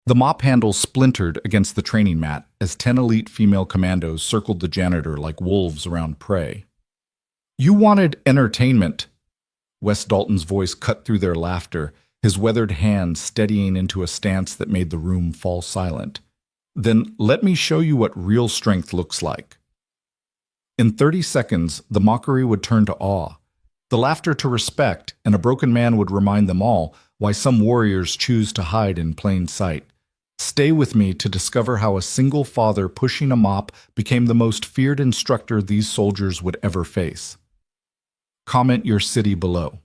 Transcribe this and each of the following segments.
The mop handle splintered against the training mat as 10 elite female commandos circled the janitor like wolves around prey. "You wanted entertainment." Wes Dalton's voice cut through their laughter, his weathered hand steadying into a stance that made the room fall silent. "Then let me show you what real strength looks like." In 30 seconds, the mockery would turn to awe, the laughter to respect, and a broken man would remind them all why some warriors choose to hide in plain sight. Stay with me to discover how a single father pushing a mop became the most feared instructor these soldiers would ever face. Comment your city below.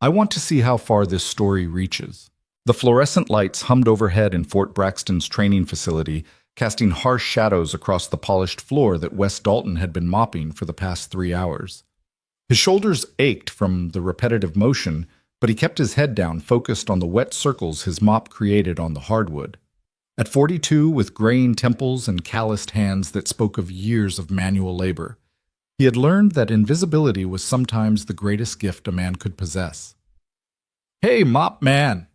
I want to see how far this story reaches. The fluorescent lights hummed overhead in Fort Braxton's training facility, casting harsh shadows across the polished floor that Wes Dalton had been mopping for the past 3 hours. His shoulders ached from the repetitive motion, but he kept his head down, focused on the wet circles his mop created on the hardwood. At 42, with graying temples and calloused hands that spoke of years of manual labor, he had learned that invisibility was sometimes the greatest gift a man could possess. "Hey, mop man!"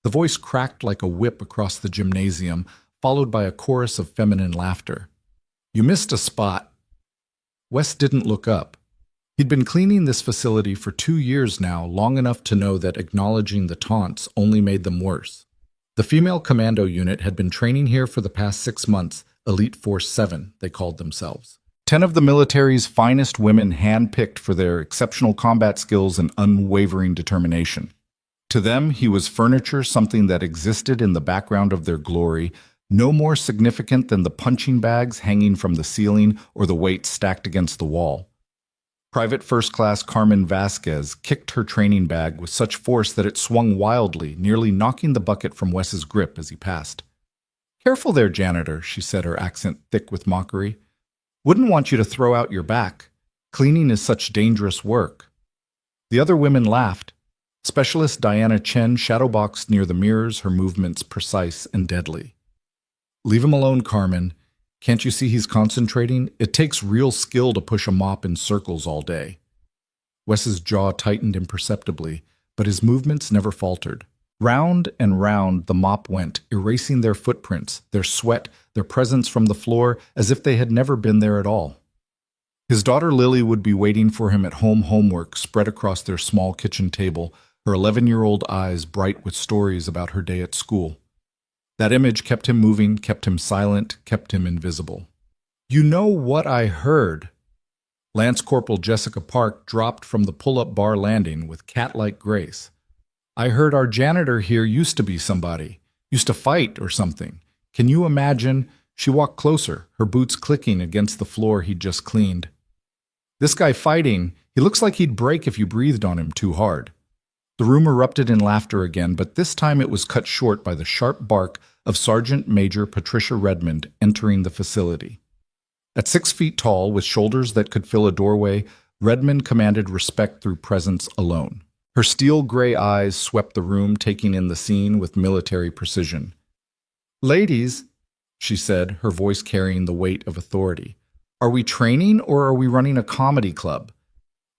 The voice cracked like a whip across the gymnasium, followed by a chorus of feminine laughter. "You missed a spot." Wes didn't look up. He'd been cleaning this facility for 2 years now, long enough to know that acknowledging the taunts only made them worse. The female commando unit had been training here for the past 6 months, Elite Force 7, they called themselves. 10 of the military's finest women handpicked for their exceptional combat skills and unwavering determination. To them, he was furniture, something that existed in the background of their glory, no more significant than the punching bags hanging from the ceiling or the weights stacked against the wall. Private First Class Carmen Vasquez kicked her training bag with such force that it swung wildly, nearly knocking the bucket from Wes's grip as he passed. "Careful there, janitor," she said, her accent thick with mockery. "Wouldn't want you to throw out your back. Cleaning is such dangerous work." The other women laughed. Specialist Diana Chen shadowboxed near the mirrors, her movements precise and deadly. "Leave him alone, Carmen. Can't you see he's concentrating? It takes real skill to push a mop in circles all day." Wes's jaw tightened imperceptibly, but his movements never faltered. Round and round the mop went, erasing their footprints, their sweat, their presence from the floor, as if they had never been there at all. His daughter Lily would be waiting for him at home, homework spread across their small kitchen table, her 11-year-old eyes bright with stories about her day at school. That image kept him moving, kept him silent, kept him invisible. "You know what I heard?" Lance Corporal Jessica Park dropped from the pull-up bar landing with cat-like grace. "I heard our janitor here used to be somebody, used to fight or something. Can you imagine?" She walked closer, her boots clicking against the floor he'd just cleaned. "This guy fighting, he looks like he'd break if you breathed on him too hard." The room erupted in laughter again, but this time it was cut short by the sharp bark of Sergeant Major Patricia Redmond entering the facility. At 6 feet tall, with shoulders that could fill a doorway, Redmond commanded respect through presence alone. Her steel-gray eyes swept the room, taking in the scene with military precision. "Ladies," she said, her voice carrying the weight of authority, "are we training or are we running a comedy club?"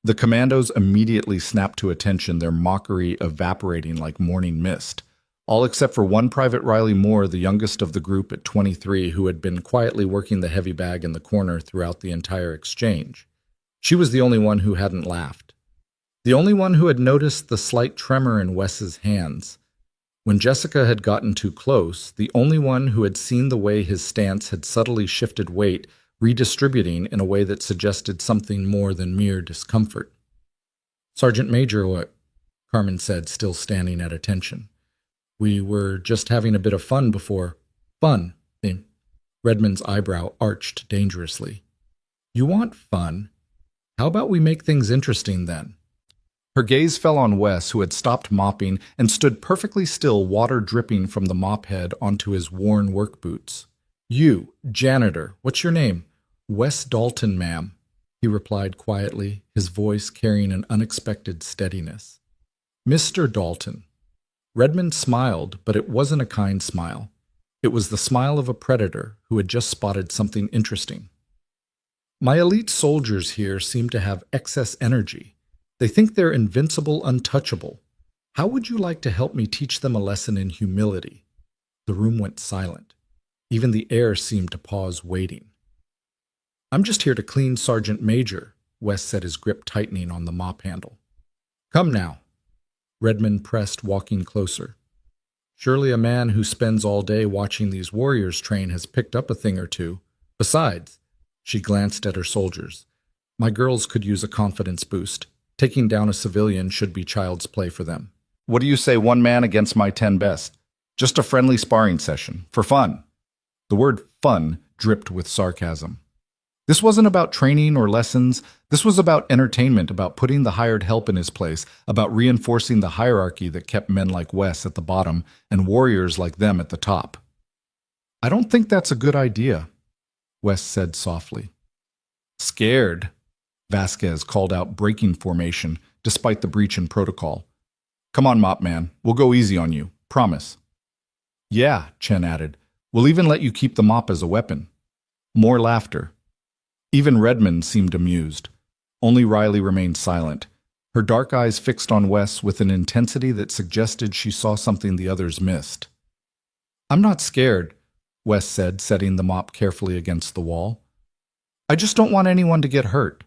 The commandos immediately snapped to attention, their mockery evaporating like morning mist, all except for one Private Riley Moore, the youngest of the group at 23, who had been quietly working the heavy bag in the corner throughout the entire exchange. She was the only one who hadn't laughed. The only one who had noticed the slight tremor in Wes's hands. When Jessica had gotten too close, the only one who had seen the way his stance had subtly shifted weight, redistributing in a way that suggested something more than mere discomfort. "Sergeant Major, what?" Carmen said, still standing at attention. "We were just having a bit of fun before." "Fun?" Redmond's eyebrow arched dangerously. "You want fun? How about we make things interesting then?" Her gaze fell on Wes, who had stopped mopping and stood perfectly still, water dripping from the mop head onto his worn work boots. "You, janitor, what's your name?" "Wes Dalton, ma'am," he replied quietly, his voice carrying an unexpected steadiness. "Mr. Dalton." Redmond smiled, but it wasn't a kind smile. It was the smile of a predator who had just spotted something interesting. "My elite soldiers here seem to have excess energy. They think they're invincible, untouchable. How would you like to help me teach them a lesson in humility?" The room went silent. Even the air seemed to pause, waiting. "I'm just here to clean, Sergeant Major," Wes said, his grip tightening on the mop handle. "Come now." Redmond pressed, walking closer. "Surely a man who spends all day watching these warriors train has picked up a thing or two. Besides," she glanced at her soldiers, "my girls could use a confidence boost. Taking down a civilian should be child's play for them." "What do you say, one man against my 10 best? Just a friendly sparring session, for fun." The word fun dripped with sarcasm. This wasn't about training or lessons. This was about entertainment, about putting the hired help in his place, about reinforcing the hierarchy that kept men like Wes at the bottom and warriors like them at the top. "I don't think that's a good idea," Wes said softly. "Scared?" Vasquez called out, breaking formation, despite the breach in protocol. "Come on, Mop Man. We'll go easy on you. Promise." "Yeah," Chen added. "We'll even let you keep the mop as a weapon." More laughter. Even Redmond seemed amused. Only Riley remained silent, her dark eyes fixed on Wes with an intensity that suggested she saw something the others missed. "I'm not scared," Wes said, setting the mop carefully against the wall. "I just don't want anyone to get hurt."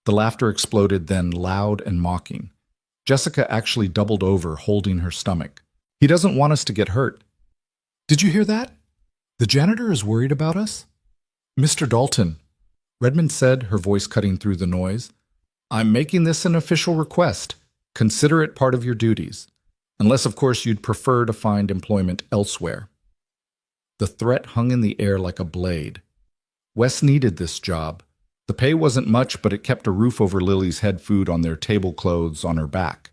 The laughter exploded, then loud and mocking. Jessica actually doubled over, holding her stomach. "He doesn't want us to get hurt." "Did you hear that? The janitor is worried about us?" "Mr. Dalton," Redmond said, her voice cutting through the noise, "I'm making this an official request. Consider it part of your duties. Unless, of course, you'd prefer to find employment elsewhere." The threat hung in the air like a blade. Wes needed this job. The pay wasn't much, but it kept a roof over Lily's head, food on their tablecloths, on her back.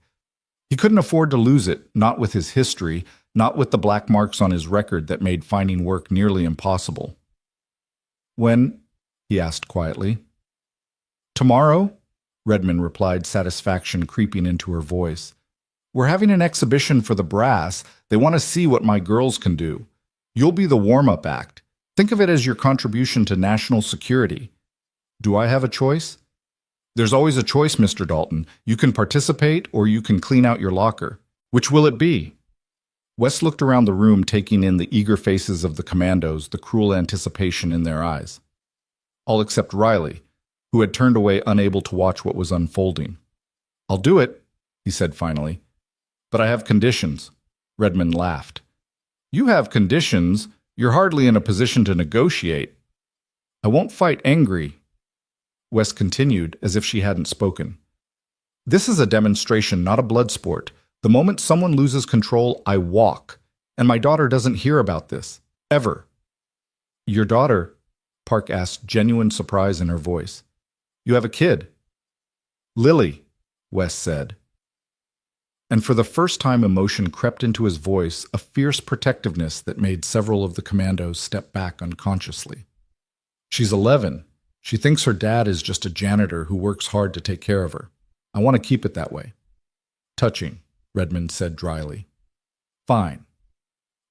He couldn't afford to lose it, not with his history, not with the black marks on his record that made finding work nearly impossible. "When?" he asked quietly. "Tomorrow," Redmond replied, satisfaction creeping into her voice. "We're having an exhibition for the brass. They want to see what my girls can do. You'll be the warm-up act. Think of it as your contribution to national security." "Do I have a choice?" "There's always a choice, Mr. Dalton. You can participate or you can clean out your locker. Which will it be?" Wes looked around the room, taking in the eager faces of the commandos, the cruel anticipation in their eyes. All except Riley, who had turned away, unable to watch what was unfolding. "I'll do it," he said finally. "But I have conditions." Redmond laughed. "You have conditions? You're hardly in a position to negotiate." "I won't fight angry," Wes continued, as if she hadn't spoken. "This is a demonstration, not a blood sport. The moment someone loses control, I walk. And my daughter doesn't hear about this. Ever." "Your daughter?" Park asked, genuine surprise in her voice. "You have a kid." "Lily," Wes said. And for the first time emotion crept into his voice, a fierce protectiveness that made several of the commandos step back unconsciously. "She's 11. She thinks her dad is just a janitor who works hard to take care of her. I want to keep it that way." "Touching," Redmond said dryly. "Fine.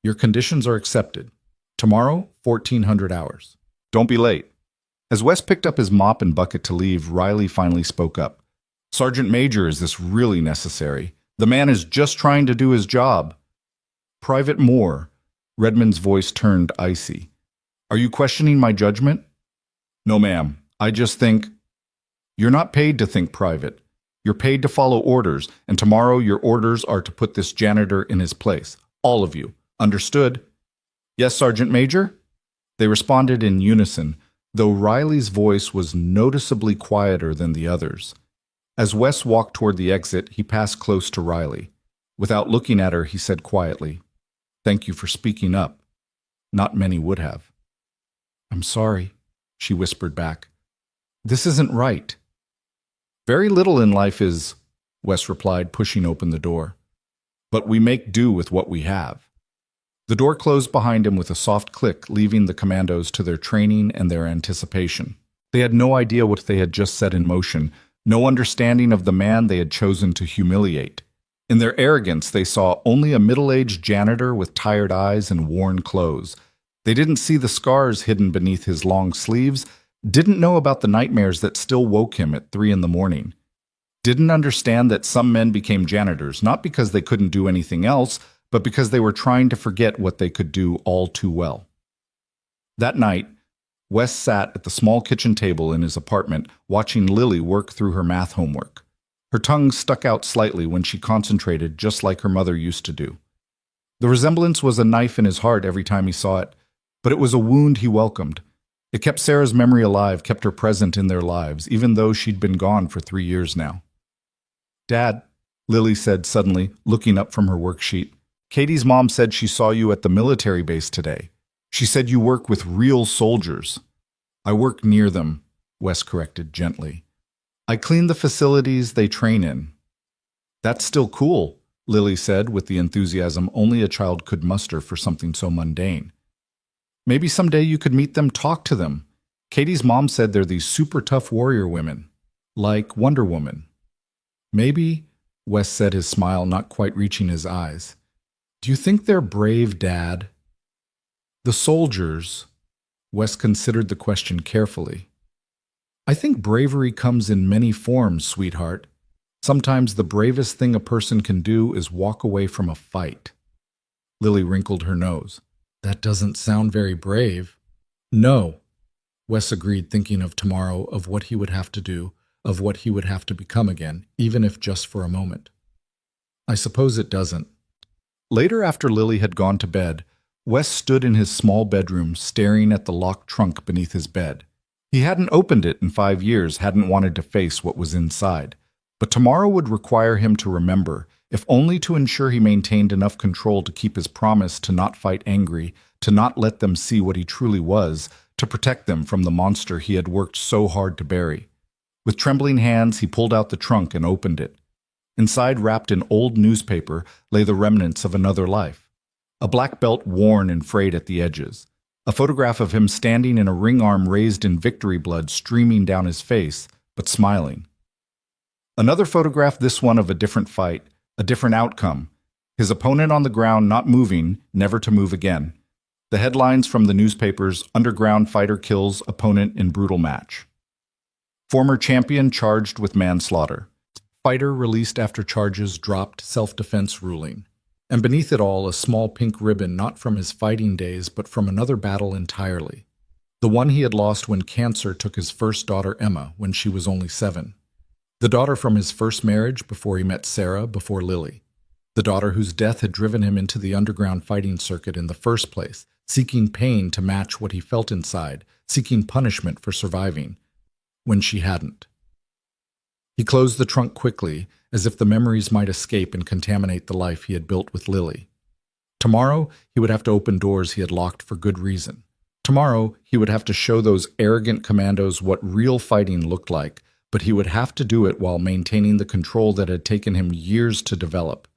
Your conditions are accepted. Tomorrow, 1400 hours. Don't be late." As Wes picked up his mop and bucket to leave, Riley finally spoke up. "Sergeant Major, is this really necessary? The man is just trying to do his job." "Private Moore," Redmond's voice turned icy. "Are you questioning my judgment?" "No, ma'am. I just think—" "You're not paid to think private. You're paid to follow orders, and tomorrow your orders are to put this janitor in his place. All of you. Understood?" "Yes, Sergeant Major?" They responded in unison, though Riley's voice was noticeably quieter than the others. As Wes walked toward the exit, he passed close to Riley. Without looking at her, he said quietly, "Thank you for speaking up. Not many would have." "I'm sorry," she whispered back. "This isn't right." "Very little in life is," Wes replied, pushing open the door. "But we make do with what we have." The door closed behind him with a soft click, leaving the commandos to their training and their anticipation. They had no idea what they had just set in motion, no understanding of the man they had chosen to humiliate. In their arrogance, they saw only a middle-aged janitor with tired eyes and worn clothes. They didn't see the scars hidden beneath his long sleeves, didn't know about the nightmares that still woke him at 3 in the morning. Didn't understand that some men became janitors, not because they couldn't do anything else, but because they were trying to forget what they could do all too well. That night, Wes sat at the small kitchen table in his apartment watching Lily work through her math homework. Her tongue stuck out slightly when she concentrated just like her mother used to do. The resemblance was a knife in his heart every time he saw it, but it was a wound he welcomed. It kept Sarah's memory alive, kept her present in their lives, even though she'd been gone for 3 years now. "Dad," Lily said suddenly, looking up from her worksheet, "Katie's mom said she saw you at the military base today. She said you work with real soldiers." "I work near them," Wes corrected gently. "I clean the facilities they train in." "That's still cool," Lily said with the enthusiasm only a child could muster for something so mundane. "Maybe someday you could meet them, talk to them. Katie's mom said they're these super tough warrior women, like Wonder Woman." "Maybe," Wes said, his smile not quite reaching his eyes. "Do you think they're brave, Dad?" "The soldiers," Wes considered the question carefully. "I think bravery comes in many forms, sweetheart. Sometimes the bravest thing a person can do is walk away from a fight." Lily wrinkled her nose. "That doesn't sound very brave." "No," Wes agreed, thinking of tomorrow, of what he would have to do, of what he would have to become again, even if just for a moment. "I suppose it doesn't." Later, after Lily had gone to bed, Wes stood in his small bedroom staring at the locked trunk beneath his bed. He hadn't opened it in 5 years, hadn't wanted to face what was inside. But tomorrow would require him to remember, if only to ensure he maintained enough control to keep his promise to not fight angry, to not let them see what he truly was, to protect them from the monster he had worked so hard to bury. With trembling hands, he pulled out the trunk and opened it. Inside, wrapped in old newspaper, lay the remnants of another life. A black belt worn and frayed at the edges. A photograph of him standing in a ring arm raised in victory blood streaming down his face, but smiling. Another photograph, this one of a different fight, a different outcome. His opponent on the ground, not moving, never to move again. The headlines from the newspapers: "Underground fighter kills opponent in brutal match." "Former champion charged with manslaughter." "Fighter released after charges dropped, self-defense ruling." And beneath it all, a small pink ribbon, not from his fighting days, but from another battle entirely. The one he had lost when cancer took his first daughter, Emma, when she was only 7. The daughter from his first marriage, before he met Sarah, before Lily. The daughter whose death had driven him into the underground fighting circuit in the first place, seeking pain to match what he felt inside, seeking punishment for surviving, when she hadn't. He closed the trunk quickly, as if the memories might escape and contaminate the life he had built with Lily. Tomorrow, he would have to open doors he had locked for good reason. Tomorrow, he would have to show those arrogant commandos what real fighting looked like, but he would have to do it while maintaining the control that had taken him years to develop.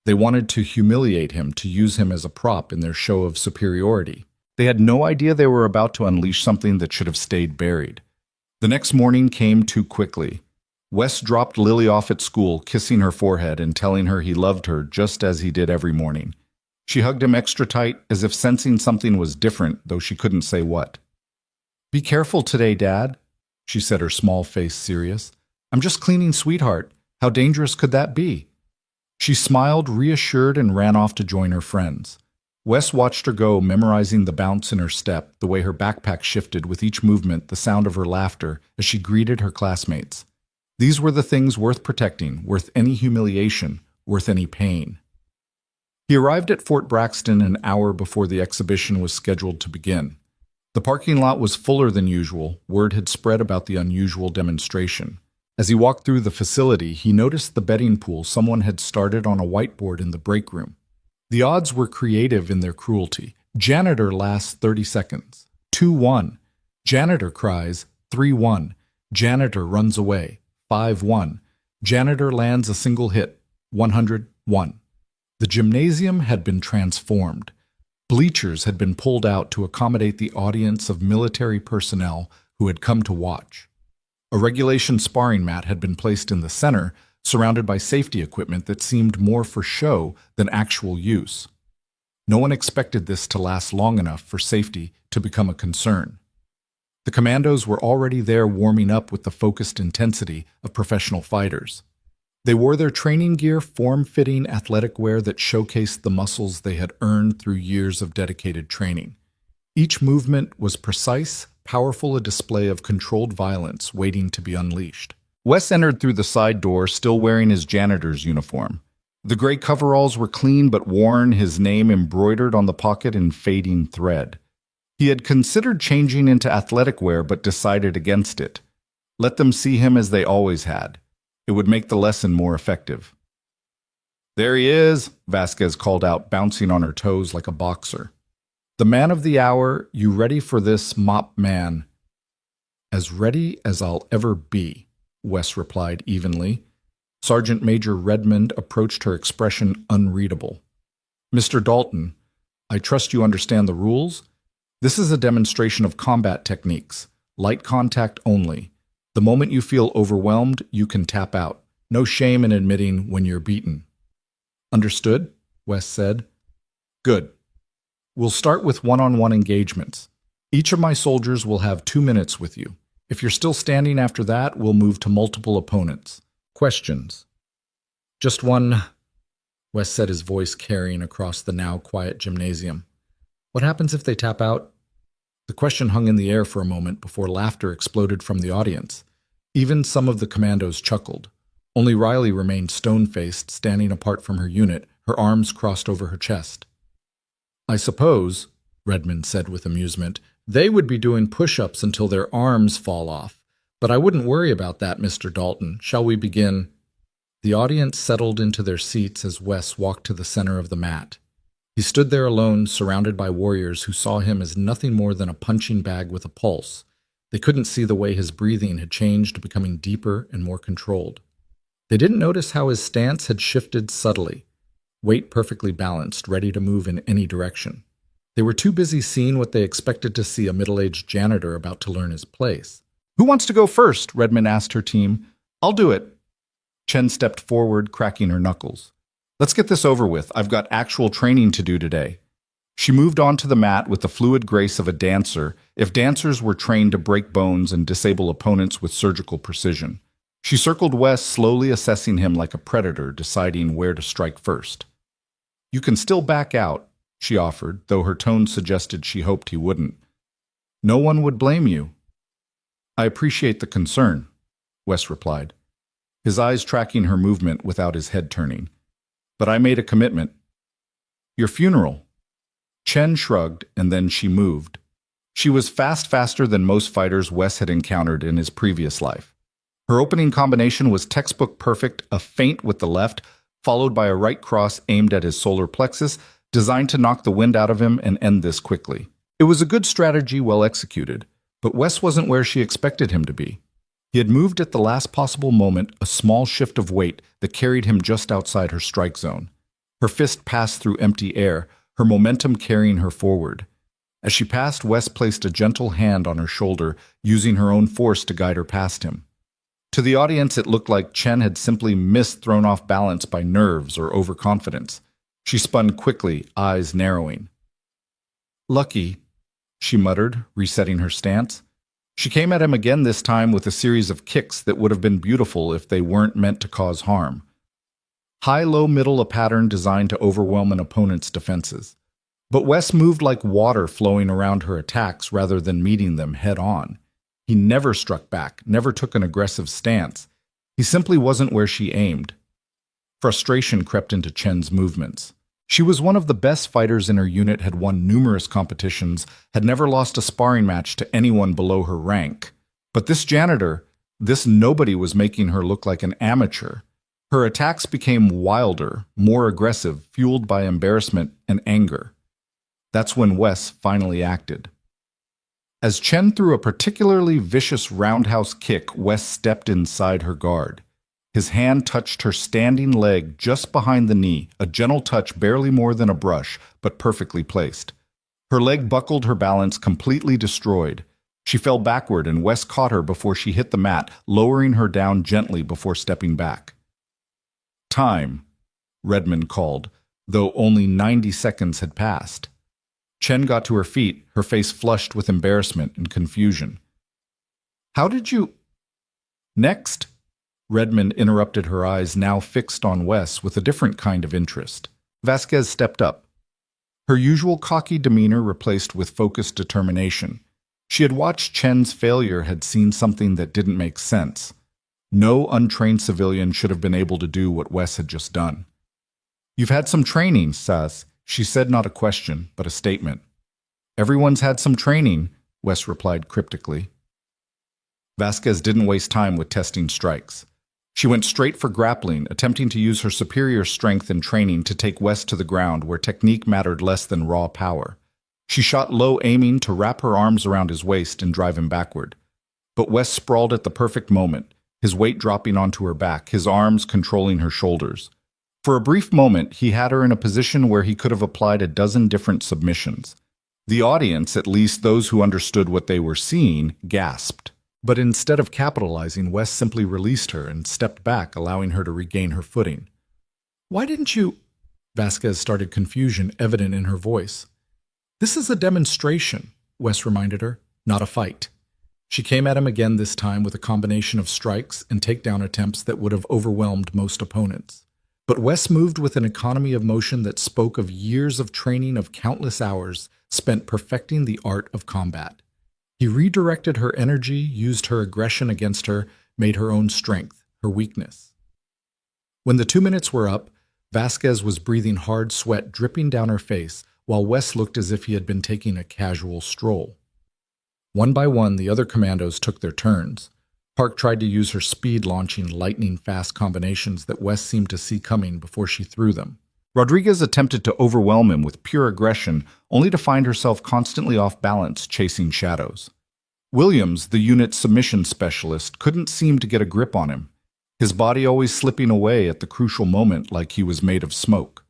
They wanted to humiliate him, to use him as a prop in their show of superiority. They had no idea they were about to unleash something that should have stayed buried. The next morning came too quickly. Wes dropped Lily off at school, kissing her forehead and telling her he loved her just as he did every morning. She hugged him extra tight, as if sensing something was different, though she couldn't say what. "Be careful today, Dad," she said, her small face serious. "I'm just cleaning, sweetheart. How dangerous could that be?" She smiled, reassured, and ran off to join her friends. Wes watched her go, memorizing the bounce in her step, the way her backpack shifted with each movement, the sound of her laughter as she greeted her classmates. These were the things worth protecting, worth any humiliation, worth any pain. He arrived at Fort Braxton an hour before the exhibition was scheduled to begin. The parking lot was fuller than usual. Word had spread about the unusual demonstration. As he walked through the facility, he noticed the betting pool someone had started on a whiteboard in the break room. The odds were creative in their cruelty. Janitor lasts 30 seconds. 2-1. Janitor cries, 3-1. Janitor runs away. 5-1. Janitor lands a single hit. 101. The gymnasium had been transformed. Bleachers had been pulled out to accommodate the audience of military personnel who had come to watch. A regulation sparring mat had been placed in the center, surrounded by safety equipment that seemed more for show than actual use. No one expected this to last long enough for safety to become a concern. The commandos were already there, warming up with the focused intensity of professional fighters. They wore their training gear, form-fitting athletic wear that showcased the muscles they had earned through years of dedicated training. Each movement was precise, powerful, a display of controlled violence waiting to be unleashed. Wes entered through the side door, still wearing his janitor's uniform. The gray coveralls were clean but worn, his name embroidered on the pocket in fading thread. He had considered changing into athletic wear but decided against it. Let them see him as they always had. It would make the lesson more effective. "There he is," Vasquez called out, bouncing on her toes like a boxer. "The man of the hour, you ready for this, mop man?" "As ready as I'll ever be," Wes replied evenly. Sergeant Major Redmond approached her expression unreadable. "Mr. Dalton, I trust you understand the rules. This is a demonstration of combat techniques. Light contact only. The moment you feel overwhelmed, you can tap out. No shame in admitting when you're beaten." "Understood," Wes said. "Good. We'll start with one-on-one engagements. Each of my soldiers will have 2 minutes with you. If you're still standing after that, we'll move to multiple opponents. Questions?" "Just one," Wes said, his voice carrying across the now quiet gymnasium. "What happens if they tap out?" The question hung in the air for a moment before laughter exploded from the audience. Even some of the commandos chuckled. Only Riley remained stone-faced, standing apart from her unit, her arms crossed over her chest. "I suppose," Redmond said with amusement, "they would be doing push-ups until their arms fall off. But I wouldn't worry about that, Mr. Dalton. Shall we begin?" The audience settled into their seats as Wes walked to the center of the mat. He stood there alone, surrounded by warriors who saw him as nothing more than a punching bag with a pulse. They couldn't see the way his breathing had changed, becoming deeper and more controlled. They didn't notice how his stance had shifted subtly, weight perfectly balanced, ready to move in any direction. They were too busy seeing what they expected to see, a middle-aged janitor about to learn his place. "Who wants to go first?" Redmond asked her team. "I'll do it." Chen stepped forward, cracking her knuckles. "Let's get this over with. I've got actual training to do today." She moved onto the mat with the fluid grace of a dancer, if dancers were trained to break bones and disable opponents with surgical precision. She circled Wes, slowly assessing him like a predator, deciding where to strike first. "You can still back out," she offered, though her tone suggested she hoped he wouldn't. "No one would blame you." "I appreciate the concern," Wes replied, his eyes tracking her movement without his head turning. "But I made a commitment." "Your funeral." Chen shrugged, and then she moved. She was faster than most fighters Wes had encountered in his previous life. Her opening combination was textbook perfect, a feint with the left, followed by a right cross aimed at his solar plexus, designed to knock the wind out of him and end this quickly. It was a good strategy, well executed, but Wes wasn't where she expected him to be. He had moved at the last possible moment, a small shift of weight that carried him just outside her strike zone. Her fist passed through empty air, her momentum carrying her forward. As she passed, Wes placed a gentle hand on her shoulder, using her own force to guide her past him. To the audience, it looked like Chen had simply missed, thrown off balance by nerves or overconfidence. She spun quickly, eyes narrowing. "Lucky," she muttered, resetting her stance. She came at him again, this time with a series of kicks that would have been beautiful if they weren't meant to cause harm. High, low, middle, a pattern designed to overwhelm an opponent's defenses. But Wes moved like water flowing around her attacks rather than meeting them head-on. He never struck back, never took an aggressive stance. He simply wasn't where she aimed. Frustration crept into Chen's movements. She was one of the best fighters in her unit, had won numerous competitions, had never lost a sparring match to anyone below her rank. But this janitor, this nobody, was making her look like an amateur. Her attacks became wilder, more aggressive, fueled by embarrassment and anger. That's when Wes finally acted. As Chen threw a particularly vicious roundhouse kick, Wes stepped inside her guard. His hand touched her standing leg just behind the knee, a gentle touch, barely more than a brush, but perfectly placed. Her leg buckled, her balance completely destroyed. She fell backward, and Wes caught her before she hit the mat, lowering her down gently before stepping back. "Time," Redmond called, though only 90 seconds had passed. Chen got to her feet, her face flushed with embarrassment and confusion. "How did you—" "Next," Redmond interrupted, her eyes now fixed on Wes with a different kind of interest. Vasquez stepped up, her usual cocky demeanor replaced with focused determination. She had watched Chen's failure, had seen something that didn't make sense. No untrained civilian should have been able to do what Wes had just done. "You've had some training, Sas," she said, not a question, but a statement. "Everyone's had some training," Wes replied cryptically. Vasquez didn't waste time with testing strikes. She went straight for grappling, attempting to use her superior strength and training to take Wes to the ground where technique mattered less than raw power. She shot low, aiming to wrap her arms around his waist and drive him backward. But Wes sprawled at the perfect moment, his weight dropping onto her back, his arms controlling her shoulders. For a brief moment, he had her in a position where he could have applied a dozen different submissions. The audience, at least those who understood what they were seeing, gasped. But instead of capitalizing, Wes simply released her and stepped back, allowing her to regain her footing. "Why didn't you—" Vasquez started, confusion evident in her voice. "This is a demonstration," Wes reminded her, "not a fight." She came at him again, this time with a combination of strikes and takedown attempts that would have overwhelmed most opponents. But Wes moved with an economy of motion that spoke of years of training, of countless hours spent perfecting the art of combat. He redirected her energy, used her aggression against her, made her own strength, her weakness. When the 2 minutes were up, Vasquez was breathing hard sweat dripping down her face, while Wes looked as if he had been taking a casual stroll. One by one, the other commandos took their turns. Park tried to use her speed, launching lightning-fast combinations that Wes seemed to see coming before she threw them. Rodriguez attempted to overwhelm him with pure aggression, only to find herself constantly off balance, chasing shadows. Williams, the unit's submission specialist, couldn't seem to get a grip on him, his body always slipping away at the crucial moment like he was made of smoke.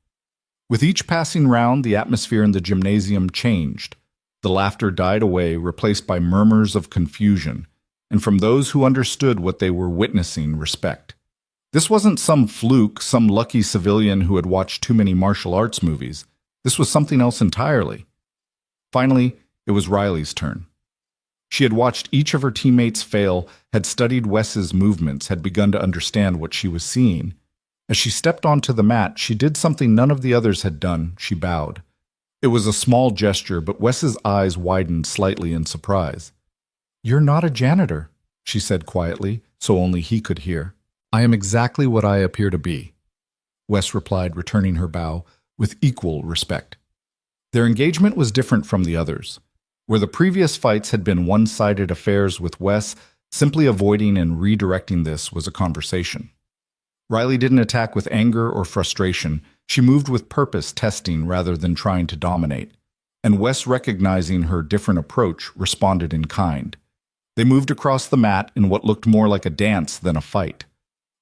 With each passing round, the atmosphere in the gymnasium changed. The laughter died away, replaced by murmurs of confusion, and from those who understood what they were witnessing, respect. This wasn't some fluke, some lucky civilian who had watched too many martial arts movies. This was something else entirely. Finally, it was Riley's turn. She had watched each of her teammates fail, had studied Wes's movements, had begun to understand what she was seeing. As she stepped onto the mat, she did something none of the others had done. She bowed. It was a small gesture, but Wes's eyes widened slightly in surprise. "You're not a janitor," she said quietly, so only he could hear. "I am exactly what I appear to be," Wes replied, returning her bow with equal respect. Their engagement was different from the others. Where the previous fights had been one-sided affairs with Wes, simply avoiding and redirecting this was a conversation. Riley didn't attack with anger or frustration. She moved with purpose, testing rather than trying to dominate. And Wes, recognizing her different approach, responded in kind. They moved across the mat in what looked more like a dance than a fight.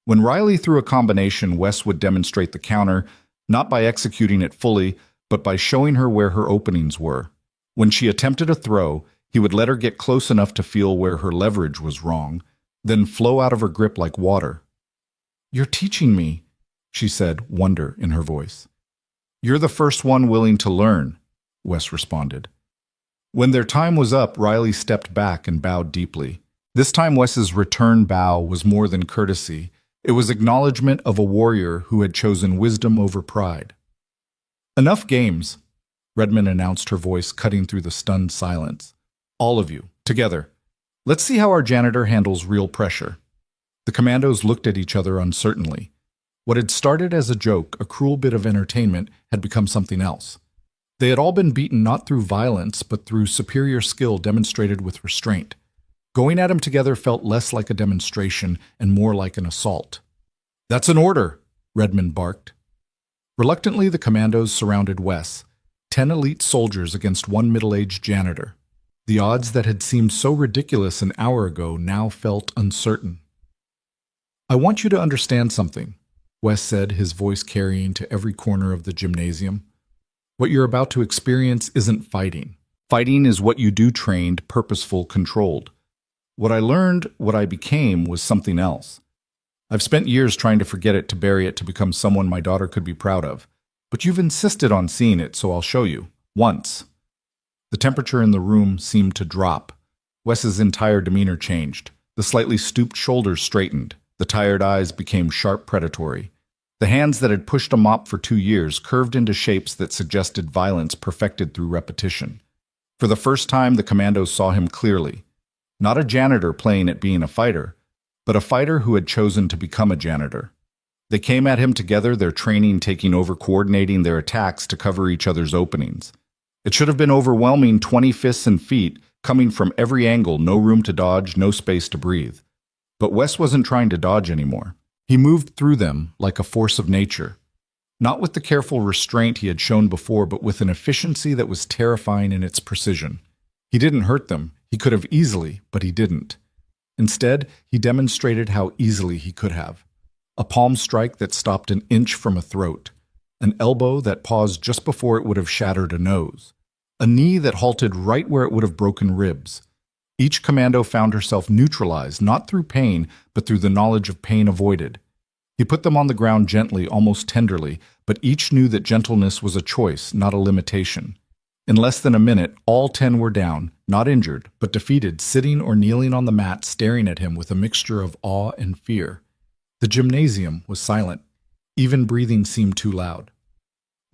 When Riley threw a combination, Wes would demonstrate the counter, not by executing it fully, but by showing her where her openings were. When she attempted a throw, he would let her get close enough to feel where her leverage was wrong, then flow out of her grip like water. "You're teaching me," she said, wonder in her voice. "You're the first one willing to learn," Wes responded. When their time was up, Riley stepped back and bowed deeply. This time Wes's return bow was more than courtesy. It was acknowledgement of a warrior who had chosen wisdom over pride. "Enough games," Redmond announced, her voice cutting through the stunned silence. "All of you, together. Let's see how our janitor handles real pressure." The commandos looked at each other uncertainly. What had started as a joke, a cruel bit of entertainment, had become something else. They had all been beaten not through violence, but through superior skill demonstrated with restraint. Going at him together felt less like a demonstration and more like an assault. "That's an order," Redmond barked. Reluctantly, the commandos surrounded Wes, 10 elite soldiers against one middle-aged janitor. The odds that had seemed so ridiculous an hour ago now felt uncertain. "I want you to understand something," Wes said, his voice carrying to every corner of the gymnasium. "What you're about to experience isn't fighting. Fighting is what you do, trained, purposeful, controlled. What I learned, what I became, was something else. I've spent years trying to forget it, to bury it, to become someone my daughter could be proud of. But you've insisted on seeing it, so I'll show you. Once." The temperature in the room seemed to drop. Wes's entire demeanor changed. The slightly stooped shoulders straightened. The tired eyes became sharp predatory. The hands that had pushed a mop for 2 years curved into shapes that suggested violence perfected through repetition. For the first time, the commandos saw him clearly. Not a janitor playing at being a fighter, but a fighter who had chosen to become a janitor. They came at him together, their training taking over coordinating their attacks to cover each other's openings. It should have been overwhelming, 20 fists and feet, coming from every angle, no room to dodge, no space to breathe. But Wes wasn't trying to dodge anymore. He moved through them like a force of nature. Not with the careful restraint he had shown before, but with an efficiency that was terrifying in its precision. He didn't hurt them. He could have easily, but he didn't. Instead, he demonstrated how easily he could have. A palm strike that stopped an inch from a throat. An elbow that paused just before it would have shattered a nose. A knee that halted right where it would have broken ribs. Each commando found herself neutralized, not through pain, but through the knowledge of pain avoided. He put them on the ground gently, almost tenderly, but each knew that gentleness was a choice, not a limitation. In less than a minute, all 10 were down, not injured, but defeated, sitting or kneeling on the mat, staring at him with a mixture of awe and fear. The gymnasium was silent. Even breathing seemed too loud.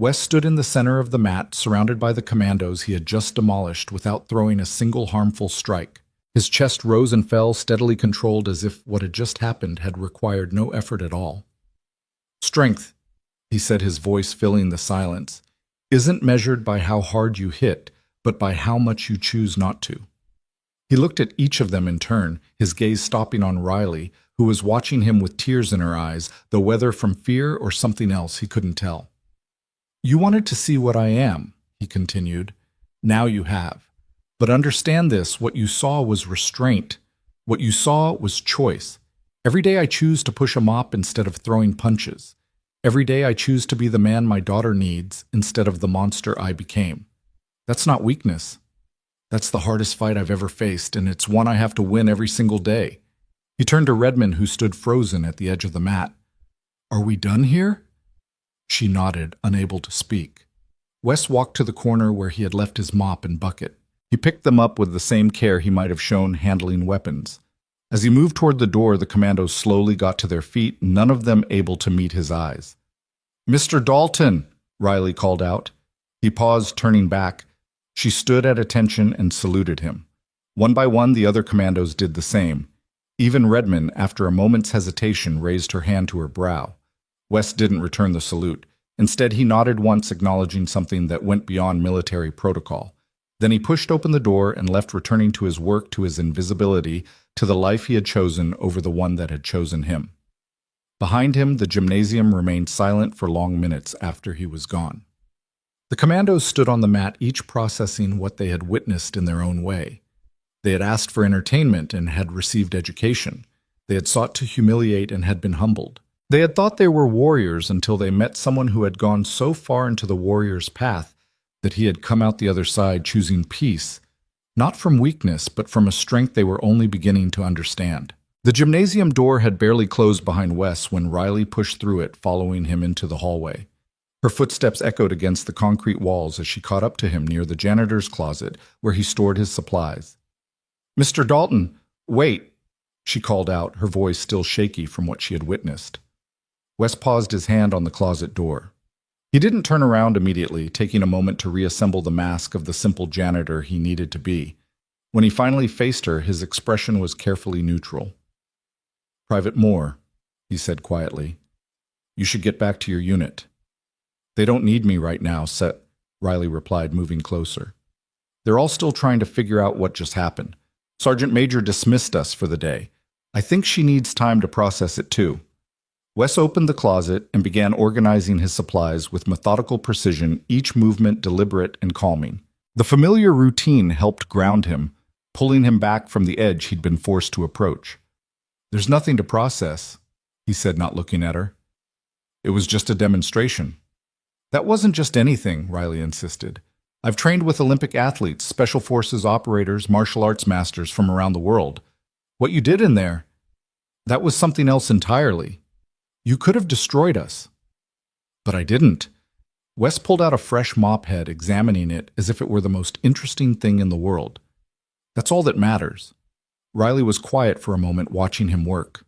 Wes stood in the center of the mat, surrounded by the commandos he had just demolished without throwing a single harmful strike. His chest rose and fell, steadily controlled as if what had just happened had required no effort at all. Strength, he said, his voice filling the silence, isn't measured by how hard you hit, but by how much you choose not to. He looked at each of them in turn, his gaze stopping on Riley, who was watching him with tears in her eyes, though whether from fear or something else he couldn't tell. You wanted to see what I am, he continued. Now you have. But understand this, what you saw was restraint. What you saw was choice. Every day I choose to push a mop instead of throwing punches. Every day I choose to be the man my daughter needs instead of the monster I became. That's not weakness. That's the hardest fight I've ever faced, and it's one I have to win every single day. He turned to Redmond, who stood frozen at the edge of the mat. Are we done here? She nodded, unable to speak. Wes walked to the corner where he had left his mop and bucket. He picked them up with the same care he might have shown handling weapons. As he moved toward the door, the commandos slowly got to their feet, none of them able to meet his eyes. Mr. Dalton, Riley called out. He paused, turning back. She stood at attention and saluted him. One by one, the other commandos did the same. Even Redmond, after a moment's hesitation, raised her hand to her brow. Wes didn't return the salute. Instead, he nodded once, acknowledging something that went beyond military protocol. Then he pushed open the door and left, returning to his work, to his invisibility, to the life he had chosen over the one that had chosen him. Behind him, the gymnasium remained silent for long minutes after he was gone. The commandos stood on the mat, each processing what they had witnessed in their own way. They had asked for entertainment and had received education. They had sought to humiliate and had been humbled. They had thought they were warriors until they met someone who had gone so far into the warrior's path that he had come out the other side choosing peace, not from weakness, but from a strength they were only beginning to understand. The gymnasium door had barely closed behind Wes when Riley pushed through it, following him into the hallway. Her footsteps echoed against the concrete walls as she caught up to him near the janitor's closet where he stored his supplies. Mr. Dalton, wait, she called out, her voice still shaky from what she had witnessed. Wes paused, his hand on the closet door. He didn't turn around immediately, taking a moment to reassemble the mask of the simple janitor he needed to be. When he finally faced her, his expression was carefully neutral. Private Moore, he said quietly, you should get back to your unit. They don't need me right now, Riley replied, moving closer. They're all still trying to figure out what just happened. Sergeant Major dismissed us for the day. I think she needs time to process it too. Wes opened the closet and began organizing his supplies with methodical precision, each movement deliberate and calming. The familiar routine helped ground him, pulling him back from the edge he'd been forced to approach. There's nothing to process, he said, not looking at her. It was just a demonstration. That wasn't just anything, Riley insisted. I've trained with Olympic athletes, special forces operators, martial arts masters from around the world. What you did in there, that was something else entirely. You could have destroyed us. But I didn't. Wes pulled out a fresh mop head, examining it as if it were the most interesting thing in the world. That's all that matters. Riley was quiet for a moment, watching him work.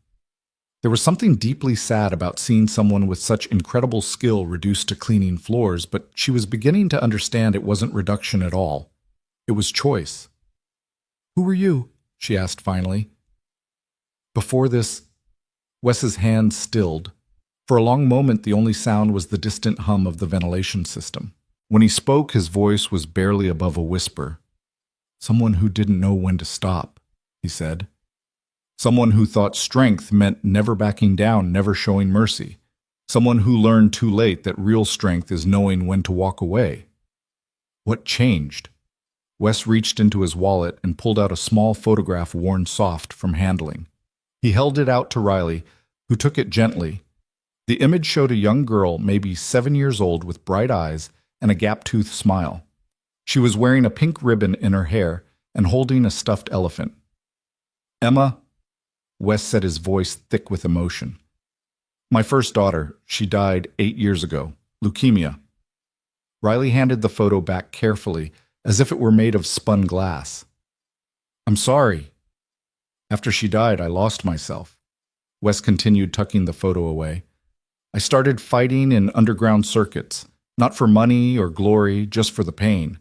There was something deeply sad about seeing someone with such incredible skill reduced to cleaning floors, but she was beginning to understand it wasn't reduction at all. It was choice. "Who were you?" she asked finally. Before this, Wes's hand stilled. For a long moment, the only sound was the distant hum of the ventilation system. When he spoke, his voice was barely above a whisper. "Someone who didn't know when to stop," he said. "Someone who thought strength meant never backing down, never showing mercy. Someone who learned too late that real strength is knowing when to walk away." What changed? Wes reached into his wallet and pulled out a small photograph worn soft from handling. He held it out to Riley, who took it gently. The image showed a young girl, maybe 7 years old, with bright eyes and a gap-toothed smile. She was wearing a pink ribbon in her hair and holding a stuffed elephant. "Emma," Wes said, his voice thick with emotion. "My first daughter. She died 8 years ago. Leukemia." Riley handed the photo back carefully, as if it were made of spun glass. "I'm sorry. After she died, I lost myself." Wes continued, tucking the photo away. "I started fighting in underground circuits, not for money or glory, just for the pain.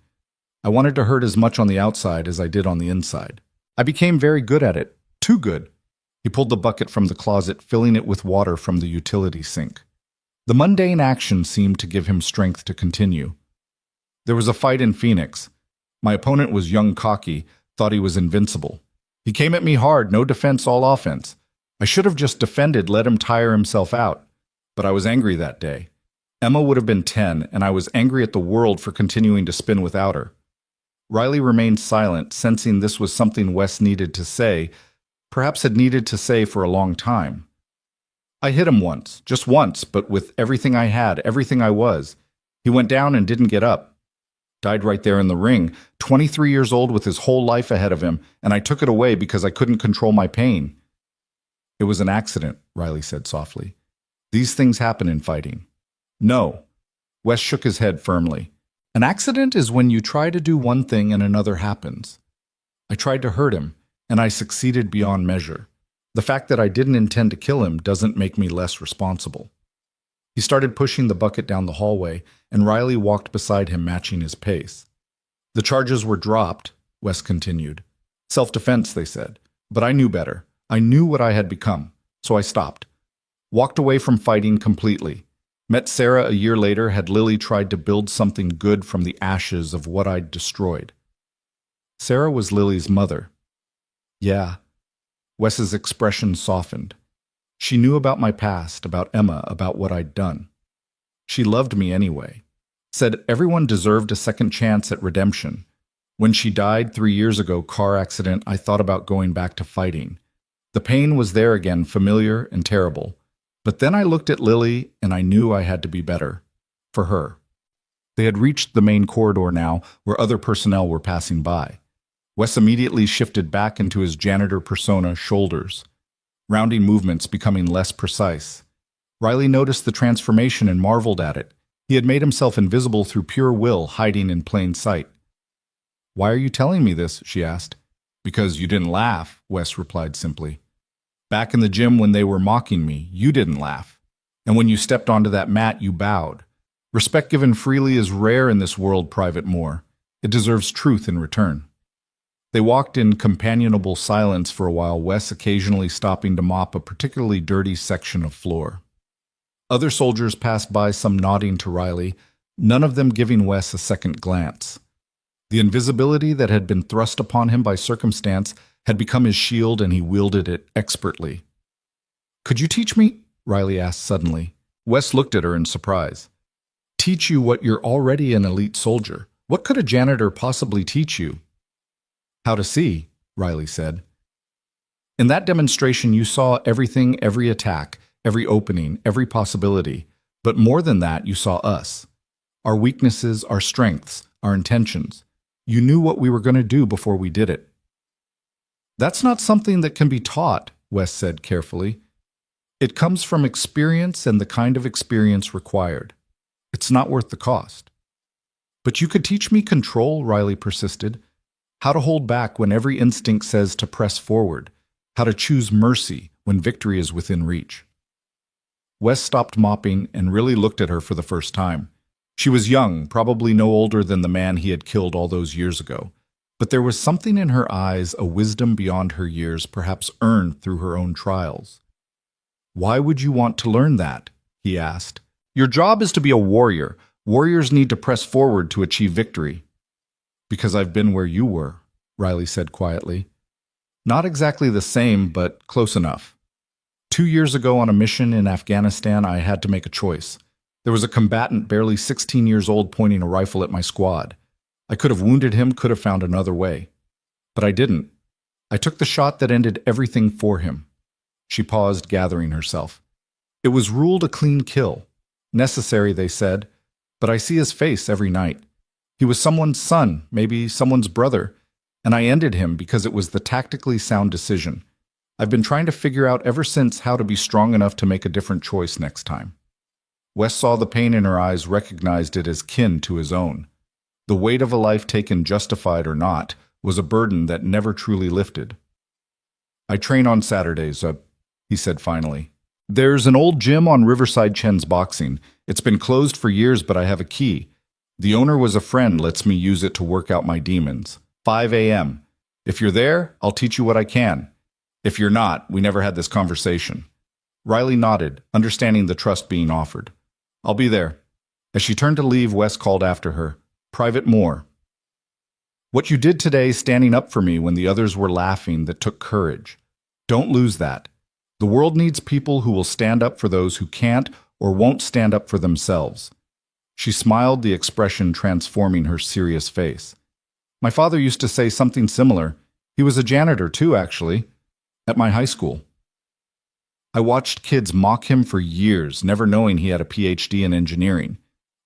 I wanted to hurt as much on the outside as I did on the inside. I became very good at it, too good." He pulled the bucket from the closet, filling it with water from the utility sink. The mundane action seemed to give him strength to continue. "There was a fight in Phoenix. My opponent was young, cocky, thought he was invincible. He came at me hard, no defense, all offense. I should have just defended, let him tire himself out. But I was angry that day. Emma would have been 10, and I was angry at the world for continuing to spin without her." Riley remained silent, sensing this was something Wes needed to say, perhaps had needed to say for a long time. "I hit him once, just once, but with everything I had, everything I was. He went down and didn't get up. Died right there in the ring, 23 years old with his whole life ahead of him, and I took it away because I couldn't control my pain." "It was an accident," Riley said softly. "These things happen in fighting." "No." Wes shook his head firmly. "An accident is when you try to do one thing and another happens. I tried to hurt him, and I succeeded beyond measure. The fact that I didn't intend to kill him doesn't make me less responsible." He started pushing the bucket down the hallway, and Riley walked beside him, matching his pace. "The charges were dropped," Wes continued. "Self-defense, they said. But I knew better. I knew what I had become, so I stopped. Walked away from fighting completely. Met Sarah a year later, had Lily tried to build something good from the ashes of what I'd destroyed." Sarah was Lily's mother. "Yeah." Wes's expression softened. "She knew about my past, about Emma, about what I'd done. She loved me anyway. Said everyone deserved a second chance at redemption. When she died 3 years ago, car accident, I thought about going back to fighting. The pain was there again, familiar and terrible. But then I looked at Lily, and I knew I had to be better. For her." They had reached the main corridor now, where other personnel were passing by. Wes immediately shifted back into his janitor persona, shoulders, rounding movements becoming less precise. Riley noticed the transformation and marveled at it. He had made himself invisible through pure will, hiding in plain sight. "Why are you telling me this?" she asked. "Because you didn't laugh," Wes replied simply. "Back in the gym when they were mocking me, you didn't laugh. And when you stepped onto that mat, you bowed. Respect given freely is rare in this world, Private Moore. It deserves truth in return." They walked in companionable silence for a while, Wes occasionally stopping to mop a particularly dirty section of floor. Other soldiers passed by, some nodding to Riley, none of them giving Wes a second glance. The invisibility that had been thrust upon him by circumstance had become his shield, and he wielded it expertly. "Could you teach me?" Riley asked suddenly. Wes looked at her in surprise. "Teach you what you're already an elite soldier. What could a janitor possibly teach you?" "How to see," Riley said. "In that demonstration you saw everything, every attack, every opening, every possibility. But more than that, you saw us. Our weaknesses, our strengths, our intentions. You knew what we were going to do before we did it." "That's not something that can be taught," Wes said carefully. "It comes from experience and the kind of experience required. It's not worth the cost." "But you could teach me control," Riley persisted. "How to hold back when every instinct says to press forward. How to choose mercy when victory is within reach. Wes stopped mopping and really looked at her for the first time. She was young, probably no older than the man he had killed all those years ago. But there was something in her eyes, a wisdom beyond her years, perhaps earned through her own trials. "Why would you want to learn that?" he asked. "Your job is to be a warrior. Warriors need to press forward to achieve victory." "Because I've been where you were," Riley said quietly. "Not exactly the same, but close enough. 2 years ago on a mission in Afghanistan, I had to make a choice. There was a combatant barely 16 years old pointing a rifle at my squad. I could have wounded him, could have found another way. But I didn't. I took the shot that ended everything for him." She paused, gathering herself. "It was ruled a clean kill. Necessary, they said, but I see his face every night. He was someone's son, maybe someone's brother, and I ended him because it was the tactically sound decision. I've been trying to figure out ever since how to be strong enough to make a different choice next time." Wes saw the pain in her eyes, recognized it as kin to his own. The weight of a life taken, justified or not, was a burden that never truly lifted. "I train on Saturdays," he said finally. "There's an old gym on Riverside Chen's Boxing. It's been closed for years, but I have a key. The owner was a friend, lets me use it to work out my demons. 5 a.m. If you're there, I'll teach you what I can. If you're not, we never had this conversation." Riley nodded, understanding the trust being offered. "I'll be there." As she turned to leave, Wes called after her, "Private Moore. What you did today, standing up for me when the others were laughing, that took courage. Don't lose that. The world needs people who will stand up for those who can't or won't stand up for themselves." She smiled, the expression transforming her serious face. "My father used to say something similar. He was a janitor too, actually, at my high school. I watched kids mock him for years, never knowing he had a PhD in engineering.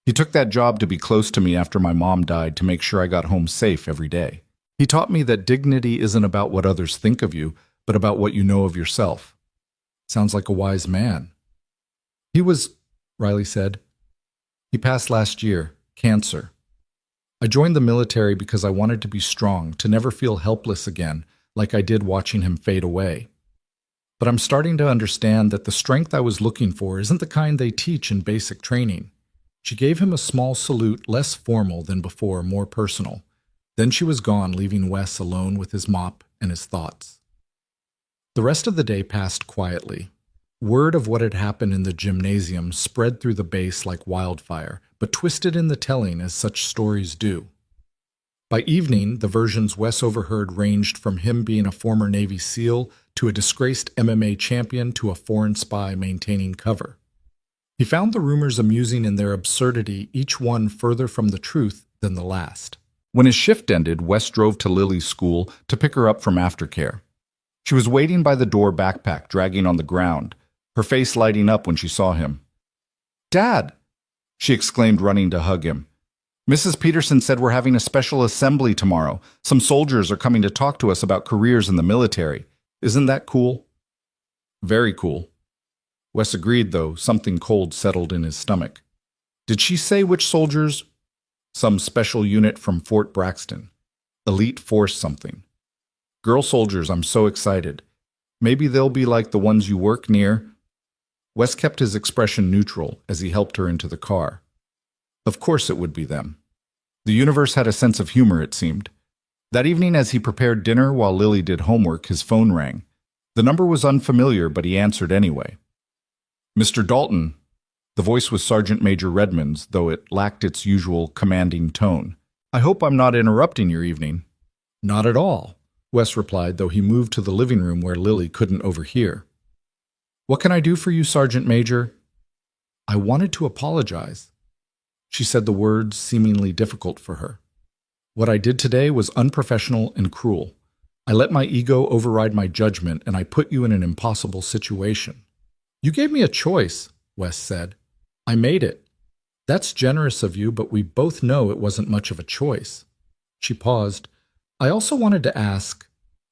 He took that job to be close to me after my mom died, to make sure I got home safe every day. He taught me that dignity isn't about what others think of you, but about what you know of yourself." "Sounds like a wise man." "He was," Riley said. "He passed last year, cancer. I joined the military because I wanted to be strong, to never feel helpless again, like I did watching him fade away. But I'm starting to understand that the strength I was looking for isn't the kind they teach in basic training." She gave him a small salute, less formal than before, more personal. Then she was gone, leaving Wes alone with his mop and his thoughts. The rest of the day passed quietly. Word of what had happened in the gymnasium spread through the base like wildfire, but twisted in the telling as such stories do. By evening, the versions Wes overheard ranged from him being a former Navy SEAL to a disgraced MMA champion to a foreign spy maintaining cover. He found the rumors amusing in their absurdity, each one further from the truth than the last. When his shift ended, Wes drove to Lily's school to pick her up from aftercare. She was waiting by the door, backpack dragging on the ground, her face lighting up when she saw him. "Dad!" she exclaimed, running to hug him. "Mrs. Peterson said we're having a special assembly tomorrow. Some soldiers are coming to talk to us about careers in the military. Isn't that cool?" "Very cool." Wes agreed, though something cold settled in his stomach. "Did she say which soldiers?" "Some special unit from Fort Braxton. Elite Force something. Girl soldiers, I'm so excited. Maybe they'll be like the ones you work near." Wes kept his expression neutral as he helped her into the car. Of course it would be them. The universe had a sense of humor, it seemed. That evening, as he prepared dinner while Lily did homework, his phone rang. The number was unfamiliar, but he answered anyway. "Mr. Dalton." The voice was Sergeant Major Redmond's, though it lacked its usual commanding tone. "I hope I'm not interrupting your evening." "Not at all," Wes replied, though he moved to the living room where Lily couldn't overhear. "What can I do for you, Sergeant Major?" "I wanted to apologize." She said the words seemingly difficult for her. "What I did today was unprofessional and cruel. I let my ego override my judgment, and I put you in an impossible situation." "You gave me a choice," Wes said. "I made it. That's generous of you, but we both know it wasn't much of a choice." She paused. "I also wanted to ask,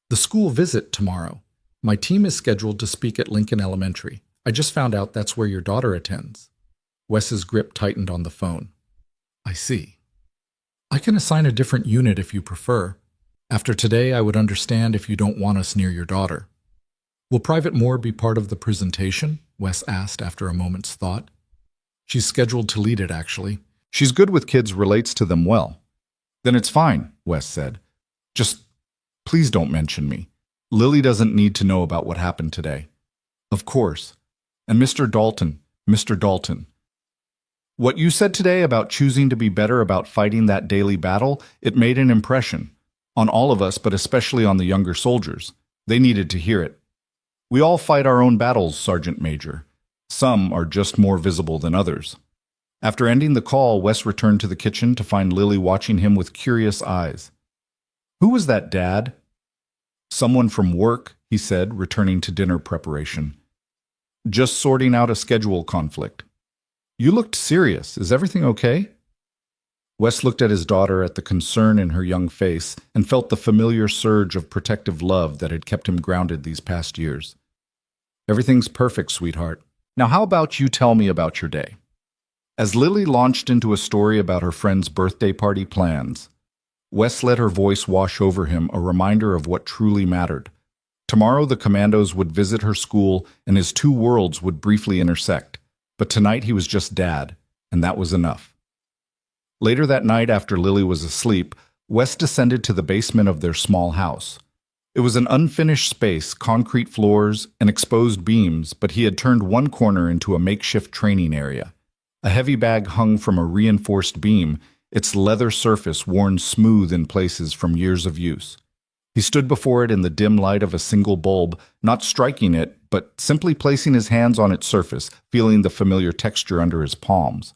the school visit tomorrow. My team is scheduled to speak at Lincoln Elementary. I just found out that's where your daughter attends." Wes's grip tightened on the phone. "I see. I can assign a different unit if you prefer. After today, I would understand if you don't want us near your daughter." Will Private Moore be part of the presentation? Wes asked after a moment's thought. She's scheduled to lead it, actually. She's good with kids, relates to them well. Then it's fine, Wes said. Just please don't mention me. Lily doesn't need to know about what happened today. Of course. And Mr. Dalton. What you said today about choosing to be better about fighting that daily battle, it made an impression. On all of us, but especially on the younger soldiers. They needed to hear it. We all fight our own battles, Sergeant Major. Some are just more visible than others. After ending the call, Wes returned to the kitchen to find Lily watching him with curious eyes. Who was that, Dad? Someone from work, he said, returning to dinner preparation. Just sorting out a schedule conflict. You looked serious. Is everything okay? Wes looked at his daughter, at the concern in her young face, and felt the familiar surge of protective love that had kept him grounded these past years. Everything's perfect, sweetheart. Now how about you tell me about your day? As Lily launched into a story about her friend's birthday party plans, Wes let her voice wash over him, a reminder of what truly mattered. Tomorrow the commandos would visit her school and his two worlds would briefly intersect. But tonight he was just Dad, and that was enough. Later that night, after Lily was asleep, Wes descended to the basement of their small house. It was an unfinished space, concrete floors, and exposed beams, but he had turned one corner into a makeshift training area. A heavy bag hung from a reinforced beam, its leather surface worn smooth in places from years of use. He stood before it in the dim light of a single bulb, not striking it, but simply placing his hands on its surface, feeling the familiar texture under his palms.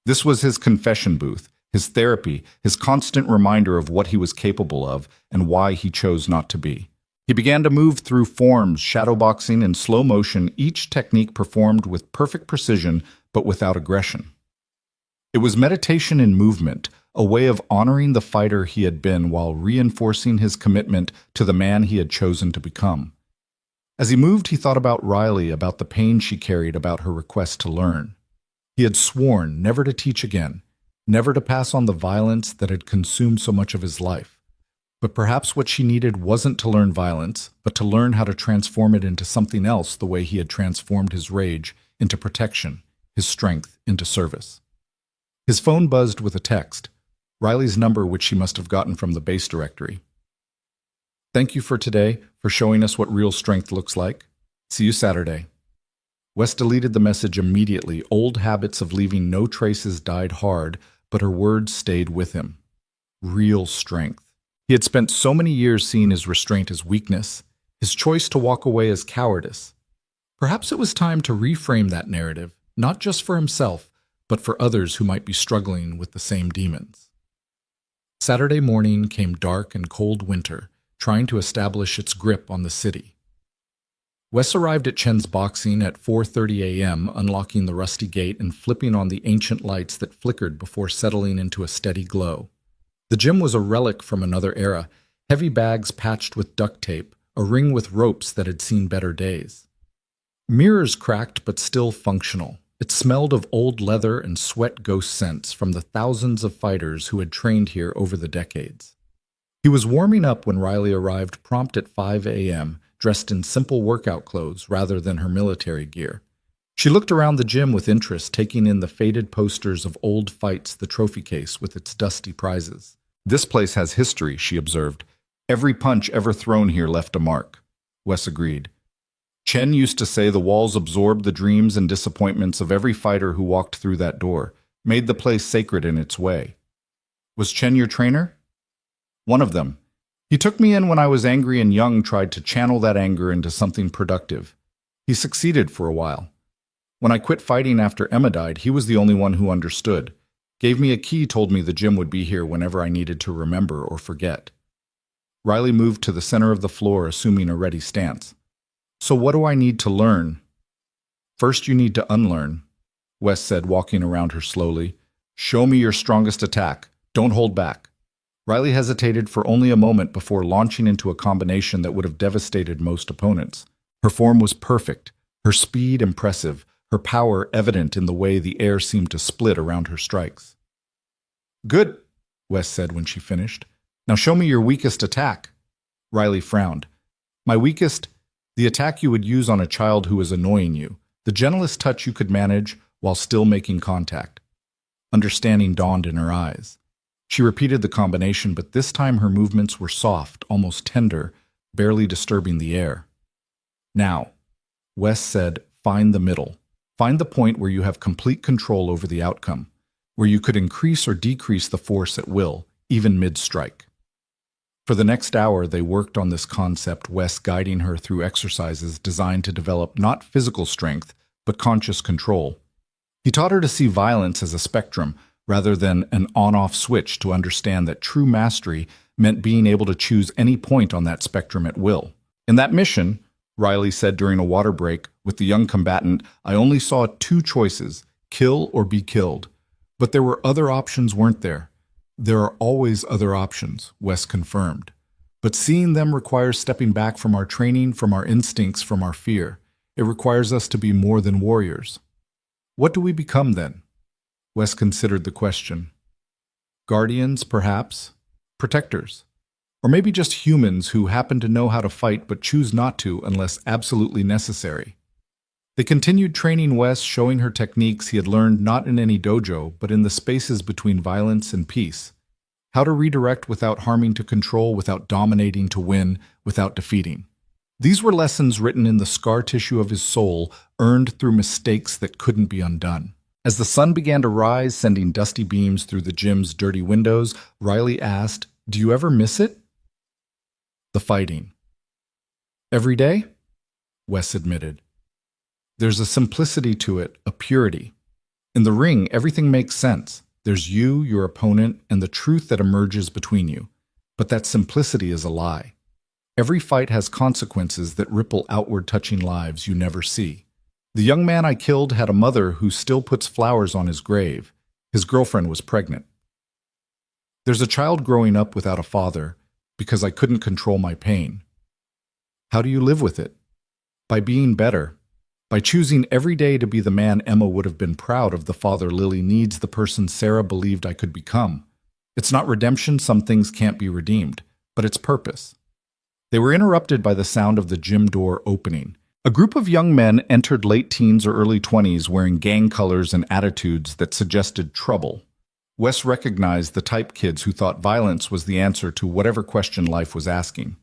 This was his confession booth, his therapy, his constant reminder of what he was capable of and why he chose not to be. He began to move through forms, shadowboxing in slow motion, each technique performed with perfect precision but without aggression. It was meditation in movement, a way of honoring the fighter he had been while reinforcing his commitment to the man he had chosen to become. As he moved, he thought about Riley, about the pain she carried, about her request to learn. He had sworn never to teach again, never to pass on the violence that had consumed so much of his life. But perhaps what she needed wasn't to learn violence, but to learn how to transform it into something else, the way he had transformed his rage into protection, his strength into service. His phone buzzed with a text, Riley's number, which she must have gotten from the base directory. Thank you for today, for showing us what real strength looks like. See you Saturday. Wes deleted the message immediately. Old habits of leaving no traces died hard, but her words stayed with him. Real strength. He had spent so many years seeing his restraint as weakness, his choice to walk away as cowardice. Perhaps it was time to reframe that narrative, not just for himself, but for others who might be struggling with the same demons. Saturday morning came dark and cold winter, trying to establish its grip on the city. Wes arrived at Chen's boxing at 4:30 a.m., unlocking the rusty gate and flipping on the ancient lights that flickered before settling into a steady glow. The gym was a relic from another era, heavy bags patched with duct tape, a ring with ropes that had seen better days. Mirrors cracked but still functional. It smelled of old leather and sweat ghost scents from the thousands of fighters who had trained here over the decades. He was warming up when Riley arrived prompt at 5 a.m., dressed in simple workout clothes rather than her military gear. She looked around the gym with interest, taking in the faded posters of old fights, the trophy case with its dusty prizes. This place has history, she observed. Every punch ever thrown here left a mark. Wes agreed. Chen used to say the walls absorbed the dreams and disappointments of every fighter who walked through that door, made the place sacred in its way. Was Chen your trainer? One of them. He took me in when I was angry and young, tried to channel that anger into something productive. He succeeded for a while. When I quit fighting after Emma died, he was the only one who understood. Gave me a key, told me the gym would be here whenever I needed to remember or forget. Riley moved to the center of the floor, assuming a ready stance. So what do I need to learn? First, you need to unlearn, Wes said, walking around her slowly. Show me your strongest attack. Don't hold back. Riley hesitated for only a moment before launching into a combination that would have devastated most opponents. Her form was perfect, her speed impressive, her power evident in the way the air seemed to split around her strikes. Good, Wes said when she finished. Now show me your weakest attack. Riley frowned. My weakest? The attack you would use on a child who is annoying you. The gentlest touch you could manage while still making contact. Understanding dawned in her eyes. She repeated the combination, but this time her movements were soft, almost tender, barely disturbing the air. Now, Wes said, find the middle. Find the point where you have complete control over the outcome, where you could increase or decrease the force at will, even mid-strike. For the next hour, they worked on this concept, Wes guiding her through exercises designed to develop not physical strength, but conscious control. He taught her to see violence as a spectrum, rather than an on-off switch, to understand that true mastery meant being able to choose any point on that spectrum at will. In that mission, Riley said during a water break, with the young combatant, I only saw two choices, kill or be killed. But there were other options, weren't there? There are always other options, Wes confirmed. But seeing them requires stepping back from our training, from our instincts, from our fear. It requires us to be more than warriors. What do we become then? Wes considered the question. Guardians, perhaps? Protectors? Or maybe just humans who happen to know how to fight but choose not to unless absolutely necessary. They continued training Wes, showing her techniques he had learned not in any dojo, but in the spaces between violence and peace. How to redirect without harming to control, without dominating to win, without defeating. These were lessons written in the scar tissue of his soul, earned through mistakes that couldn't be undone. As the sun began to rise, sending dusty beams through the gym's dirty windows, Riley asked, do you ever miss it? The fighting. Every day? Wes admitted. There's a simplicity to it, a purity. In the ring, everything makes sense. There's you, your opponent, and the truth that emerges between you. But that simplicity is a lie. Every fight has consequences that ripple outward, touching lives you never see. The young man I killed had a mother who still puts flowers on his grave. His girlfriend was pregnant. There's a child growing up without a father because I couldn't control my pain. How do you live with it? By being better. By choosing every day to be the man Emma would have been proud of, the father Lily needs, the person Sarah believed I could become. It's not redemption, some things can't be redeemed, but it's purpose. They were interrupted by the sound of the gym door opening. A group of young men entered, late teens or early 20s, wearing gang colors and attitudes that suggested trouble. Wes recognized the type kids who thought violence was the answer to whatever question life was asking.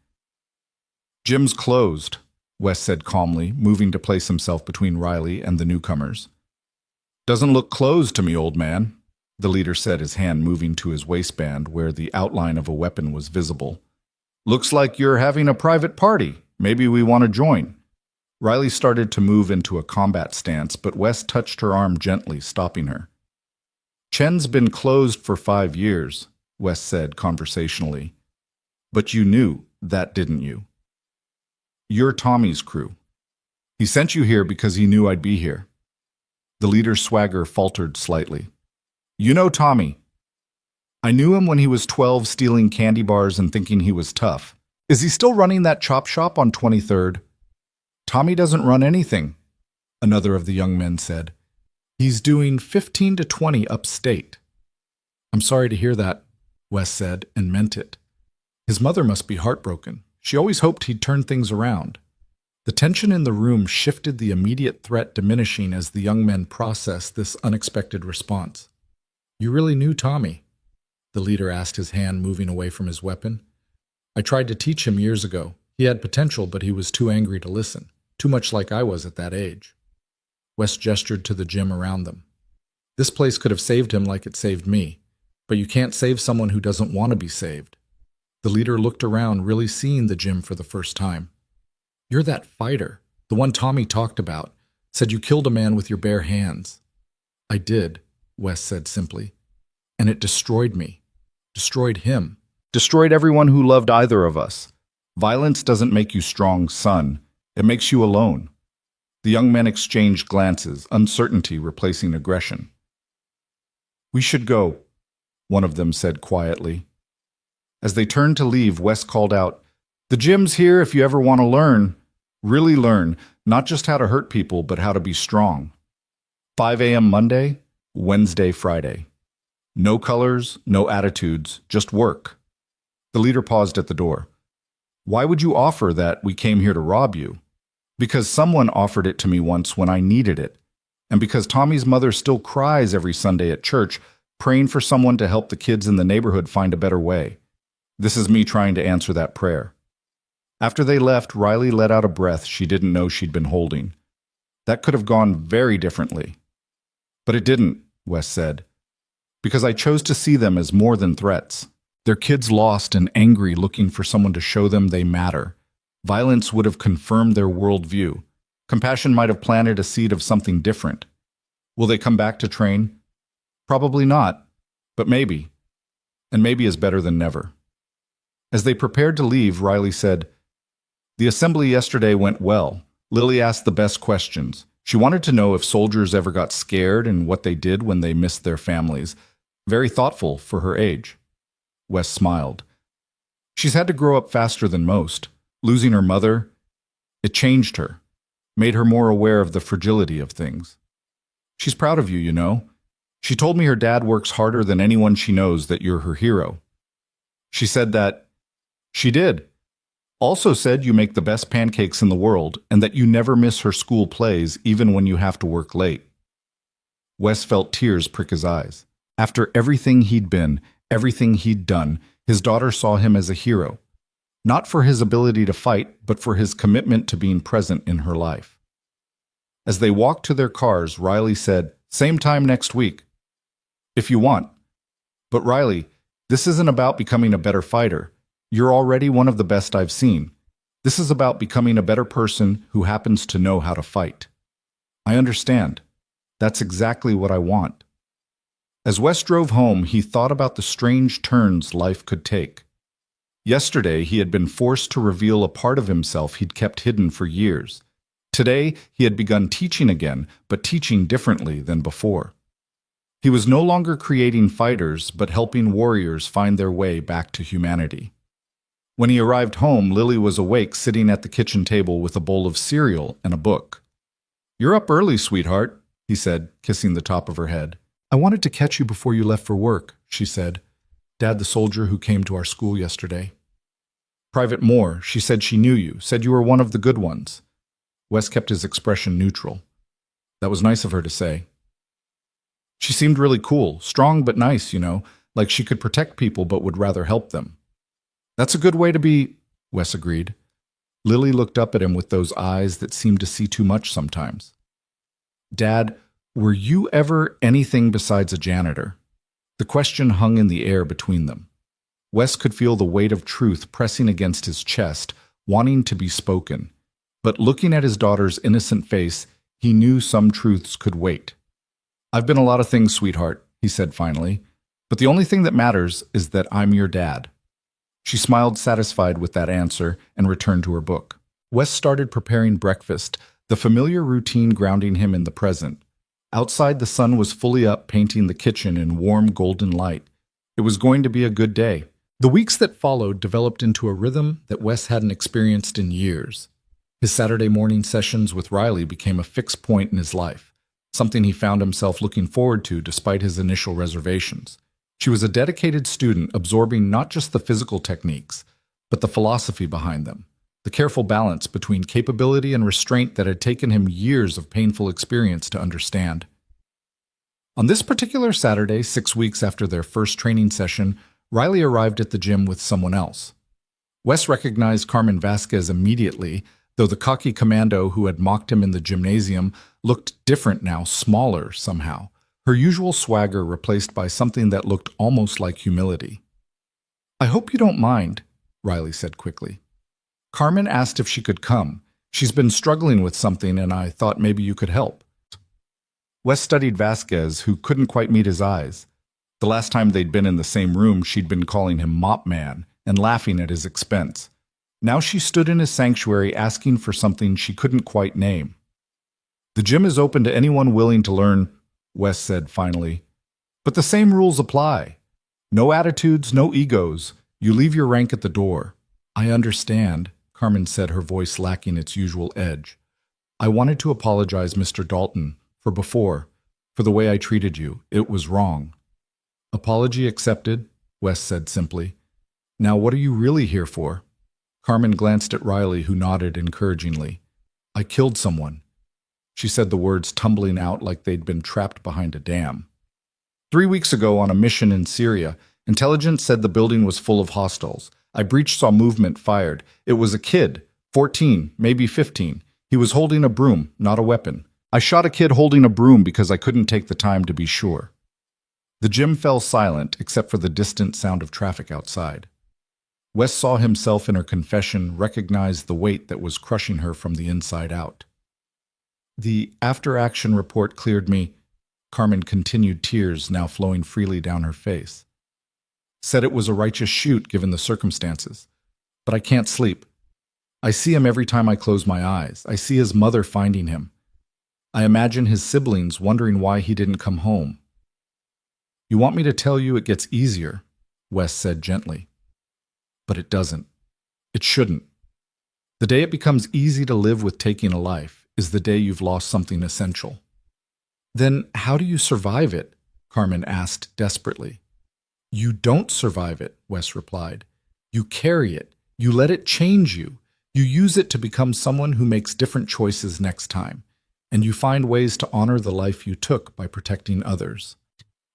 Gym's closed, Wes said calmly, moving to place himself between Riley and the newcomers. Doesn't look closed to me, old man, the leader said, his hand moving to his waistband where the outline of a weapon was visible. Looks like you're having a private party. Maybe we want to join. Riley started to move into a combat stance, but Wes touched her arm gently, stopping her. Chen's been closed for 5 years, Wes said conversationally. But you knew that, didn't you? You're Tommy's crew. He sent you here because he knew I'd be here. The leader's swagger faltered slightly. You know Tommy. I knew him when he was 12, stealing candy bars and thinking he was tough. Is he still running that chop shop on 23rd? Tommy doesn't run anything, another of the young men said. He's doing 15 to 20 upstate. I'm sorry to hear that, Wes said, and meant it. His mother must be heartbroken. She always hoped he'd turn things around. The tension in the room shifted, the immediate threat diminishing as the young men processed this unexpected response. You really knew Tommy? The leader asked, his hand moving away from his weapon. I tried to teach him years ago. He had potential, but he was too angry to listen, too much like I was at that age. Wes gestured to the gym around them. This place could have saved him like it saved me, but you can't save someone who doesn't want to be saved. The leader looked around, really seeing the gym for the first time. You're that fighter, the one Tommy talked about, said you killed a man with your bare hands. I did, Wes said simply. And it destroyed me. Destroyed him. Destroyed everyone who loved either of us. Violence doesn't make you strong, son. It makes you alone. The young men exchanged glances, uncertainty replacing aggression. We should go, one of them said quietly. As they turned to leave, Wes called out, The gym's here if you ever want to learn. Really learn, not just how to hurt people, but how to be strong. 5 a.m. Monday, Wednesday, Friday. No colors, no attitudes, just work. The leader paused at the door. Why would you offer that we came here to rob you? Because someone offered it to me once when I needed it. And because Tommy's mother still cries every Sunday at church, praying for someone to help the kids in the neighborhood find a better way. This is me trying to answer that prayer. After they left, Riley let out a breath she didn't know she'd been holding. That could have gone very differently. But it didn't, Wes said. Because I chose to see them as more than threats. They're kids lost and angry looking for someone to show them they matter. Violence would have confirmed their worldview. Compassion might have planted a seed of something different. Will they come back to train? Probably not, but maybe. And maybe is better than never. As they prepared to leave, Riley said, "The assembly yesterday went well. Lily asked the best questions. She wanted to know if soldiers ever got scared and what they did when they missed their families. Very thoughtful for her age." Wes smiled. "She's had to grow up faster than most. Losing her mother, it changed her, made her more aware of the fragility of things. She's proud of you, you know. She told me her dad works harder than anyone she knows, that you're her hero. She said that she did. Also said you make the best pancakes in the world and that you never miss her school plays even when you have to work late." Wes felt tears prick his eyes. After everything he'd been, everything he'd done, his daughter saw him as a hero. Not for his ability to fight, but for his commitment to being present in her life. As they walked to their cars, Riley said, "Same time next week. If you want. But Riley, this isn't about becoming a better fighter. You're already one of the best I've seen. This is about becoming a better person who happens to know how to fight." "I understand. That's exactly what I want." As Wes drove home, he thought about the strange turns life could take. Yesterday, he had been forced to reveal a part of himself he'd kept hidden for years. Today, he had begun teaching again, but teaching differently than before. He was no longer creating fighters, but helping warriors find their way back to humanity. When he arrived home, Lily was awake, sitting at the kitchen table with a bowl of cereal and a book. "You're up early, sweetheart," he said, kissing the top of her head. "I wanted to catch you before you left for work," she said. "Dad, the soldier who came to our school yesterday." "Private Moore, she said she knew you, said you were one of the good ones." Wes kept his expression neutral. That was nice of her to say. "She seemed really cool, strong but nice, you know, like she could protect people but would rather help them." "That's a good way to be," Wes agreed. Lily looked up at him with those eyes that seemed to see too much sometimes. "Dad, were you ever anything besides a janitor?" The question hung in the air between them. Wes could feel the weight of truth pressing against his chest, wanting to be spoken. But looking at his daughter's innocent face, he knew some truths could wait. "I've been a lot of things, sweetheart," he said finally. "But the only thing that matters is that I'm your dad." She smiled, satisfied with that answer, and returned to her book. Wes started preparing breakfast, the familiar routine grounding him in the present. Outside, the sun was fully up, painting the kitchen in warm golden light. It was going to be a good day. The weeks that followed developed into a rhythm that Wes hadn't experienced in years. His Saturday morning sessions with Riley became a fixed point in his life, something he found himself looking forward to despite his initial reservations. She was a dedicated student, absorbing not just the physical techniques, but the philosophy behind them, the careful balance between capability and restraint that had taken him years of painful experience to understand. On this particular Saturday, 6 weeks after their first training session, Riley arrived at the gym with someone else. Wes recognized Carmen Vasquez immediately, though the cocky commando who had mocked him in the gymnasium looked different now, smaller somehow, her usual swagger replaced by something that looked almost like humility. "I hope you don't mind," Riley said quickly. "Carmen asked if she could come. She's been struggling with something and I thought maybe you could help." Wes studied Vasquez, who couldn't quite meet his eyes. The last time they'd been in the same room, she'd been calling him Mop Man and laughing at his expense. Now she stood in his sanctuary asking for something she couldn't quite name. "The gym is open to anyone willing to learn," Wes said finally. "But the same rules apply. No attitudes, no egos. You leave your rank at the door." "I understand," Carmen said, her voice lacking its usual edge. "I wanted to apologize, Mr. Dalton, for before, for the way I treated you. It was wrong." "Apology accepted," Wes said simply. "Now what are you really here for?" Carmen glanced at Riley, who nodded encouragingly. I killed someone. She said the words tumbling out like they'd been trapped behind a dam. 3 weeks ago, on a mission in Syria, intelligence said the building was full of hostiles. I breached, saw movement, fired. It was a kid, 14, maybe 15. He was holding a broom, not a weapon. I shot a kid holding a broom because I couldn't take the time to be sure. The gym fell silent except for the distant sound of traffic outside. Wes saw himself in her confession, recognized the weight that was crushing her from the inside out. The after-action report cleared me. Carmen continued, tears now flowing freely down her face. Said it was a righteous shoot given the circumstances. But I can't sleep. I see him every time I close my eyes. I see his mother finding him. I imagine his siblings wondering why he didn't come home. You want me to tell you it gets easier, Wes said gently. But it doesn't. It shouldn't. The day it becomes easy to live with taking a life is the day you've lost something essential. Then how do you survive it? Carmen asked desperately. You don't survive it, Wes replied. You carry it. You let it change you. You use it to become someone who makes different choices next time. And you find ways to honor the life you took by protecting others.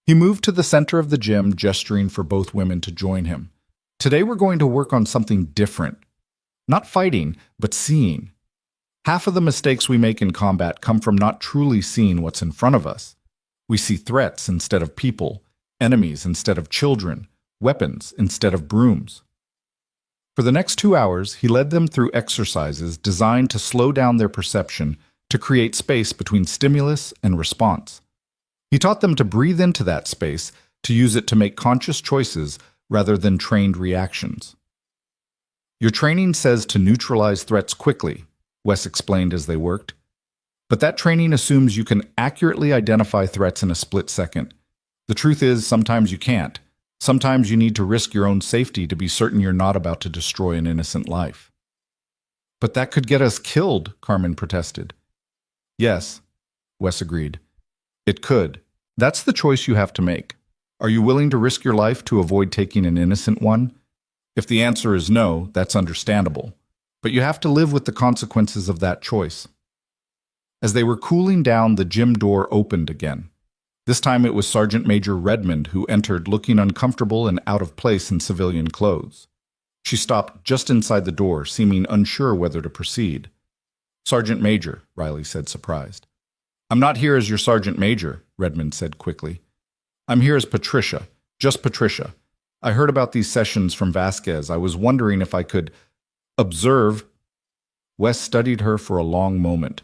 He moved to the center of the gym, gesturing for both women to join him. Today we're going to work on something different. Not fighting, but seeing. Half of the mistakes we make in combat come from not truly seeing what's in front of us. We see threats instead of people, enemies instead of children, weapons instead of brooms. For the next 2 hours, he led them through exercises designed to slow down their perception to create space between stimulus and response. He taught them to breathe into that space, to use it to make conscious choices rather than trained reactions. Your training says to neutralize threats quickly, Wes explained as they worked. But that training assumes you can accurately identify threats in a split second. The truth is, sometimes you can't. Sometimes you need to risk your own safety to be certain you're not about to destroy an innocent life. But that could get us killed, Carmen protested. Yes, Wes agreed. It could. That's the choice you have to make. Are you willing to risk your life to avoid taking an innocent one? If the answer is no, that's understandable. But you have to live with the consequences of that choice. As they were cooling down, the gym door opened again. This time it was Sergeant Major Redmond who entered, looking uncomfortable and out of place in civilian clothes. She stopped just inside the door, seeming unsure whether to proceed. Sergeant Major, Riley said, surprised. I'm not here as your Sergeant Major, Redmond said quickly. I'm here as Patricia, just Patricia. I heard about these sessions from Vasquez. I was wondering if I could observe. Wes studied her for a long moment.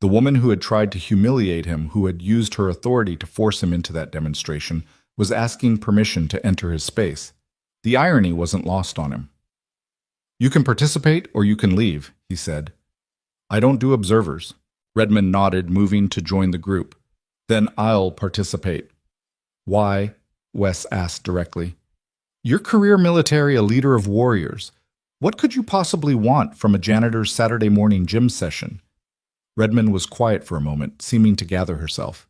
The woman who had tried to humiliate him, who had used her authority to force him into that demonstration, was asking permission to enter his space. The irony wasn't lost on him. You can participate or you can leave, he said. I don't do observers. Redmond nodded, moving to join the group. Then I'll participate. Why? Wes asked directly. Your career military, a leader of warriors. What could you possibly want from a janitor's Saturday morning gym session? Redmond was quiet for a moment, seeming to gather herself.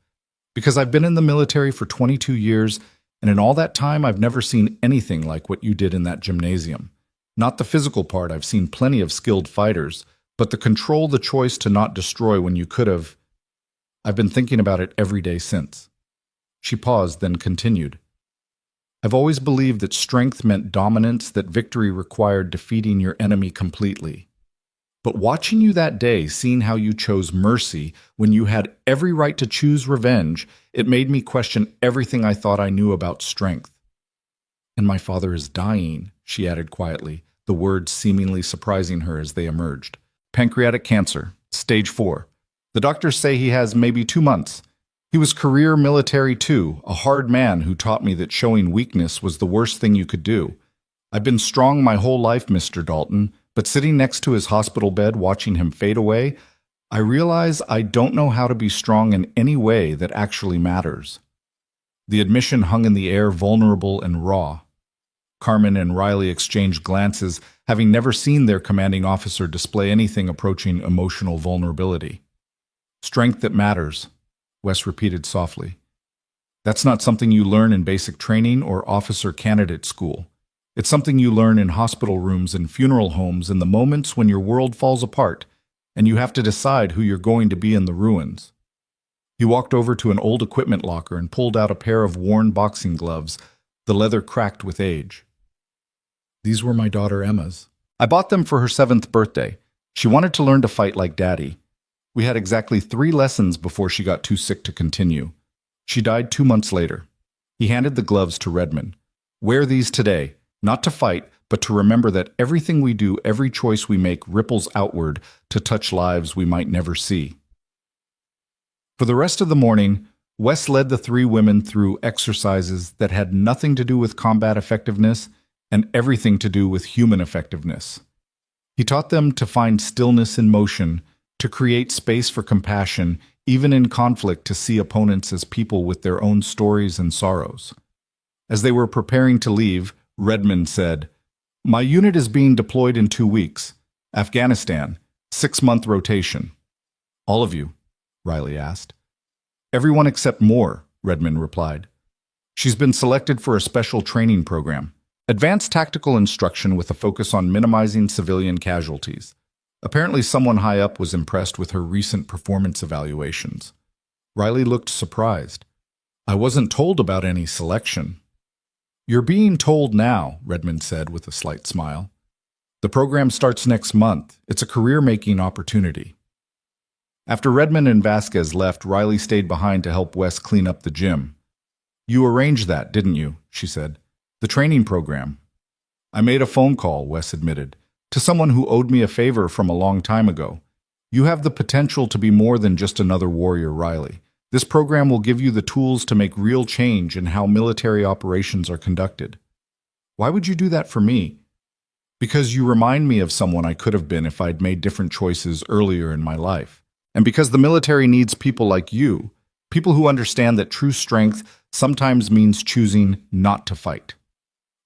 Because I've been in the military for 22 years, and in all that time I've never seen anything like what you did in that gymnasium. Not the physical part, I've seen plenty of skilled fighters, but the control, the choice to not destroy when you could have. I've been thinking about it every day since. She paused, then continued. I've always believed that strength meant dominance, that victory required defeating your enemy completely. But watching you that day, seeing how you chose mercy when you had every right to choose revenge, it made me question everything I thought I knew about strength. And my father is dying, she added quietly, the words seemingly surprising her as they emerged. Pancreatic cancer, stage 4. The doctors say he has maybe 2 months. He was career military too, a hard man who taught me that showing weakness was the worst thing you could do. I've been strong my whole life, Mr. Dalton, but sitting next to his hospital bed watching him fade away, I realize I don't know how to be strong in any way that actually matters. The admission hung in the air, vulnerable and raw. Carmen and Riley exchanged glances, having never seen their commanding officer display anything approaching emotional vulnerability. Strength that matters, Wes repeated softly. That's not something you learn in basic training or officer candidate school. It's something you learn in hospital rooms and funeral homes in the moments when your world falls apart, and you have to decide who you're going to be in the ruins. He walked over to an old equipment locker and pulled out a pair of worn boxing gloves, the leather cracked with age. These were my daughter Emma's. I bought them for her 7th birthday. She wanted to learn to fight like Daddy. We had exactly 3 lessons before she got too sick to continue. She died 2 months later. He handed the gloves to Redmond. Wear these today, not to fight, but to remember that everything we do, every choice we make ripples outward to touch lives we might never see. For the rest of the morning, Wes led the 3 women through exercises that had nothing to do with combat effectiveness and everything to do with human effectiveness. He taught them to find stillness in motion, to create space for compassion, even in conflict, to see opponents as people with their own stories and sorrows. As they were preparing to leave, Redmond said, "My unit is being deployed in 2 weeks. Afghanistan, 6-month rotation." "All of you?" Riley asked. "Everyone except Moore," Redmond replied. "She's been selected for a special training program. Advanced tactical instruction with a focus on minimizing civilian casualties. Apparently someone high up was impressed with her recent performance evaluations." Riley looked surprised. "I wasn't told about any selection." "You're being told now," Redmond said with a slight smile. "The program starts next month. It's a career-making opportunity." After Redmond and Vasquez left, Riley stayed behind to help Wes clean up the gym. "You arranged that, didn't you?" she said. "The training program." "I made a phone call," Wes admitted, "to someone who owed me a favor from a long time ago. You have the potential to be more than just another warrior, Riley. This program will give you the tools to make real change in how military operations are conducted." "Why would you do that for me?" "Because you remind me of someone I could have been if I'd made different choices earlier in my life. And because the military needs people like you, people who understand that true strength sometimes means choosing not to fight."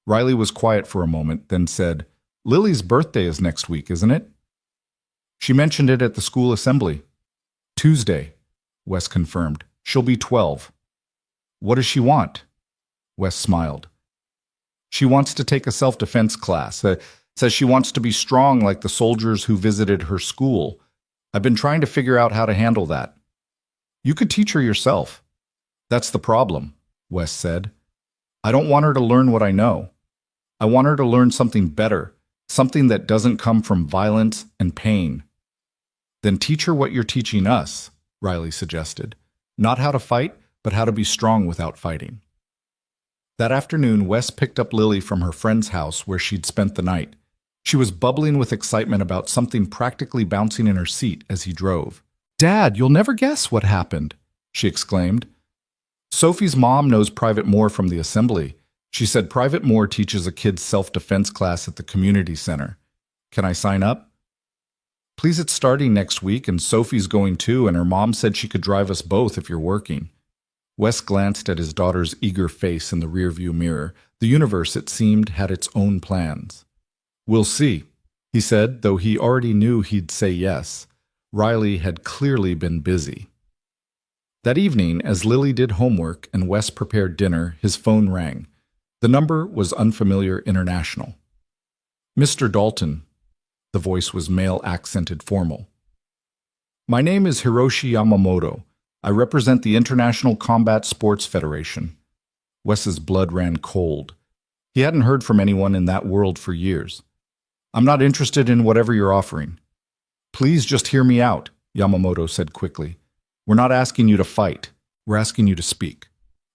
Riley was quiet for a moment, then said, "Lily's birthday is next week, isn't it?" "She mentioned it at the school assembly." "Tuesday," Wes confirmed. "She'll be 12. "What does she want?" Wes smiled. "She wants to take a self-defense class. Says she wants to be strong like the soldiers who visited her school. I've been trying to figure out how to handle that." "You could teach her yourself." "That's the problem," Wes said. "I don't want her to learn what I know. I want her to learn something better, something that doesn't come from violence and pain." "Then teach her what you're teaching us," Riley suggested. "Not how to fight, but how to be strong without fighting." That afternoon, Wes picked up Lily from her friend's house where she'd spent the night. She was bubbling with excitement about something practically bouncing in her seat as he drove. "Dad, you'll never guess what happened," she exclaimed. "Sophie's mom knows Private Moore from the assembly. She said Private Moore teaches a kid's self-defense class at the community center. Can I sign up?" "Please, it's starting next week, and Sophie's going too, and her mom said she could drive us both if you're working." Wes glanced at his daughter's eager face in the rearview mirror. The universe, it seemed, had its own plans. "We'll see," he said, though he already knew he'd say yes. Riley had clearly been busy. That evening, as Lily did homework and Wes prepared dinner, his phone rang. The number was unfamiliar international. "Mr. Dalton." The voice was male-accented formal. "My name is Hiroshi Yamamoto. I represent the International Combat Sports Federation." Wes's blood ran cold. He hadn't heard from anyone in that world for years. "I'm not interested in whatever you're offering." "Please just hear me out," Yamamoto said quickly. "We're not asking you to fight. We're asking you to speak.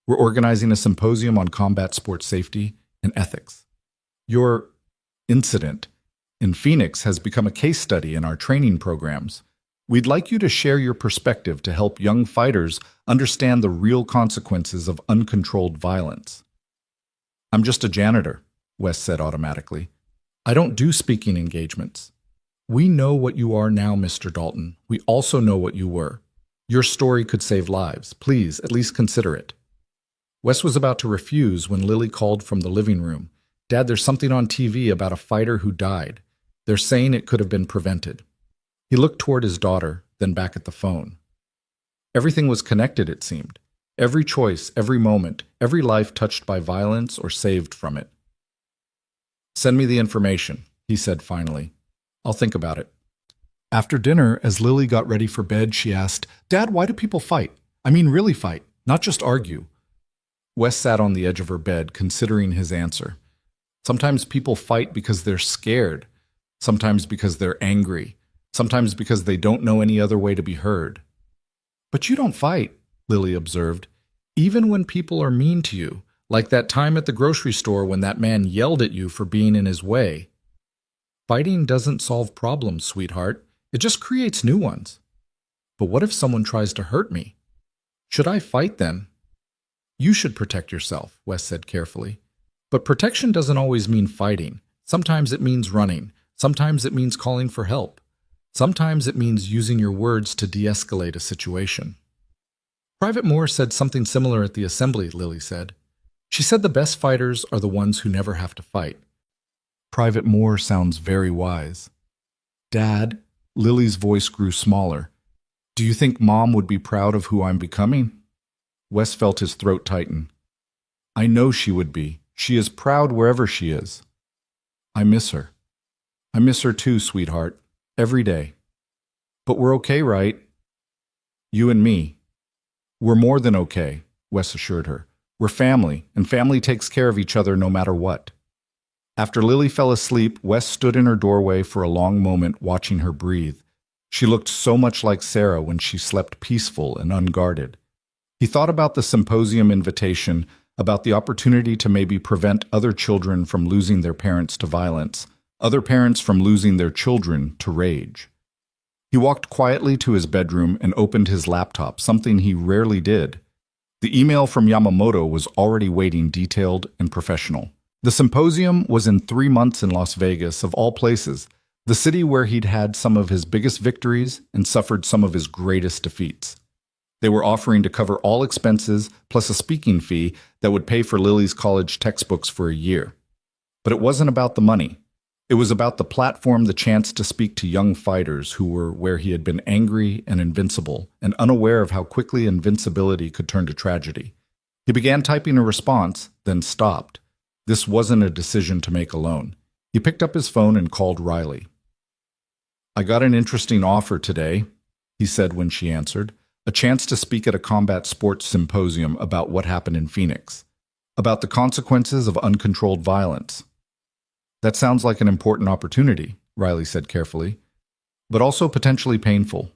We're organizing a symposium on combat sports safety and ethics. Your incident in Phoenix has become a case study in our training programs. We'd like you to share your perspective to help young fighters understand the real consequences of uncontrolled violence." "I'm just a janitor," Wes said automatically. "I don't do speaking engagements." "We know what you are now, Mr. Dalton. We also know what you were. Your story could save lives. Please, at least consider it." Wes was about to refuse when Lily called from the living room. "Dad, there's something on TV about a fighter who died. They're saying it could have been prevented." He looked toward his daughter, then back at the phone. Everything was connected, it seemed. Every choice, every moment, every life touched by violence or saved from it. "Send me the information," he said finally. "I'll think about it." After dinner, as Lily got ready for bed, she asked, "Dad, why do people fight? I mean, really fight, not just argue." Wes sat on the edge of her bed, considering his answer. Sometimes people fight because they're scared. Sometimes because they're angry. Sometimes because they don't know any other way to be heard. "But you don't fight," Lily observed, "even when people are mean to you, like that time at the grocery store when that man yelled at you for being in his way." "Fighting doesn't solve problems, sweetheart. It just creates new ones." "But what if someone tries to hurt me? Should I fight then?" "You should protect yourself," Wes said carefully. "But protection doesn't always mean fighting. Sometimes it means running. Sometimes it means calling for help. Sometimes it means using your words to de-escalate a situation." "Private Moore said something similar at the assembly," Lily said. "She said the best fighters are the ones who never have to fight." Private Moore sounds very wise. "Dad," Lily's voice grew smaller, "do you think Mom would be proud of who I'm becoming?" Wes felt his throat tighten. "I know she would be. She is proud wherever she is." "I miss her." "I miss her too, sweetheart. Every day." "But we're okay, right?" "You and me. We're more than okay," Wes assured her. "We're family, and family takes care of each other no matter what." After Lily fell asleep, Wes stood in her doorway for a long moment, watching her breathe. She looked so much like Sarah when she slept peaceful and unguarded. He thought about the symposium invitation, about the opportunity to maybe prevent other children from losing their parents to violence, other parents from losing their children to rage. He walked quietly to his bedroom and opened his laptop, something he rarely did. The email from Yamamoto was already waiting, detailed and professional. The symposium was in 3 months in Las Vegas, of all places, the city where he'd had some of his biggest victories and suffered some of his greatest defeats. They were offering to cover all expenses, plus a speaking fee that would pay for Lily's college textbooks for a year. But it wasn't about the money. It was about the platform, the chance to speak to young fighters who were where he had been angry and invincible, and unaware of how quickly invincibility could turn to tragedy. He began typing a response, then stopped. This wasn't a decision to make alone. He picked up his phone and called Riley. "I got an interesting offer today," he said when she answered. "A chance to speak at a combat sports symposium about what happened in Phoenix, about the consequences of uncontrolled violence." "That sounds like an important opportunity," Riley said carefully, "but also potentially painful."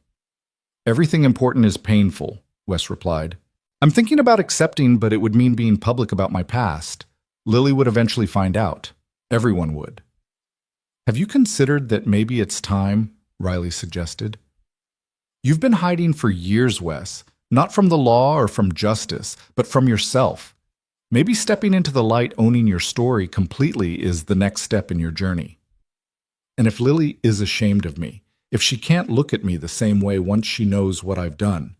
"Everything important is painful," Wes replied. "I'm thinking about accepting, but it would mean being public about my past. Lily would eventually find out. Everyone would." "Have you considered that maybe it's time?" Riley suggested. "You've been hiding for years, Wes, not from the law or from justice, but from yourself. Maybe stepping into the light, owning your story completely is the next step in your journey. And if Lily is ashamed of me, if she can't look at me the same way once she knows what I've done,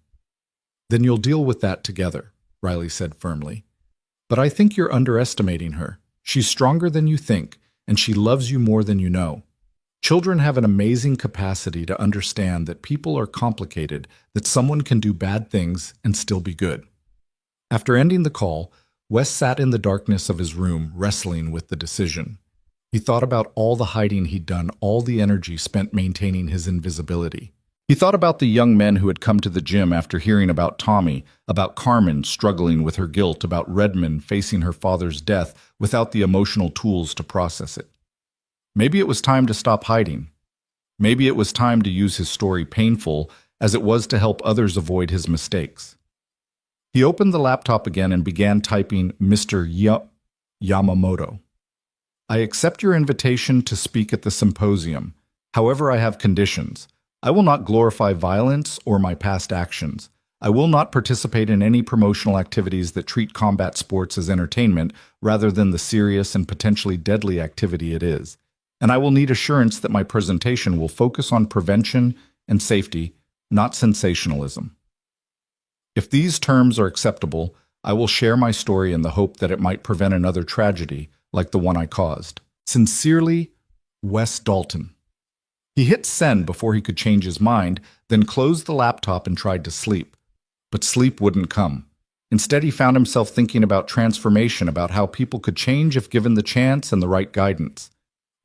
then you'll deal with that together," Riley said firmly. "But I think you're underestimating her. She's stronger than you think, and she loves you more than you know. Children have an amazing capacity to understand that people are complicated, that someone can do bad things and still be good." After ending the call, Wes sat in the darkness of his room, wrestling with the decision. He thought about all the hiding he'd done, all the energy spent maintaining his invisibility. He thought about the young men who had come to the gym after hearing about Tommy, about Carmen struggling with her guilt, about Redmond facing her father's death without the emotional tools to process it. Maybe it was time to stop hiding. Maybe it was time to use his story, painful as it was, to help others avoid his mistakes. He opened the laptop again and began typing Mr. Yamamoto. "I accept your invitation to speak at the symposium. However, I have conditions. I will not glorify violence or my past actions. I will not participate in any promotional activities that treat combat sports as entertainment rather than the serious and potentially deadly activity it is. And I will need assurance that my presentation will focus on prevention and safety, not sensationalism. If these terms are acceptable, I will share my story in the hope that it might prevent another tragedy like the one I caused. Sincerely, Wes Dalton." He hit send before he could change his mind, then closed the laptop and tried to sleep. But sleep wouldn't come. Instead, he found himself thinking about transformation, about how people could change if given the chance and the right guidance.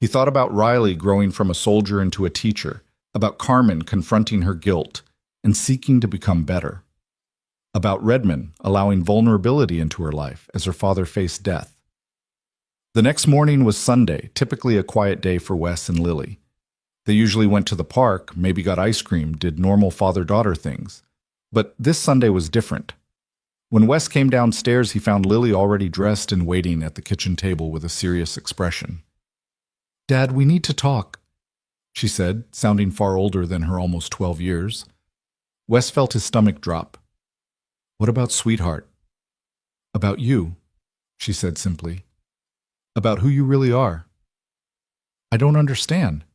He thought about Riley growing from a soldier into a teacher, about Carmen confronting her guilt and seeking to become better, about Redmond allowing vulnerability into her life as her father faced death. The next morning was Sunday, typically a quiet day for Wes and Lily. They usually went to the park, maybe got ice cream, did normal father-daughter things. But this Sunday was different. When Wes came downstairs, he found Lily already dressed and waiting at the kitchen table with a serious expression. "Dad, we need to talk," she said, sounding far older than her almost 12 years. Wes felt his stomach drop. "What about sweetheart?" "About you," she said simply. "About who you really are." "I don't understand."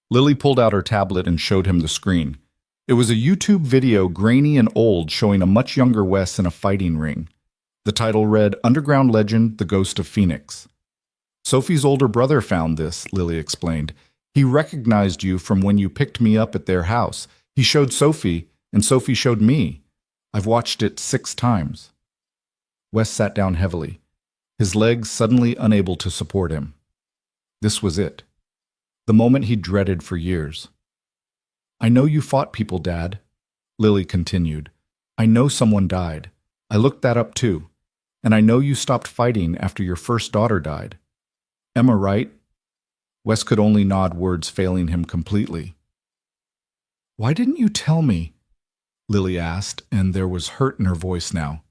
Lily pulled out her tablet and showed him the screen. It was a YouTube video, grainy and old, showing a much younger Wes in a fighting ring. The title read, "Underground Legend, The Ghost of Phoenix." "Sophie's older brother found this," Lily explained. "He recognized you from when you picked me up at their house. He showed Sophie, and Sophie showed me. I've watched it 6 times. Wes sat down heavily, his legs suddenly unable to support him. This was it. The moment he dreaded for years. "I know you fought people, Dad," Lily continued. "I know someone died. I looked that up too. And I know you stopped fighting after your first daughter died. Emma, right?" Wes could only nod, words failing him completely. "Why didn't you tell me?" Lily asked, and there was hurt in her voice now.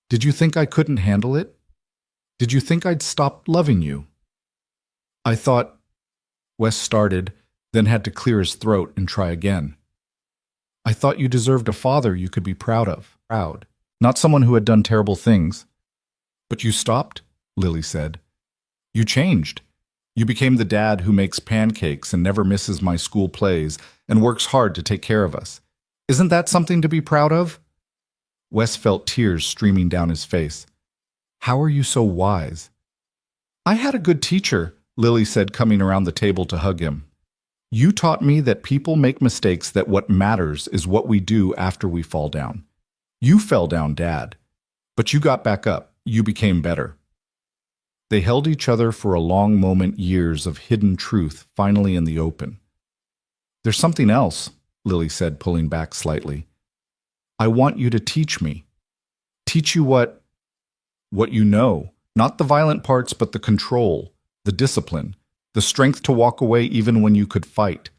"Did you think I couldn't handle it? Did you think I'd stop loving you?" "I thought," Wes started, then had to clear his throat and try again. "I thought you deserved a father you could be proud of. Proud. Not someone who had done terrible things." "But you stopped," Lily said. "You changed. You became the dad who makes pancakes and never misses my school plays and works hard to take care of us. Isn't that something to be proud of?" Wes felt tears streaming down his face. "How are you so wise?" "I had a good teacher," Lily said, coming around the table to hug him. "You taught me that people make mistakes, that what matters is what we do after we fall down. You fell down, Dad. But you got back up. You became better." They held each other for a long moment, years of hidden truth finally in the open. "There's something else," Lily said, pulling back slightly. "I want you to teach me. Teach you what you know. Not the violent parts, but the control, the discipline, the strength to walk away even when you could fight.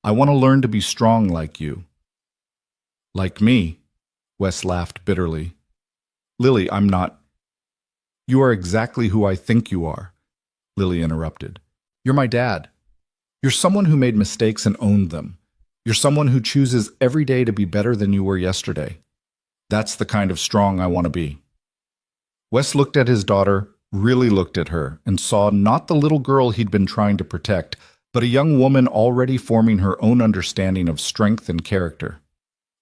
I want to learn to be strong like you." "Like me?" Wes laughed bitterly. "Lily, I'm not." "You are exactly who I think you are," Lily interrupted. "You're my dad. You're someone who made mistakes and owned them. You're someone who chooses every day to be better than you were yesterday. That's the kind of strong I want to be." Wes looked at his daughter, really looked at her, and saw not the little girl he'd been trying to protect, but a young woman already forming her own understanding of strength and character.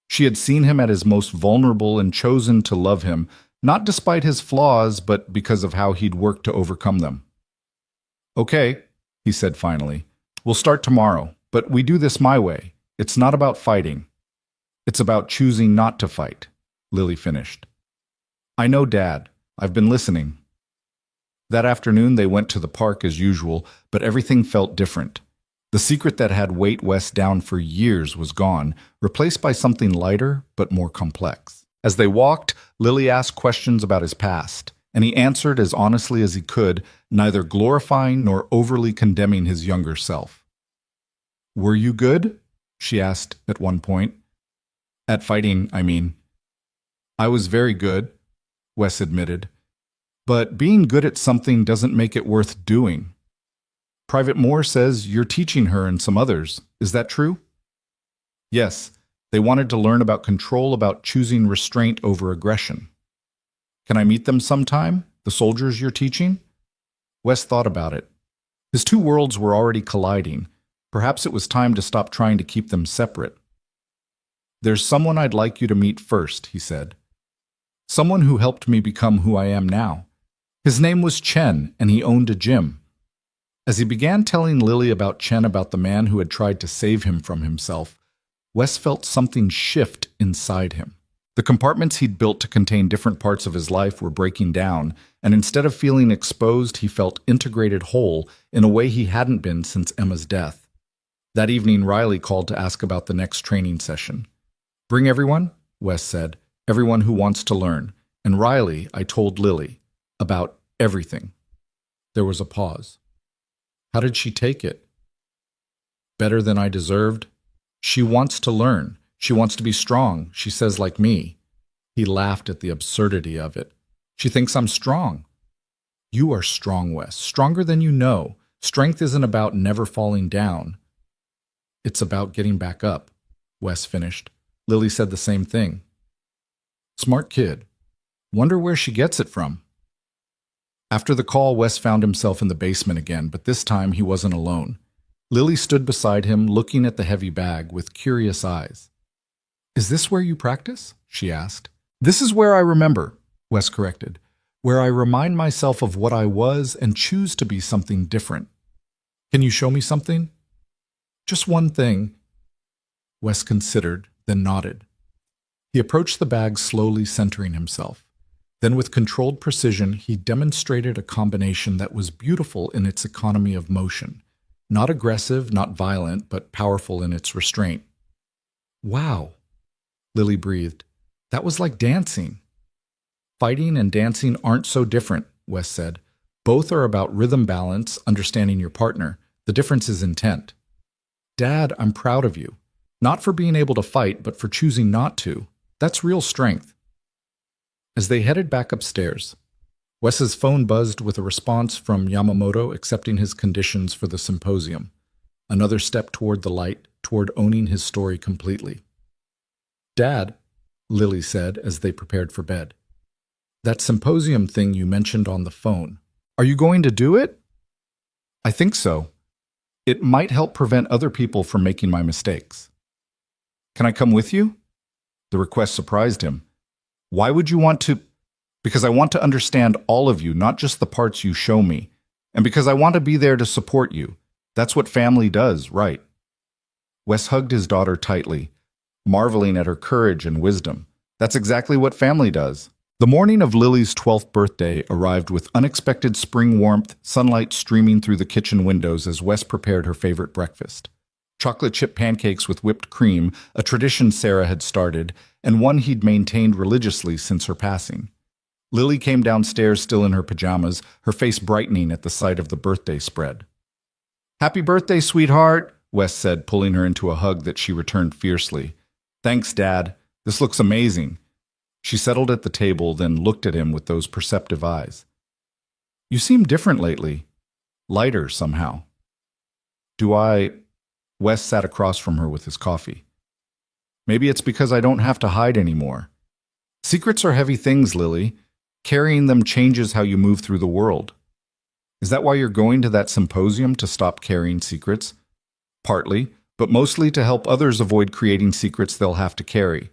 She had seen him at his most vulnerable and chosen to love him, not despite his flaws, but because of how he'd worked to overcome them. "Okay," he said finally. "We'll start tomorrow, but we do this my way. It's not about fighting. It's about choosing not to fight," Lily finished. "I know, Dad. I've been listening." That afternoon they went to the park as usual, but everything felt different. The secret that had weighed Wes down for years was gone, replaced by something lighter but more complex. As they walked, Lily asked questions about his past, and he answered as honestly as he could, neither glorifying nor overly condemning his younger self. "Were you good?" she asked at one point. "At fighting, I mean." "I was very good," Wes admitted. "But being good at something doesn't make it worth doing. Private Moore says you're teaching her and some others. Is that true?" "Yes. They wanted to learn about control, about choosing restraint over aggression." "Can I meet them sometime? The soldiers you're teaching?" Wes thought about it. His two worlds were already colliding. Perhaps it was time to stop trying to keep them separate. "There's someone I'd like you to meet first," he said. "Someone who helped me become who I am now. His name was Chen, and he owned a gym." As he began telling Lily about Chen, about the man who had tried to save him from himself, Wes felt something shift inside him. The compartments he'd built to contain different parts of his life were breaking down, and instead of feeling exposed, he felt integrated whole in a way he hadn't been since Emma's death. That evening, Riley called to ask about the next training session. Bring everyone, Wes said, everyone who wants to learn. And Riley, I told Lily, about everything. There was a pause. How did she take it? Better than I deserved? She wants to learn. She wants to be strong, she says, like me. He laughed at the absurdity of it. She thinks I'm strong. You are strong, Wes, stronger than you know. Strength isn't about never falling down. It's about getting back up, Wes finished. Lily said the same thing. Smart kid. Wonder where she gets it from. After the call, Wes found himself in the basement again, but this time he wasn't alone. Lily stood beside him, looking at the heavy bag with curious eyes. Is this where you practice? She asked. This is where I remember, Wes corrected. Where I remind myself of what I was and choose to be something different. Can you show me something? Just one thing. Wes considered, then nodded. He approached the bag slowly, centering himself. Then with controlled precision, he demonstrated a combination that was beautiful in its economy of motion. Not aggressive, not violent, but powerful in its restraint. Wow, Lily breathed. That was like dancing. Fighting and dancing aren't so different, Wes said. Both are about rhythm balance, understanding your partner. The difference is intent. Dad, I'm proud of you. Not for being able to fight, but for choosing not to. That's real strength. As they headed back upstairs, Wes's phone buzzed with a response from Yamamoto accepting his conditions for the symposium. Another step toward the light, toward owning his story completely. Dad, Lily said as they prepared for bed. That symposium thing you mentioned on the phone. Are you going to do it? I think so. It might help prevent other people from making my mistakes. Can I come with you? The request surprised him. Why would you want to? Because I want to understand all of you, not just the parts you show me. And because I want to be there to support you. That's what family does, right? Wes hugged his daughter tightly, marveling at her courage and wisdom. That's exactly what family does. The morning of Lily's 12th birthday arrived with unexpected spring warmth, sunlight streaming through the kitchen windows as Wes prepared her favorite breakfast. Chocolate chip pancakes with whipped cream, a tradition Sarah had started, and one he'd maintained religiously since her passing. Lily came downstairs still in her pajamas, her face brightening at the sight of the birthday spread. Happy birthday, sweetheart, Wes said, pulling her into a hug that she returned fiercely. Thanks, Dad. This looks amazing. She settled at the table, then looked at him with those perceptive eyes. You seem different lately. Lighter, somehow. Do I? Wes sat across from her with his coffee. Maybe it's because I don't have to hide anymore. Secrets are heavy things, Lily. Carrying them changes how you move through the world. Is that why you're going to that symposium, to stop carrying secrets? Partly, but mostly to help others avoid creating secrets they'll have to carry.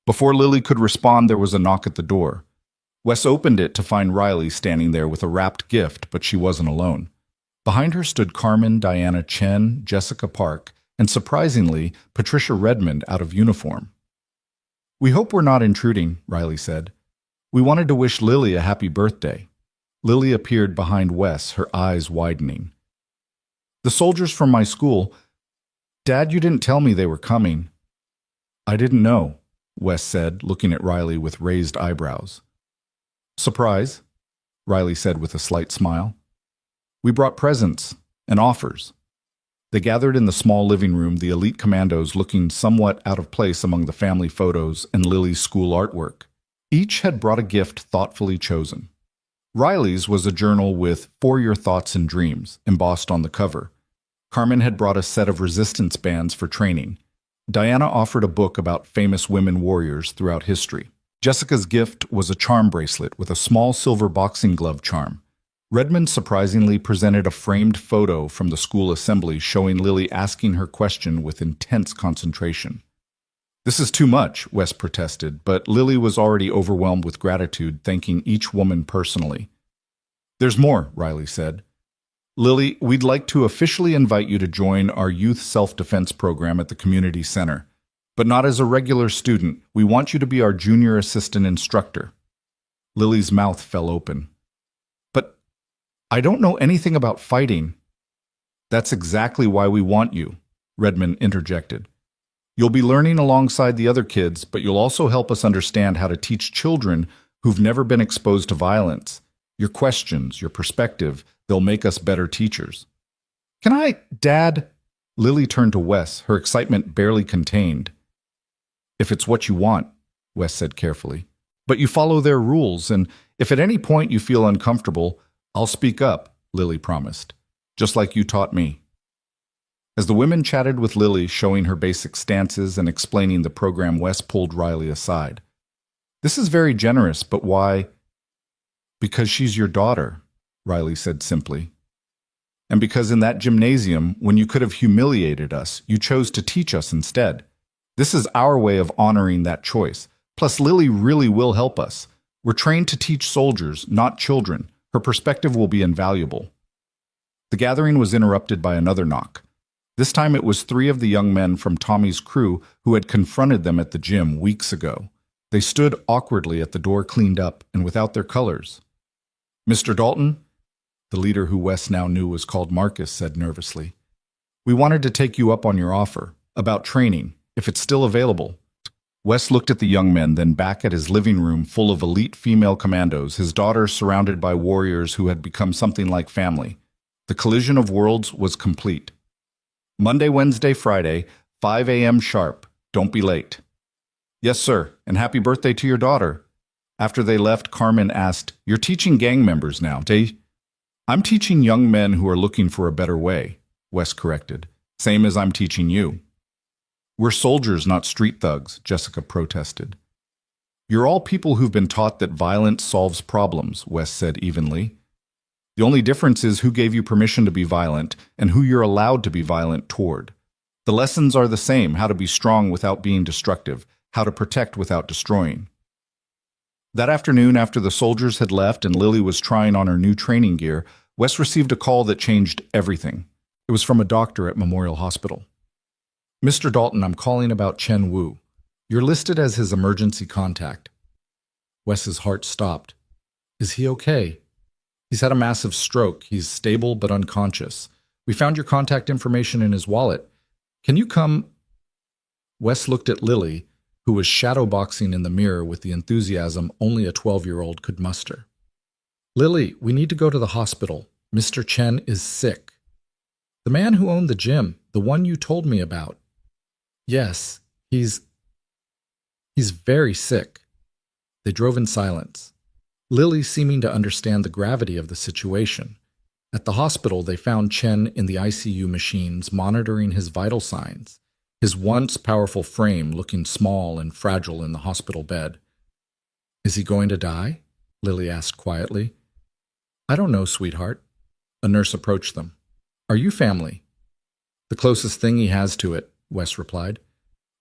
Before Lily could respond, there was a knock at the door. Wes opened it to find Riley standing there with a wrapped gift, but she wasn't alone. Behind her stood Carmen, Diana Chen, Jessica Park, and surprisingly, Patricia Redmond out of uniform. We hope we're not intruding, Riley said. We wanted to wish Lily a happy birthday. Lily appeared behind Wes, her eyes widening. The soldiers from my school. Dad, you didn't tell me they were coming. I didn't know, Wes said, looking at Riley with raised eyebrows. Surprise, Riley said with a slight smile. We brought presents and offers. They gathered in the small living room, the elite commandos looking somewhat out of place among the family photos and Lily's school artwork. Each had brought a gift thoughtfully chosen. Riley's was a journal with For Your Thoughts and Dreams embossed on the cover. Carmen had brought a set of resistance bands for training. Diana offered a book about famous women warriors throughout history. Jessica's gift was a charm bracelet with a small silver boxing glove charm. Redmond surprisingly presented a framed photo from the school assembly showing Lily asking her question with intense concentration. This is too much, Wes protested, but Lily was already overwhelmed with gratitude, thanking each woman personally. There's more, Riley said. Lily, we'd like to officially invite you to join our youth self-defense program at the community center. But not as a regular student. We want you to be our junior assistant instructor. Lily's mouth fell open. But I don't know anything about fighting. That's exactly why we want you, Redmond interjected. You'll be learning alongside the other kids, but you'll also help us understand how to teach children who've never been exposed to violence. Your questions, your perspective, they'll make us better teachers. Can I, Dad? Lily turned to Wes, her excitement barely contained. If it's what you want, Wes said carefully. But you follow their rules, and if at any point you feel uncomfortable, I'll speak up, Lily promised, just like you taught me. As the women chatted with Lily, showing her basic stances and explaining the program, Wes pulled Riley aside. This is very generous, but why? Because she's your daughter, Riley said simply. And because in that gymnasium, when you could have humiliated us, you chose to teach us instead. This is our way of honoring that choice. Plus, Lily really will help us. We're trained to teach soldiers, not children. Her perspective will be invaluable. The gathering was interrupted by another knock. This time it was 3 of the young men from Tommy's crew who had confronted them at the gym weeks ago. They stood awkwardly at the door, cleaned up and without their colors. Mr. Dalton, the leader who Wes now knew was called Marcus, said nervously, we wanted to take you up on your offer about training, if it's still available. Wes looked at the young men, then back at his living room full of elite female commandos, his daughter surrounded by warriors who had become something like family. The collision of worlds was complete. Monday, Wednesday, Friday, 5 a.m. sharp. Don't be late. Yes, sir, and happy birthday to your daughter. After they left, Carmen asked, You're teaching gang members now, I'm teaching young men who are looking for a better way, Wes corrected. Same as I'm teaching you. We're soldiers, not street thugs, Jessica protested. You're all people who've been taught that violence solves problems, Wes said evenly. The only difference is who gave you permission to be violent and who you're allowed to be violent toward. The lessons are the same: how to be strong without being destructive, how to protect without destroying. That afternoon, after the soldiers had left and Lily was trying on her new training gear, Wes received a call that changed everything. It was from a doctor at Memorial Hospital. Mr. Dalton, I'm calling about Chen Wu. You're listed as his emergency contact. Wes's heart stopped. Is he okay? He's had a massive stroke. He's stable but unconscious. We found your contact information in his wallet. Can you come? Wes looked at Lily, who was shadowboxing in the mirror with the enthusiasm only a 12-year-old could muster. Lily, we need to go to the hospital. Mr. Chen is sick. The man who owned the gym, the one you told me about. Yes, he's very sick. They drove in silence. Lily seeming to understand the gravity of the situation. At the hospital, they found Chen in the ICU machines monitoring his vital signs, his once powerful frame looking small and fragile in the hospital bed. Is he going to die? Lily asked quietly. I don't know, sweetheart. A nurse approached them. Are you family? The closest thing he has to it, Wes replied.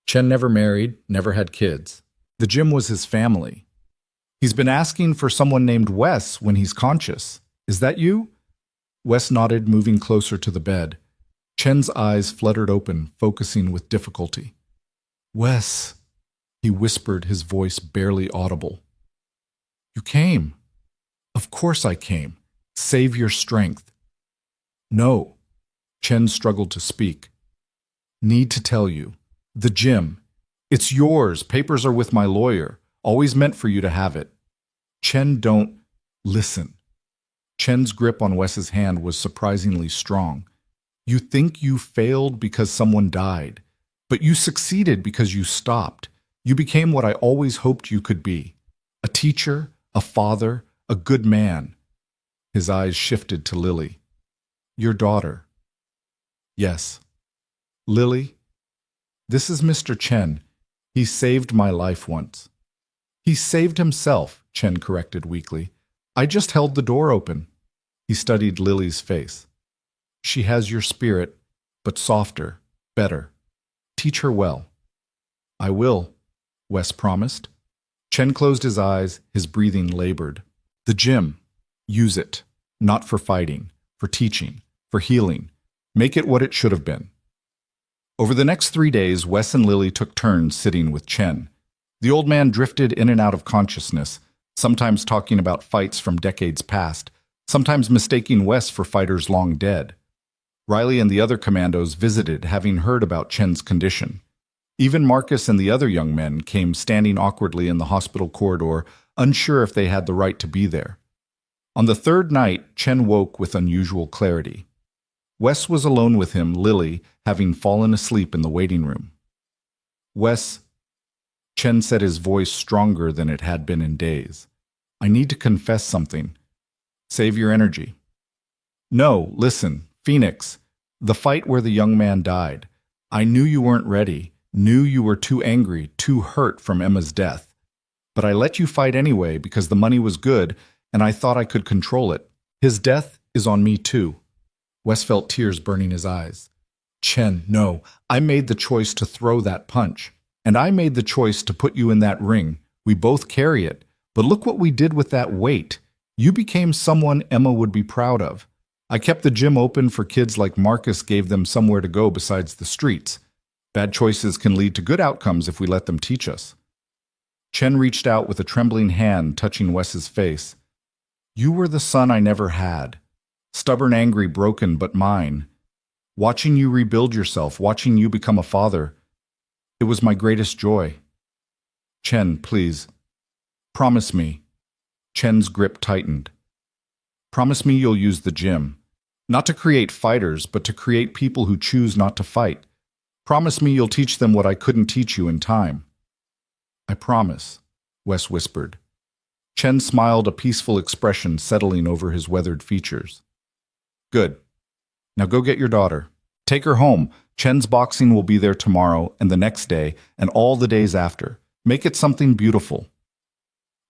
Chen never married, never had kids. The gym was his family. He's been asking for someone named Wes when he's conscious. Is that you? Wes nodded, moving closer to the bed. Chen's eyes fluttered open, focusing with difficulty. Wes, he whispered, his voice barely audible. You came. Of course I came. Save your strength. No. Chen struggled to speak. Need to tell you. The gym. It's yours. Papers are with my lawyer. Always meant for you to have it. Chen, don't listen. Chen's grip on Wes's hand was surprisingly strong. You think you failed because someone died, but you succeeded because you stopped. You became what I always hoped you could be. A teacher, a father, a good man. His eyes shifted to Lily. Your daughter. Yes. Lily, this is Mr. Chen. He saved my life once. He saved himself, Chen corrected weakly. I just held the door open. He studied Lily's face. She has your spirit, but softer, better. Teach her well. I will, Wes promised. Chen closed his eyes, his breathing labored. The gym. Use it. Not for fighting, for teaching, for healing. Make it what it should have been. Over the next 3 days, Wes and Lily took turns sitting with Chen. The old man drifted in and out of consciousness, sometimes talking about fights from decades past, sometimes mistaking Wes for fighters long dead. Riley and the other commandos visited, having heard about Chen's condition. Even Marcus and the other young men came standing awkwardly in the hospital corridor, unsure if they had the right to be there. On the third night, Chen woke with unusual clarity. Wes was alone with him, Lily, having fallen asleep in the waiting room. "Wes," Chen said, his voice stronger than it had been in days. "I need to confess something. Save your energy." "No, listen, Phoenix. The fight where the young man died. I knew you weren't ready, knew you were too angry, too hurt from Emma's death. But I let you fight anyway because the money was good and I thought I could control it. His death is on me too." Wes felt tears burning his eyes. "Chen, no. I made the choice to throw that punch. And I made the choice to put you in that ring. We both carry it. But look what we did with that weight. You became someone Emma would be proud of. I kept the gym open for kids like Marcus, gave them somewhere to go besides the streets. Bad choices can lead to good outcomes if we let them teach us." Chen reached out with a trembling hand, touching Wes's face. "You were the son I never had. Stubborn, angry, broken, but mine. Watching you rebuild yourself, watching you become a father, it was my greatest joy. Chen, please. Promise me." Chen's grip tightened. "Promise me you'll use the gym. Not to create fighters, but to create people who choose not to fight. Promise me you'll teach them what I couldn't teach you in time." "I promise," Wes whispered. Chen smiled, a peaceful expression settling over his weathered features. "Good. Now go get your daughter. Take her home. Chen's boxing will be there tomorrow and the next day and all the days after. Make it something beautiful."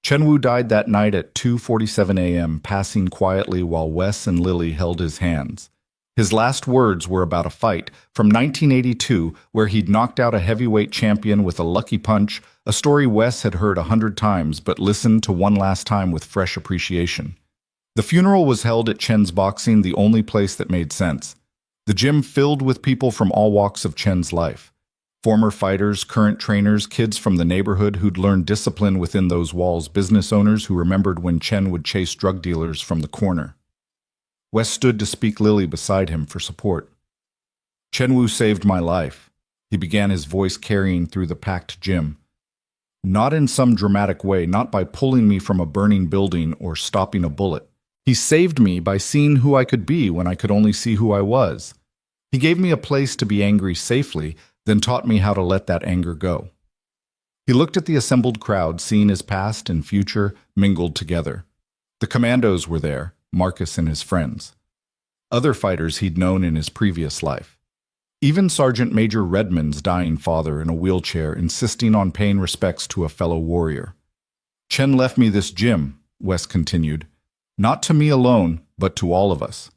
Chen Wu died that night at 2:47 a.m., passing quietly while Wes and Lily held his hands. His last words were about a fight from 1982 where he'd knocked out a heavyweight champion with a lucky punch, a story Wes had heard 100 times but listened to one last time with fresh appreciation. The funeral was held at Chen's boxing, the only place that made sense. The gym filled with people from all walks of Chen's life. Former fighters, current trainers, kids from the neighborhood who'd learned discipline within those walls, business owners who remembered when Chen would chase drug dealers from the corner. Wes stood to speak, Lily beside him for support. "Chen Wu saved my life," he began, his voice carrying through the packed gym. "Not in some dramatic way, not by pulling me from a burning building or stopping a bullet. He saved me by seeing who I could be when I could only see who I was. He gave me a place to be angry safely, then taught me how to let that anger go." He looked at the assembled crowd, seeing his past and future mingled together. The commandos were there, Marcus and his friends. Other fighters he'd known in his previous life. Even Sergeant Major Redmond's dying father in a wheelchair, insisting on paying respects to a fellow warrior. "Chen left me this gym," Wes continued. "Not to me alone, but to all of us.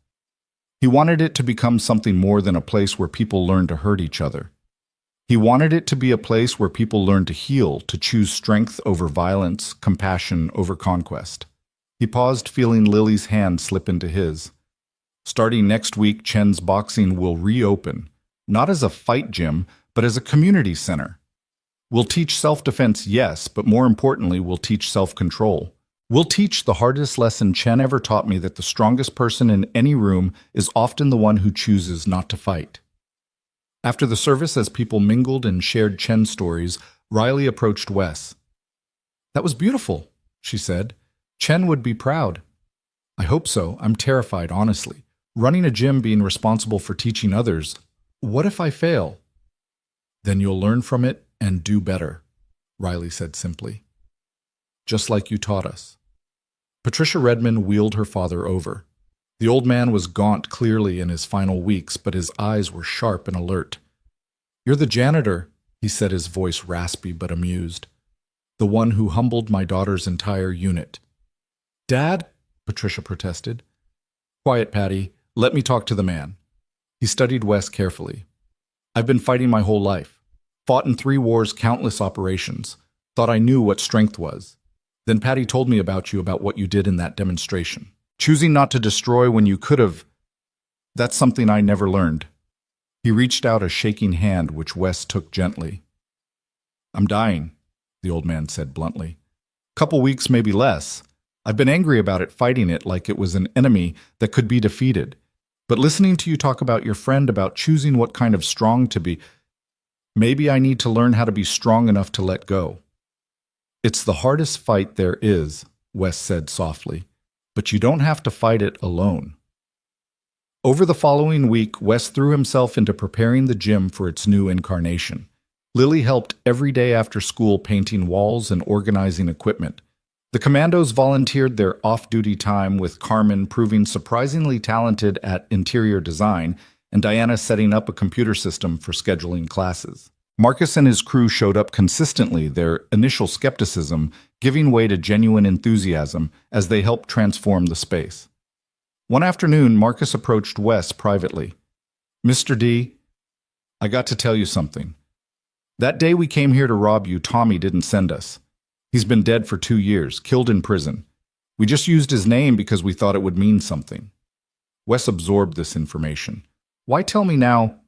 He wanted it to become something more than a place where people learn to hurt each other. He wanted it to be a place where people learn to heal, to choose strength over violence, compassion over conquest." He paused, feeling Lily's hand slip into his. "Starting next week, Chen's boxing will reopen, not as a fight gym, but as a community center. We'll teach self-defense, yes, but more importantly, we'll teach self-control. We'll teach the hardest lesson Chen ever taught me, that the strongest person in any room is often the one who chooses not to fight." After the service, as people mingled and shared Chen stories, Riley approached Wes. "That was beautiful," she said. "Chen would be proud." "I hope so. I'm terrified, honestly. Running a gym, being responsible for teaching others. What if I fail?" "Then you'll learn from it and do better," Riley said simply. "Just like you taught us." Patricia Redmond wheeled her father over. The old man was gaunt, clearly in his final weeks, but his eyes were sharp and alert. "You're the janitor," he said, his voice raspy but amused. "The one who humbled my daughter's entire unit." "Dad?" Patricia protested. "Quiet, Patty. Let me talk to the man." He studied Wes carefully. "I've been fighting my whole life. Fought in 3 wars, countless operations. Thought I knew what strength was. Then Patty told me about you, about what you did in that demonstration. Choosing not to destroy when you could have. That's something I never learned." He reached out a shaking hand, which Wes took gently. "I'm dying," the old man said bluntly. "Couple weeks, maybe less. I've been angry about it, fighting it like it was an enemy that could be defeated. But listening to you talk about your friend about choosing what kind of strong to be, maybe I need to learn how to be strong enough to let go. It's the hardest fight there is, Wes said softly, but you don't have to fight it alone. Over the following week, Wes threw himself into preparing the gym for its new incarnation. Lily helped every day after school painting walls and organizing equipment. The commandos volunteered their off-duty time, with Carmen proving surprisingly talented at interior design and Diana setting up a computer system for scheduling classes. Marcus and his crew showed up consistently, their initial skepticism giving way to genuine enthusiasm as they helped transform the space. One afternoon, Marcus approached Wes privately. "Mr. D, I got to tell you something. That day we came here to rob you, Tommy didn't send us. He's been dead for 2 years, killed in prison. We just used his name because we thought it would mean something." Wes absorbed this information. "Why tell me now?"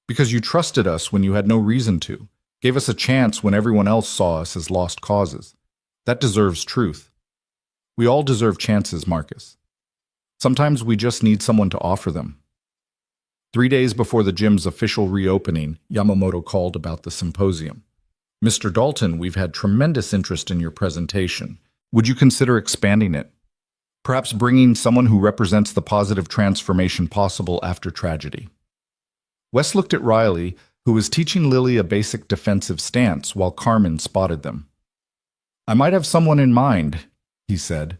"Because you trusted us when you had no reason to. Gave us a chance when everyone else saw us as lost causes. That deserves truth. We all deserve chances, Marcus. Sometimes we just need someone to offer them." 3 days before the gym's official reopening, Yamamoto called about the symposium. "Mr. Dalton, we've had tremendous interest in your presentation. Would you consider expanding it? Perhaps bringing someone who represents the positive transformation possible after tragedy?" Wes looked at Riley, who was teaching Lily a basic defensive stance while Carmen spotted them. "I might have someone in mind," he said.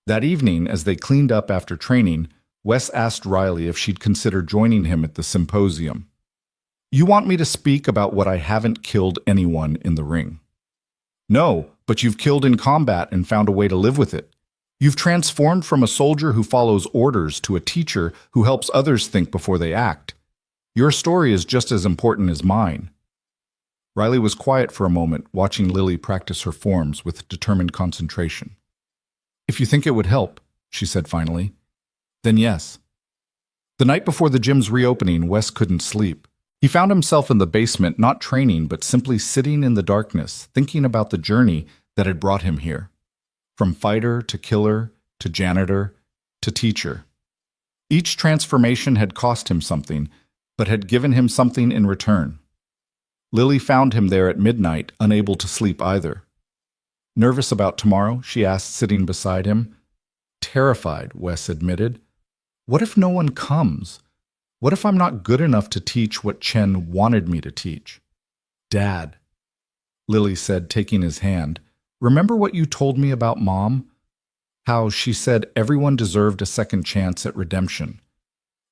That evening, as they cleaned up after training, Wes asked Riley if she'd consider joining him at the symposium. "You want me to speak about what I haven't killed anyone in the ring?" "No, but you've killed in combat and found a way to live with it. You've transformed from a soldier who follows orders to a teacher who helps others think before they act. Your story is just as important as mine." Riley was quiet for a moment, watching Lily practice her forms with determined concentration. "If you think it would help," she said finally, "then yes." The night before the gym's reopening, Wes couldn't sleep. He found himself in the basement, not training, but simply sitting in the darkness, thinking about the journey that had brought him here. From fighter to killer to janitor to teacher. Each transformation had cost him something, but had given him something in return. Lily found him there at midnight, unable to sleep either. "Nervous about tomorrow?" she asked, sitting beside him. "Terrified," Wes admitted. "What if no one comes? What if I'm not good enough to teach what Chen wanted me to teach?" "Dad," Lily said, taking his hand, "remember what you told me about Mom? How she said everyone deserved a second chance at redemption.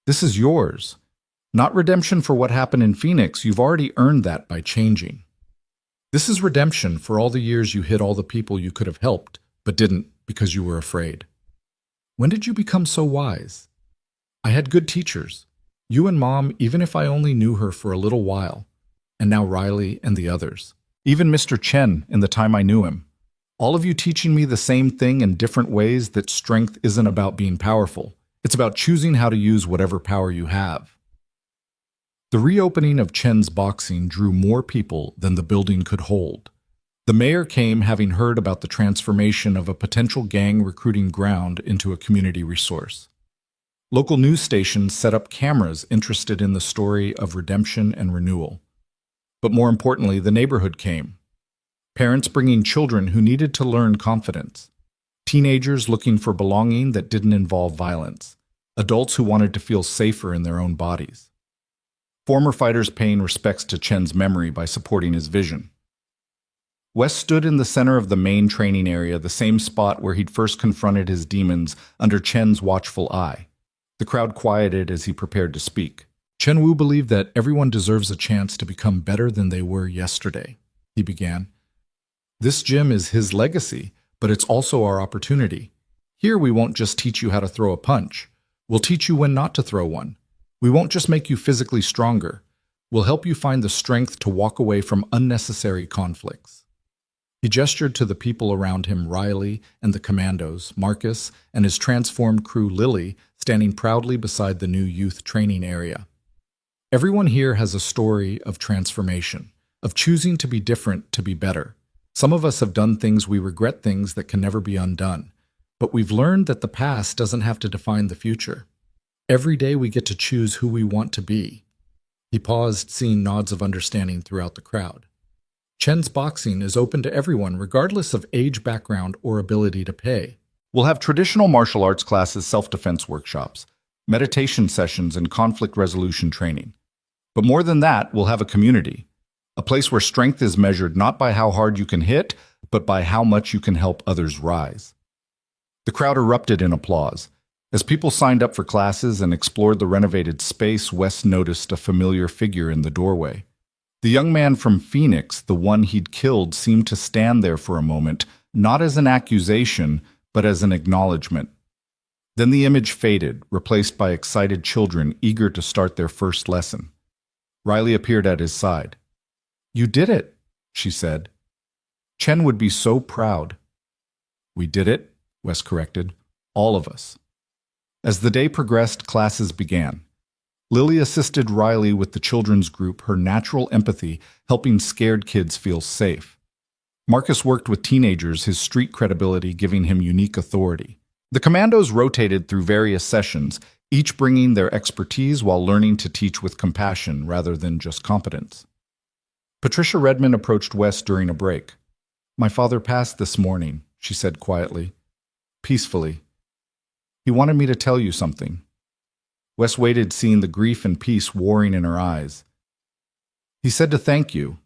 This is yours. Not redemption for what happened in Phoenix. You've already earned that by changing. This is redemption for all the years you hid all the people you could have helped, but didn't because you were afraid. When did you become so wise? I had good teachers. You and Mom, even if I only knew her for a little while. And now Riley and the others. Even Mr. Chen in the time I knew him. All of you teaching me the same thing in different ways, that strength isn't about being powerful. It's about choosing how to use whatever power you have." The reopening of Chen's boxing drew more people than the building could hold. The mayor came, having heard about the transformation of a potential gang recruiting ground into a community resource. Local news stations set up cameras interested in the story of redemption and renewal. But more importantly, the neighborhood came. Parents bringing children who needed to learn confidence. Teenagers looking for belonging that didn't involve violence. Adults who wanted to feel safer in their own bodies. Former fighters paying respects to Chen's memory by supporting his vision. Wes stood in the center of the main training area, the same spot where he'd first confronted his demons under Chen's watchful eye. The crowd quieted as he prepared to speak. "Chen Wu believed that everyone deserves a chance to become better than they were yesterday," he began. "This gym is his legacy, but it's also our opportunity. Here we won't just teach you how to throw a punch. We'll teach you when not to throw one. We won't just make you physically stronger. We'll help you find the strength to walk away from unnecessary conflicts." He gestured to the people around him, Riley and the commandos, Marcus and his transformed crew Lily, standing proudly beside the new youth training area. Everyone here has a story of transformation, of choosing to be different to be better. Some of us have done things we regret, things that can never be undone. But we've learned that the past doesn't have to define the future. Every day we get to choose who we want to be. He paused, seeing nods of understanding throughout the crowd. Chen's boxing is open to everyone, regardless of age, background, or ability to pay. We'll have traditional martial arts classes, self-defense workshops, meditation sessions, and conflict resolution training. But more than that, we'll have a community, a place where strength is measured not by how hard you can hit, but by how much you can help others rise. The crowd erupted in applause. As people signed up for classes and explored the renovated space, Wes noticed a familiar figure in the doorway. The young man from Phoenix, the one he'd killed, seemed to stand there for a moment, not as an accusation, but as an acknowledgement. Then the image faded, replaced by excited children eager to start their first lesson. Riley appeared at his side. "You did it," she said. "Chen would be so proud." "We did it," Wes corrected. "All of us." As the day progressed, classes began. Lily assisted Riley with the children's group, her natural empathy helping scared kids feel safe. Marcus worked with teenagers, his street credibility giving him unique authority. The commandos rotated through various sessions, each bringing their expertise while learning to teach with compassion rather than just competence. Patricia Redmond approached Wes during a break. "My father passed this morning," she said quietly, peacefully. "He wanted me to tell you something." Wes waited, seeing the grief and peace warring in her eyes. "He said to thank you.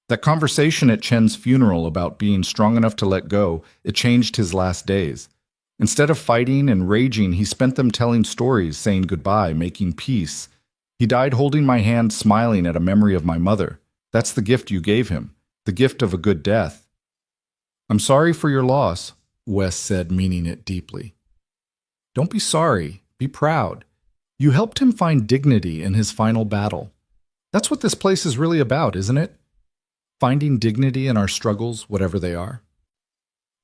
That conversation at Chen's funeral about being strong enough to let go, it changed his last days. Instead of fighting and raging, he spent them telling stories, saying goodbye, making peace. He died holding my hand, smiling at a memory of my mother. That's the gift you gave him, the gift of a good death." "I'm sorry for your loss," Wes said, meaning it deeply. "Don't be sorry, be proud. You helped him find dignity in his final battle. That's what this place is really about, isn't it? Finding dignity in our struggles, whatever they are."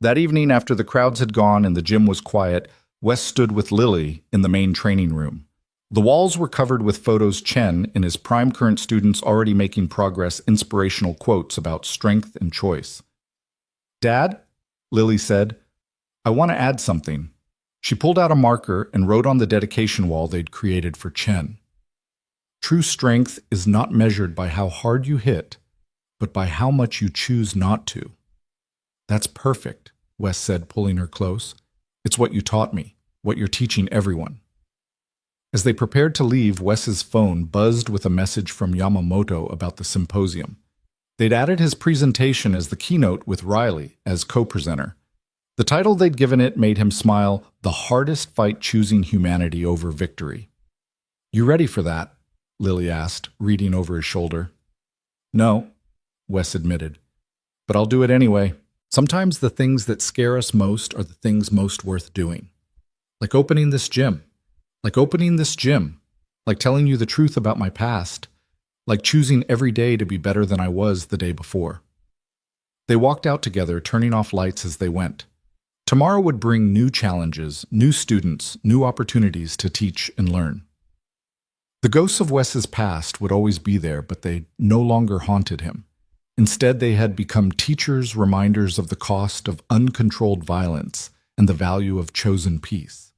That evening, after the crowds had gone and the gym was quiet, Wes stood with Lily in the main training room. The walls were covered with photos Chen and his prime current students already making progress, inspirational quotes about strength and choice. "Dad," Lily said, "I want to add something." She pulled out a marker and wrote on the dedication wall they'd created for Chen. "True strength is not measured by how hard you hit, but by how much you choose not to." "That's perfect," Wes said, pulling her close. "It's what you taught me, what you're teaching everyone." As they prepared to leave, Wes's phone buzzed with a message from Yamamoto about the symposium. They'd added his presentation as the keynote with Riley as co-presenter. The title they'd given it made him smile, "The Hardest Fight Choosing Humanity Over Victory." "You ready for that?" Lily asked, reading over his shoulder. "No," Wes admitted, "but I'll do it anyway. Sometimes the things that scare us most are the things most worth doing. Like opening this gym. Like telling you the truth about my past. Like choosing every day to be better than I was the day before." They walked out together, turning off lights as they went. Tomorrow would bring new challenges, new students, new opportunities to teach and learn. The ghosts of Wes's past would always be there, but they no longer haunted him. Instead, they had become teachers, reminders of the cost of uncontrolled violence and the value of chosen peace.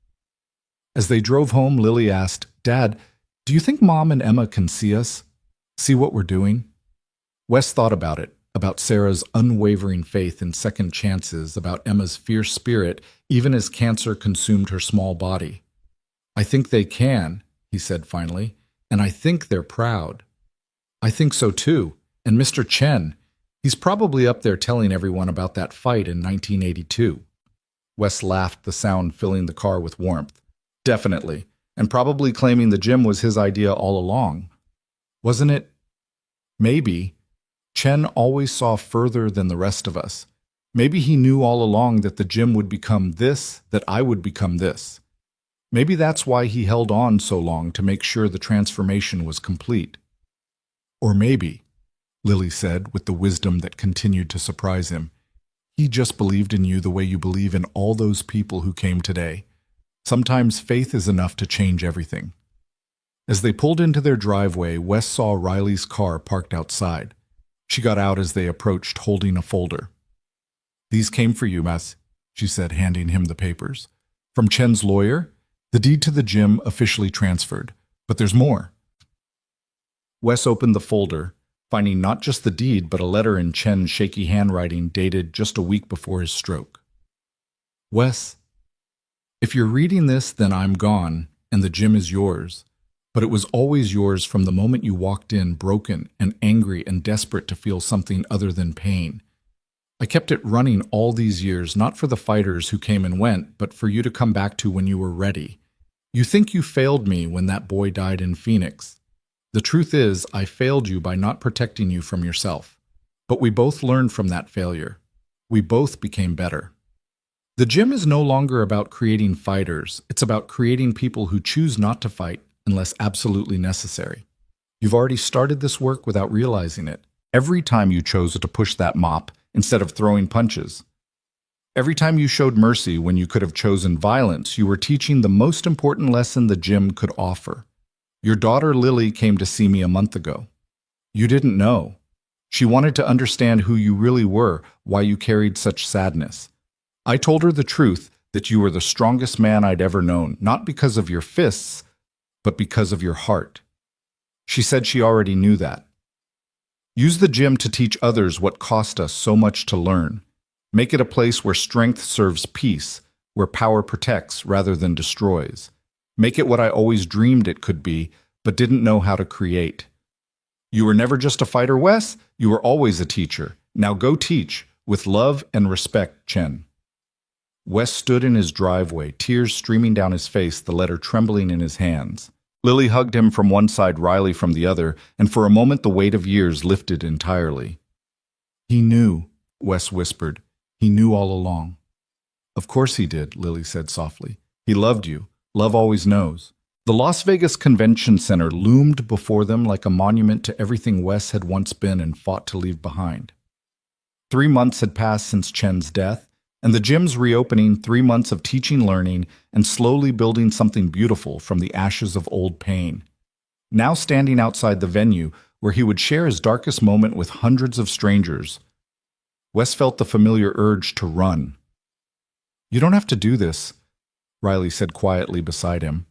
As they drove home, Lily asked, "Dad, do you think Mom and Emma can see us? See what we're doing?" Wes thought about it, about Sarah's unwavering faith in second chances, about Emma's fierce spirit, even as cancer consumed her small body. "I think they can," he said finally, "and I think they're proud." "I think so too. And Mr. Chen, he's probably up there telling everyone about that fight in 1982. Wes laughed, the sound filling the car with warmth. "Definitely, and probably claiming the gym was his idea all along. Wasn't it? Maybe. Chen always saw further than the rest of us. Maybe he knew all along that the gym would become this, that I would become this. Maybe that's why he held on so long to make sure the transformation was complete. Or maybe," Lily said with the wisdom that continued to surprise him, "he just believed in you the way you believe in all those people who came today. Sometimes faith is enough to change everything." As they pulled into their driveway, Wes saw Riley's car parked outside. She got out as they approached, holding a folder. "These came for you, Mas," she said, handing him the papers. "From Chen's lawyer. The deed to the gym officially transferred, but there's more. Wes opened the folder, finding not just the deed but a letter in Chen's shaky handwriting dated just a week before his stroke. Wes, if you're reading this, then I'm gone, and the gym is yours. But it was always yours from the moment you walked in, broken and angry and desperate to feel something other than pain. I kept it running all these years, not for the fighters who came and went, but for you to come back to when you were ready. You think you failed me when that boy died in Phoenix. The truth is, I failed you by not protecting you from yourself. But we both learned from that failure. We both became better. The gym is no longer about creating fighters. It's about creating people who choose not to fight unless absolutely necessary. You've already started this work without realizing it. Every time you chose to push that mop instead of throwing punches. Every time you showed mercy when you could have chosen violence, you were teaching the most important lesson the gym could offer. Your daughter Lily came to see me a month ago. You didn't know. She wanted to understand who you really were, why you carried such sadness. I told her the truth, that you were the strongest man I'd ever known, not because of your fists, but because of your heart. She said she already knew that. Use the gym to teach others what cost us so much to learn. Make it a place where strength serves peace, where power protects rather than destroys. Make it what I always dreamed it could be, but didn't know how to create. You were never just a fighter, Wes. You were always a teacher. Now go teach, with love and respect, Chen. Wes stood in his driveway, tears streaming down his face, the letter trembling in his hands. Lily hugged him from one side, Riley from the other, and for a moment the weight of years lifted entirely. He knew, Wes whispered. He knew all along. Of course he did, Lily said softly. He loved you. Love always knows. The Las Vegas Convention Center loomed before them like a monument to everything Wes had once been and fought to leave behind. 3 months had passed since Chen's death, and the gym's reopening, 3 months of teaching, learning, and slowly building something beautiful from the ashes of old pain. Now standing outside the venue, where he would share his darkest moment with hundreds of strangers, Wes felt the familiar urge to run. You don't have to do this, Riley said quietly beside him.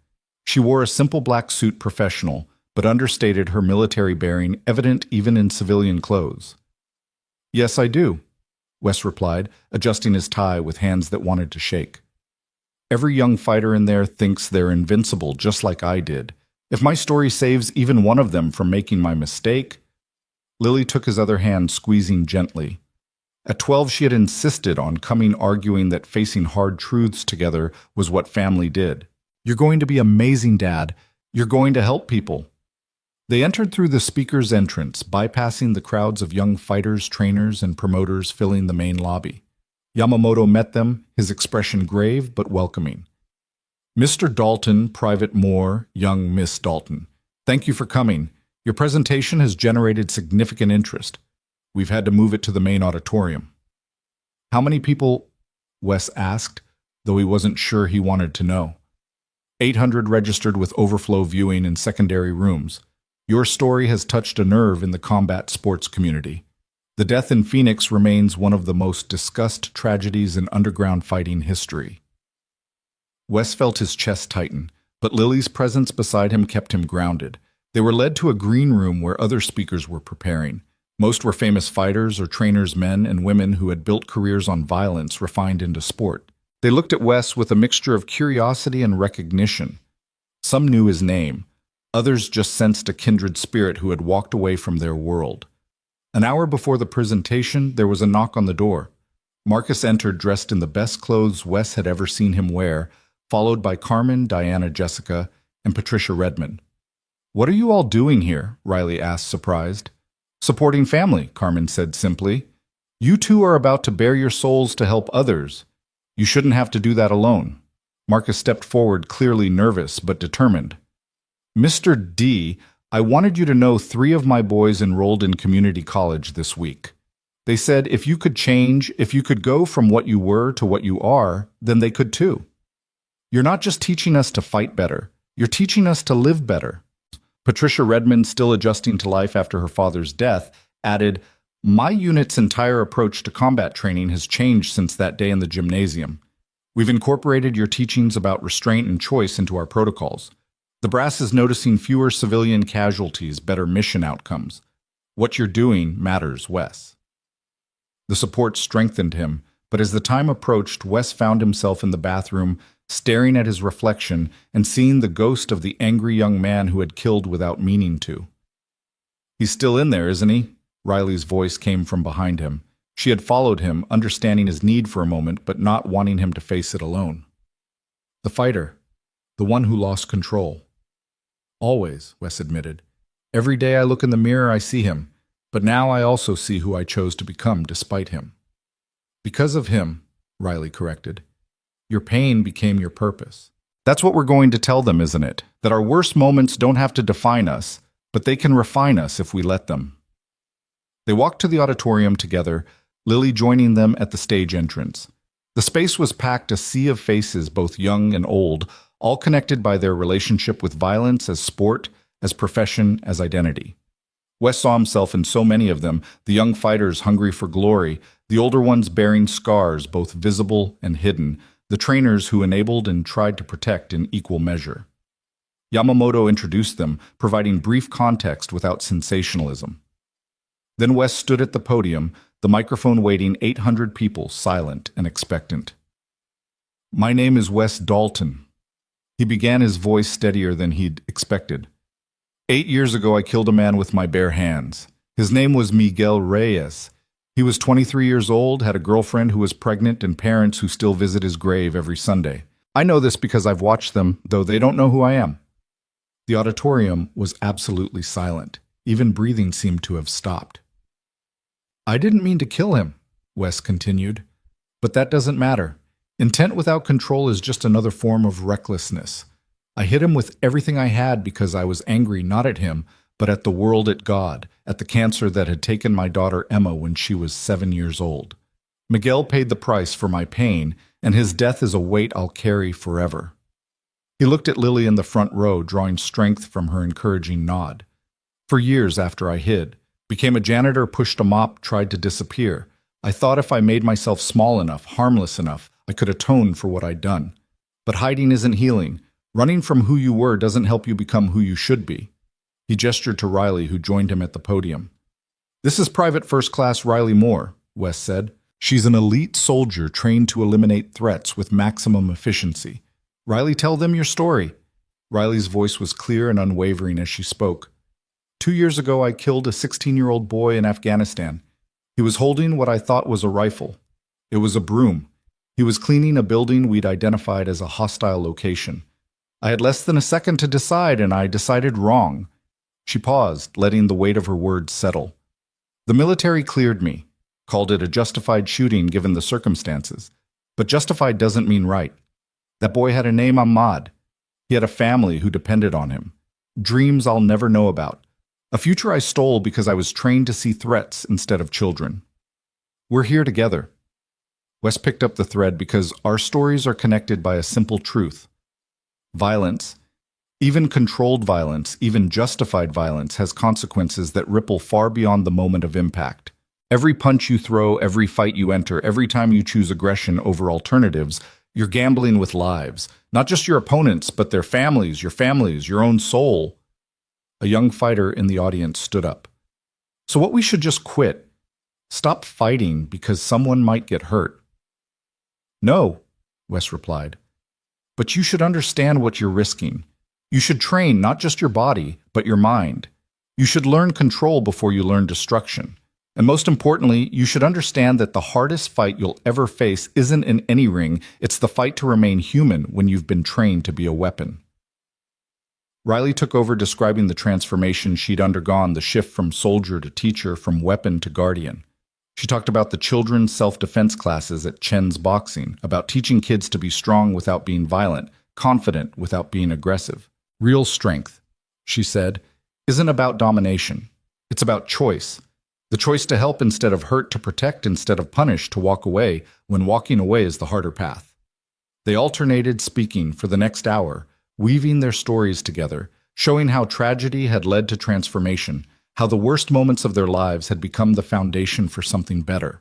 She wore a simple black suit, professional, but understated her military bearing, evident even in civilian clothes. Yes, I do, Wes replied, adjusting his tie with hands that wanted to shake. Every young fighter in there thinks they're invincible, just like I did. If my story saves even one of them from making my mistake... Lily took his other hand, squeezing gently. At 12, she had insisted on coming, arguing that facing hard truths together was what family did. You're going to be amazing, Dad. You're going to help people. They entered through the speaker's entrance, bypassing the crowds of young fighters, trainers, and promoters filling the main lobby. Yamamoto met them, his expression grave but welcoming. Mr. Dalton, Private Moore, young Miss Dalton. Thank you for coming. Your presentation has generated significant interest. We've had to move it to the main auditorium. How many people? Wes asked, though he wasn't sure he wanted to know. 800 registered with overflow viewing in secondary rooms. Your story has touched a nerve in the combat sports community. The death in Phoenix remains one of the most discussed tragedies in underground fighting history. Wes felt his chest tighten, but Lily's presence beside him kept him grounded. They were led to a green room where other speakers were preparing. Most were famous fighters or trainers, men and women who had built careers on violence refined into sport. They looked at Wes with a mixture of curiosity and recognition. Some knew his name. Others just sensed a kindred spirit who had walked away from their world. An hour before the presentation, there was a knock on the door. Marcus entered dressed in the best clothes Wes had ever seen him wear, followed by Carmen, Diana, Jessica, and Patricia Redmond. What are you all doing here? Riley asked, surprised. Supporting family, Carmen said simply. You two are about to bare your souls to help others. You shouldn't have to do that alone. Marcus stepped forward, clearly nervous but determined. Mr. D, I wanted you to know 3 of my boys enrolled in community college this week. They said if you could change, if you could go from what you were to what you are, then they could too. You're not just teaching us to fight better, you're teaching us to live better. Patricia Redmond, still adjusting to life after her father's death, added, My unit's entire approach to combat training has changed since that day in the gymnasium. We've incorporated your teachings about restraint and choice into our protocols. The brass is noticing fewer civilian casualties, better mission outcomes. What you're doing matters, Wes. The support strengthened him, but as the time approached, Wes found himself in the bathroom, staring at his reflection and seeing the ghost of the angry young man who had killed without meaning to. "He's still in there, isn't he?" Riley's voice came from behind him. She had followed him, understanding his need for a moment, but not wanting him to face it alone. "The fighter. The one who lost control." "Always," Wes admitted. "Every day I look in the mirror, I see him. But now I also see who I chose to become despite him." "Because of him," Riley corrected. "Your pain became your purpose." That's what we're going to tell them, isn't it? That our worst moments don't have to define us, but they can refine us if we let them. They walked to the auditorium together, Lily joining them at the stage entrance. The space was packed, a sea of faces, both young and old, all connected by their relationship with violence as sport, as profession, as identity. Wes saw himself in so many of them, the young fighters hungry for glory, the older ones bearing scars, both visible and hidden, the trainers who enabled and tried to protect in equal measure. Yamamoto introduced them, providing brief context without sensationalism. Then Wes stood at the podium, the microphone waiting, 800 people, silent and expectant. "My name is Wes Dalton." He began, his voice steadier than he'd expected. 8 years ago, I killed a man with my bare hands. His name was Miguel Reyes. He was 23 years old, had a girlfriend who was pregnant, and parents who still visit his grave every Sunday. I know this because I've watched them, though they don't know who I am. The auditorium was absolutely silent. Even breathing seemed to have stopped. "I didn't mean to kill him," Wes continued. "But that doesn't matter. Intent without control is just another form of recklessness. I hit him with everything I had because I was angry not at him, but at the world, at God, at the cancer that had taken my daughter Emma when she was 7 years old. Miguel paid the price for my pain, and his death is a weight I'll carry forever." He looked at Lily in the front row, drawing strength from her encouraging nod. "For years after I hid, became a janitor, pushed a mop, tried to disappear. I thought if I made myself small enough, harmless enough, I could atone for what I'd done. But hiding isn't healing. Running from who you were doesn't help you become who you should be." He gestured to Riley, who joined him at the podium. "This is Private First Class Riley Moore," Wes said. "She's an elite soldier trained to eliminate threats with maximum efficiency. Riley, tell them your story." Riley's voice was clear and unwavering as she spoke. 2 years ago, I killed a 16-year-old boy in Afghanistan. He was holding what I thought was a rifle. It was a broom. He was cleaning a building we'd identified as a hostile location. I had less than a second to decide, and I decided wrong." She paused, letting the weight of her words settle. "The military cleared me, called it a justified shooting given the circumstances. But justified doesn't mean right. That boy had a name, Ahmad. He had a family who depended on him. Dreams I'll never know about. A future I stole because I was trained to see threats instead of children. We're here together." Wes picked up the thread because our stories are connected by a simple truth. Violence, even controlled violence, even justified violence, has consequences that ripple far beyond the moment of impact. Every punch you throw, every fight you enter, every time you choose aggression over alternatives, you're gambling with lives. Not just your opponents, but their families, your own soul. A young fighter in the audience stood up. "So what we should just quit? Stop fighting because someone might get hurt?" "No," Wes replied. "But you should understand what you're risking. You should train not just your body, but your mind. You should learn control before you learn destruction. And most importantly, you should understand that the hardest fight you'll ever face isn't in any ring, it's the fight to remain human when you've been trained to be a weapon." Riley took over, describing the transformation she'd undergone, the shift from soldier to teacher, from weapon to guardian. She talked about the children's self-defense classes at Chen's boxing, about teaching kids to be strong without being violent, confident without being aggressive. Real strength, she said, isn't about domination. It's about choice. The choice to help instead of hurt, to protect instead of punish, to walk away when walking away is the harder path. They alternated speaking for the next hour, weaving their stories together, showing how tragedy had led to transformation, how the worst moments of their lives had become the foundation for something better.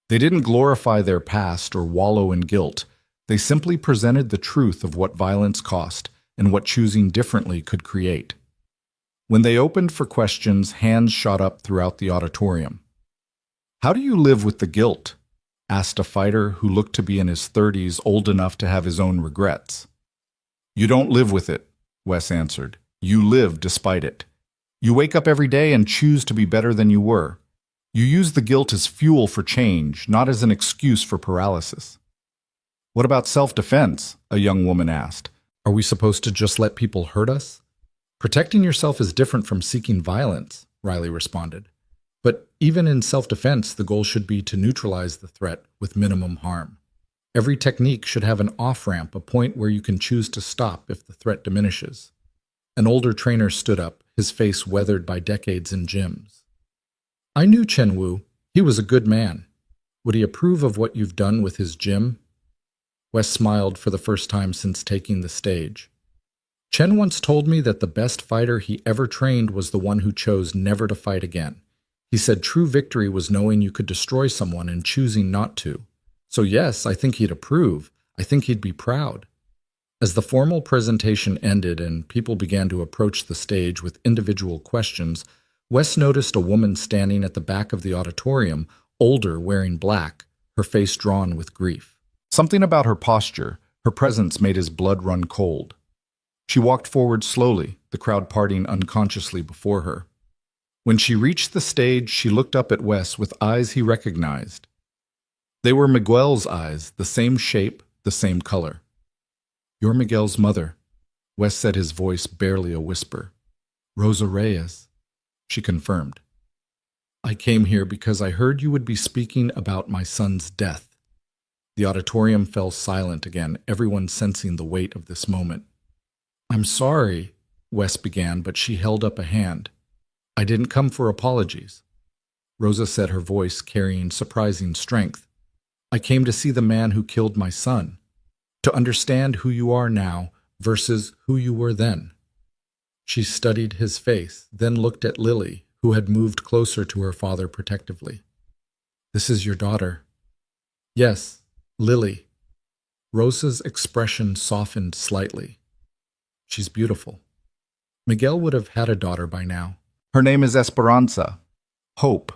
They didn't glorify their past or wallow in guilt. They simply presented the truth of what violence cost and what choosing differently could create. When they opened for questions, hands shot up throughout the auditorium. "How do you live with the guilt?" asked a fighter who looked to be in his 30s, old enough to have his own regrets. "You don't live with it," Wes answered. "You live despite it. You wake up every day and choose to be better than you were. You use the guilt as fuel for change, not as an excuse for paralysis." "What about self-defense?" a young woman asked. "Are we supposed to just let people hurt us?" "Protecting yourself is different from seeking violence," Riley responded. "But even in self-defense, the goal should be to neutralize the threat with minimum harm. Every technique should have an off-ramp, a point where you can choose to stop if the threat diminishes." An older trainer stood up, his face weathered by decades in gyms. "I knew Chen Wu. He was a good man. Would he approve of what you've done with his gym?" Wes smiled for the first time since taking the stage. "Chen once told me that the best fighter he ever trained was the one who chose never to fight again. He said true victory was knowing you could destroy someone and choosing not to. So yes, I think he'd approve. I think he'd be proud." As the formal presentation ended and people began to approach the stage with individual questions, Wes noticed a woman standing at the back of the auditorium, older, wearing black, her face drawn with grief. Something about her posture, her presence made his blood run cold. She walked forward slowly, the crowd parting unconsciously before her. When she reached the stage, she looked up at Wes with eyes he recognized. They were Miguel's eyes, the same shape, the same color. "You're Miguel's mother," Wes said, his voice barely a whisper. "Rosa Reyes," she confirmed. "I came here because I heard you would be speaking about my son's death." The auditorium fell silent again, everyone sensing the weight of this moment. "I'm sorry," Wes began, but she held up a hand. "I didn't come for apologies," Rosa said, her voice carrying surprising strength. "I came to see the man who killed my son, to understand who you are now versus who you were then." She studied his face, then looked at Lily, who had moved closer to her father protectively. "This is your daughter." "Yes, Lily." Rosa's expression softened slightly. "She's beautiful." Miguel would have had a daughter by now. "Her name is Esperanza. Hope.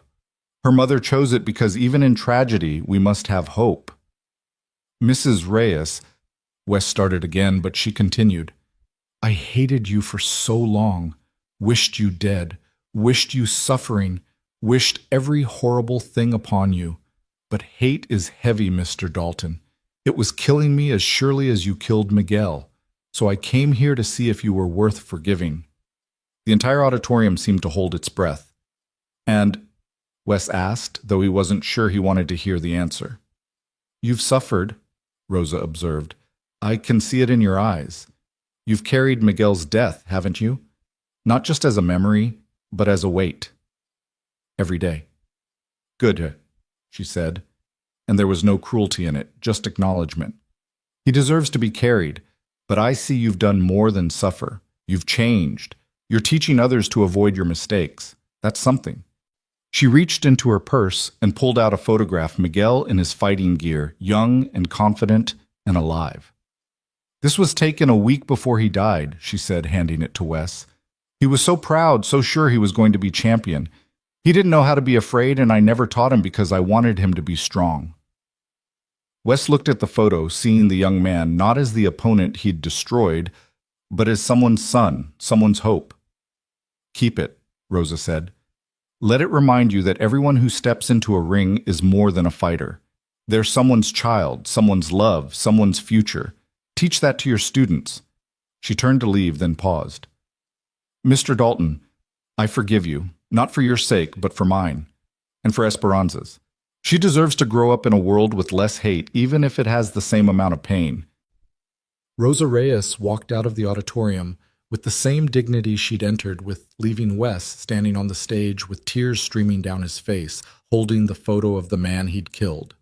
Her mother chose it because even in tragedy, we must have hope." "Mrs. Reyes," Wes started again, but she continued. "I hated you for so long, wished you dead, wished you suffering, wished every horrible thing upon you. But hate is heavy, Mr. Dalton. It was killing me as surely as you killed Miguel. So I came here to see if you were worth forgiving." The entire auditorium seemed to hold its breath. "And?" Wes asked, though he wasn't sure he wanted to hear the answer. "You've suffered," Rosa observed. "I can see it in your eyes. You've carried Miguel's death, haven't you? Not just as a memory, but as a weight. Every day." "Good," she said, and there was no cruelty in it, just acknowledgement. "He deserves to be carried, but I see you've done more than suffer. You've changed. You're teaching others to avoid your mistakes. That's something." She reached into her purse and pulled out a photograph, Miguel in his fighting gear, young and confident and alive. "This was taken a week before he died," she said, handing it to Wes. "He was so proud, so sure he was going to be champion. He didn't know how to be afraid, and I never taught him because I wanted him to be strong." Wes looked at the photo, seeing the young man not as the opponent he'd destroyed, but as someone's son, someone's hope. "Keep it," Rosa said. "Let it remind you that everyone who steps into a ring is more than a fighter. They're someone's child, someone's love, someone's future. Teach that to your students." She turned to leave, then paused. "Mr. Dalton, I forgive you, not for your sake, but for mine, and for Esperanza's. She deserves to grow up in a world with less hate, even if it has the same amount of pain." Rosa Reyes walked out of the auditorium with the same dignity she'd entered with, leaving Wes standing on the stage with tears streaming down his face, holding the photo of the man he'd killed.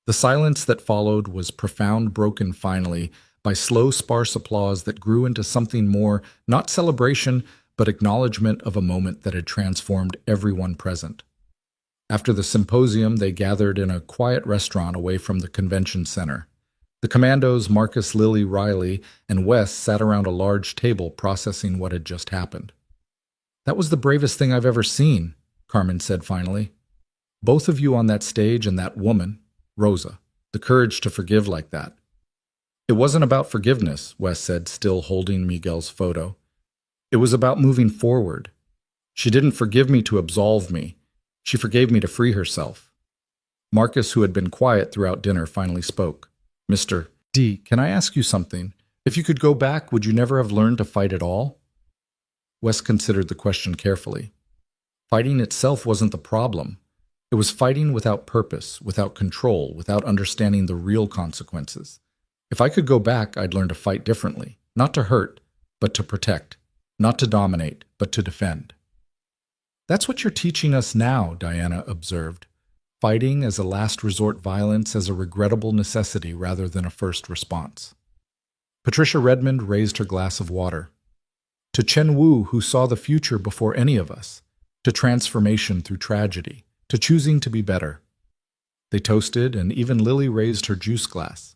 The silence that followed was profound, broken finally by slow, sparse applause that grew into something more, not celebration, but acknowledgement of a moment that had transformed everyone present. After the symposium, they gathered in a quiet restaurant away from the convention center. The commandos, Marcus, Lily, Riley, and Wes sat around a large table processing what had just happened. "That was the bravest thing I've ever seen," Carmen said finally. "Both of you on that stage and that woman, Rosa, the courage to forgive like that." "It wasn't about forgiveness," Wes said, still holding Miguel's photo. "It was about moving forward. She didn't forgive me to absolve me. She forgave me to free herself." Marcus, who had been quiet throughout dinner, finally spoke. "Mr. D, can I ask you something? If you could go back, would you never have learned to fight at all?" Wes considered the question carefully. Fighting itself wasn't the problem. It was fighting without purpose, without control, without understanding the real consequences. "If I could go back, I'd learn to fight differently. Not to hurt, but to protect. Not to dominate, but to defend." "That's what you're teaching us now," Diana observed. "Fighting as a last resort violence as a regrettable necessity rather than a first response." Patricia Redmond raised her glass of water. "To Chen Wu, who saw the future before any of us. To transformation through tragedy. To choosing to be better." They toasted, and even Lily raised her juice glass.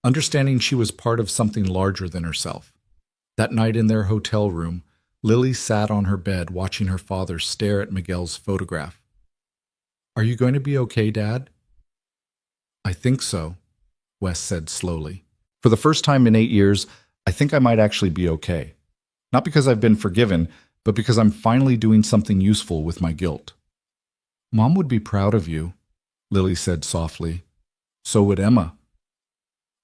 Understanding she was part of something larger than herself. That night in their hotel room, Lily sat on her bed watching her father stare at Miguel's photograph. "Are you going to be okay, Dad?" "I think so," Wes said slowly. "For the first time in 8 years, I think I might actually be okay. Not because I've been forgiven, but because I'm finally doing something useful with my guilt." "Mom would be proud of you," Lily said softly. "So would Emma."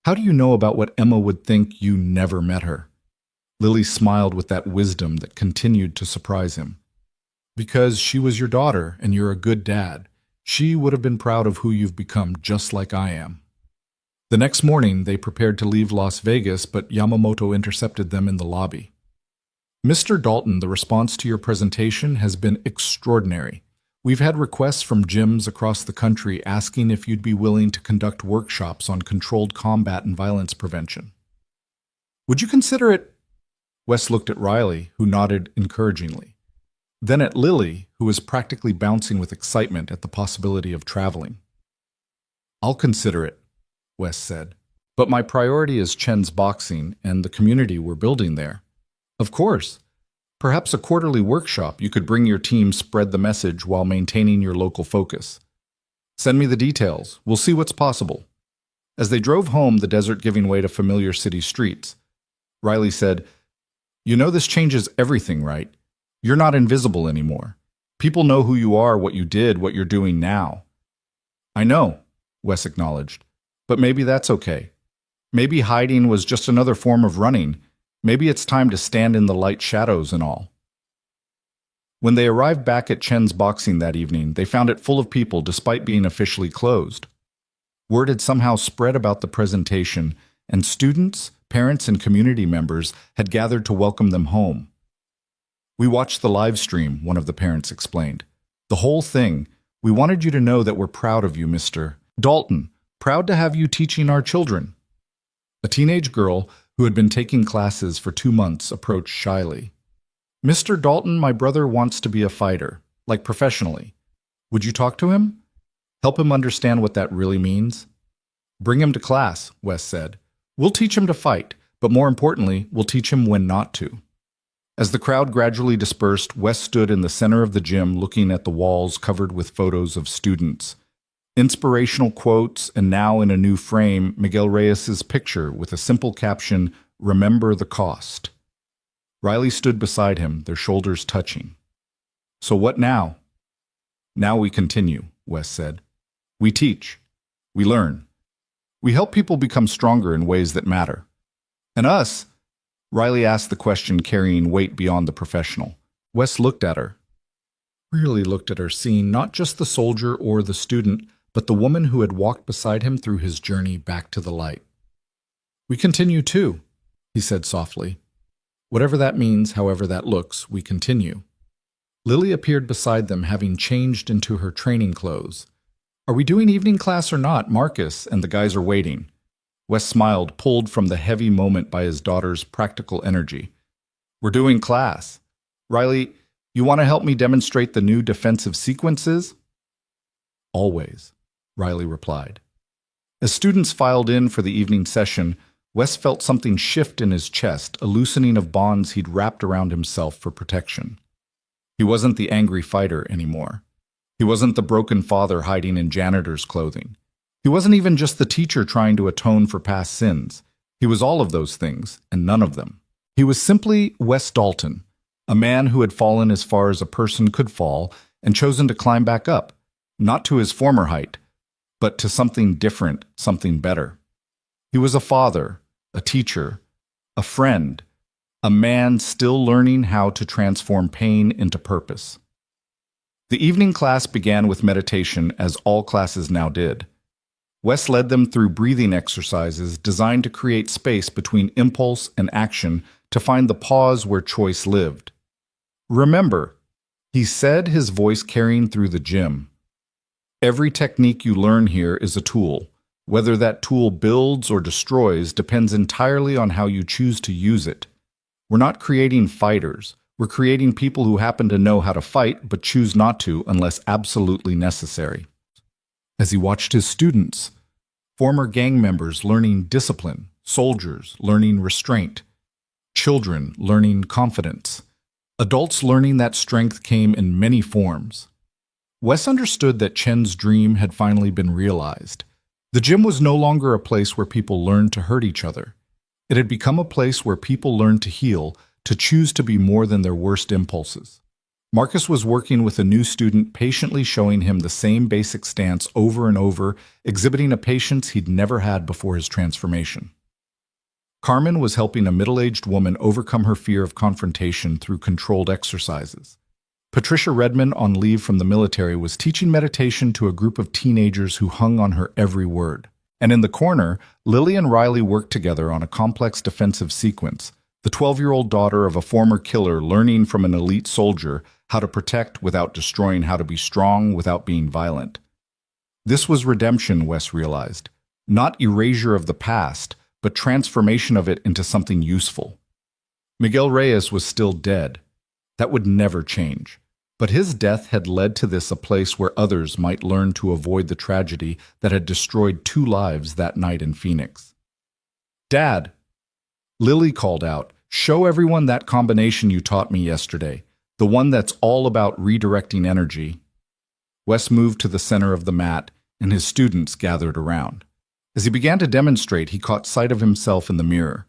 "How do you know about what Emma would think? You never met her?" Lily smiled with that wisdom that continued to surprise him. "Because she was your daughter, and you're a good dad. She would have been proud of who you've become, just like I am." The next morning, they prepared to leave Las Vegas, but Yamamoto intercepted them in the lobby. "Mr. Dalton, the response to your presentation has been extraordinary. We've had requests from gyms across the country asking if you'd be willing to conduct workshops on controlled combat and violence prevention. Would you consider it?" Wes looked at Riley, who nodded encouragingly. Then at Lily, who was practically bouncing with excitement at the possibility of traveling. "I'll consider it," Wes said. "But my priority is Chen's boxing and the community we're building there." "Of course. Perhaps a quarterly workshop. You could bring your team, spread the message while maintaining your local focus. Send me the details. We'll see what's possible." As they drove home, the desert giving way to familiar city streets, Riley said, "You know this changes everything, right? You're not invisible anymore. People know who you are, what you did, what you're doing now." "I know," Wes acknowledged. "But maybe that's okay. Maybe hiding was just another form of running. Maybe it's time to stand in the light shadows and all." When they arrived back at Chen's boxing that evening, they found it full of people despite being officially closed. Word had somehow spread about the presentation, and students, parents, and community members had gathered to welcome them home. "We watched the live stream," one of the parents explained. "The whole thing. We wanted you to know that we're proud of you, Mr. Dalton. Proud to have you teaching our children." A teenage girl who had been taking classes for 2 months approached shyly. "Mr. Dalton, my brother wants to be a fighter, like professionally. Would you talk to him? Help him understand what that really means?" "Bring him to class," Wes said. "We'll teach him to fight, but more importantly, we'll teach him when not to." As the crowd gradually dispersed, Wes stood in the center of the gym looking at the walls covered with photos of students. Inspirational quotes, and now in a new frame, Miguel Reyes's picture with a simple caption, "Remember the cost." Riley stood beside him, their shoulders touching. "So what now?" "Now we continue," Wes said. "We teach. We learn. We help people become stronger in ways that matter. And us?" Riley asked the question carrying weight beyond the professional. Wes looked at her. Really looked at her, seeing not just the soldier or the student, but the woman who had walked beside him through his journey back to the light. "We continue too," he said softly. "Whatever that means, however that looks, we continue." Lily appeared beside them, having changed into her training clothes. "Are we doing evening class or not? Marcus and the guys are waiting." Wes smiled, pulled from the heavy moment by his daughter's practical energy. "We're doing class. Riley, you want to help me demonstrate the new defensive sequences?" "Always," Riley replied. As students filed in for the evening session, Wes felt something shift in his chest, a loosening of bonds he'd wrapped around himself for protection. He wasn't the angry fighter anymore. He wasn't the broken father hiding in janitor's clothing. He wasn't even just the teacher trying to atone for past sins. He was all of those things, and none of them. He was simply Wes Dalton, a man who had fallen as far as a person could fall and chosen to climb back up, not to his former height, but to something different, something better. He was a father, a teacher, a friend, a man still learning how to transform pain into purpose. The evening class began with meditation, as all classes now did. Wes led them through breathing exercises designed to create space between impulse and action to find the pause where choice lived. Remember, he said, his voice carrying through the gym, every technique you learn here is a tool. Whether that tool builds or destroys depends entirely on how you choose to use it. We're not creating fighters. We're creating people who happen to know how to fight but choose not to unless absolutely necessary. As he watched his students, former gang members learning discipline, soldiers learning restraint, children learning confidence, adults learning that strength came in many forms. Wes understood that Chen's dream had finally been realized. The gym was no longer a place where people learned to hurt each other. It had become a place where people learned to heal, to choose to be more than their worst impulses. Marcus was working with a new student, patiently showing him the same basic stance over and over, exhibiting a patience he'd never had before his transformation. Carmen was helping a middle-aged woman overcome her fear of confrontation through controlled exercises. Patricia Redmond, on leave from the military, was teaching meditation to a group of teenagers who hung on her every word. And in the corner, Lily and Riley worked together on a complex defensive sequence, the 12-year-old daughter of a former killer learning from an elite soldier how to protect without destroying, how to be strong without being violent. This was redemption, Wes realized. Not erasure of the past, but transformation of it into something useful. Miguel Reyes was still dead. That would never change. But his death had led to this, a place where others might learn to avoid the tragedy that had destroyed 2 lives that night in Phoenix. "Dad," Lily called out, "show everyone that combination you taught me yesterday, the one that's all about redirecting energy." Wes moved to the center of the mat, and his students gathered around. As he began to demonstrate, he caught sight of himself in the mirror.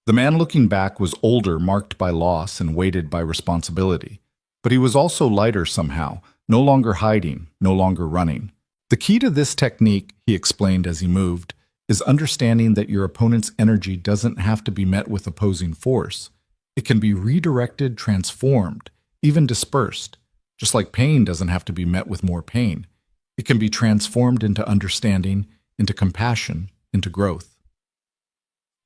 The man looking back was older, marked by loss and weighted by responsibility. But he was also lighter somehow, no longer hiding, no longer running. "The key to this technique," he explained as he moved, "is understanding that your opponent's energy doesn't have to be met with opposing force. It can be redirected, transformed, even dispersed. Just like pain doesn't have to be met with more pain. It can be transformed into understanding, into compassion, into growth."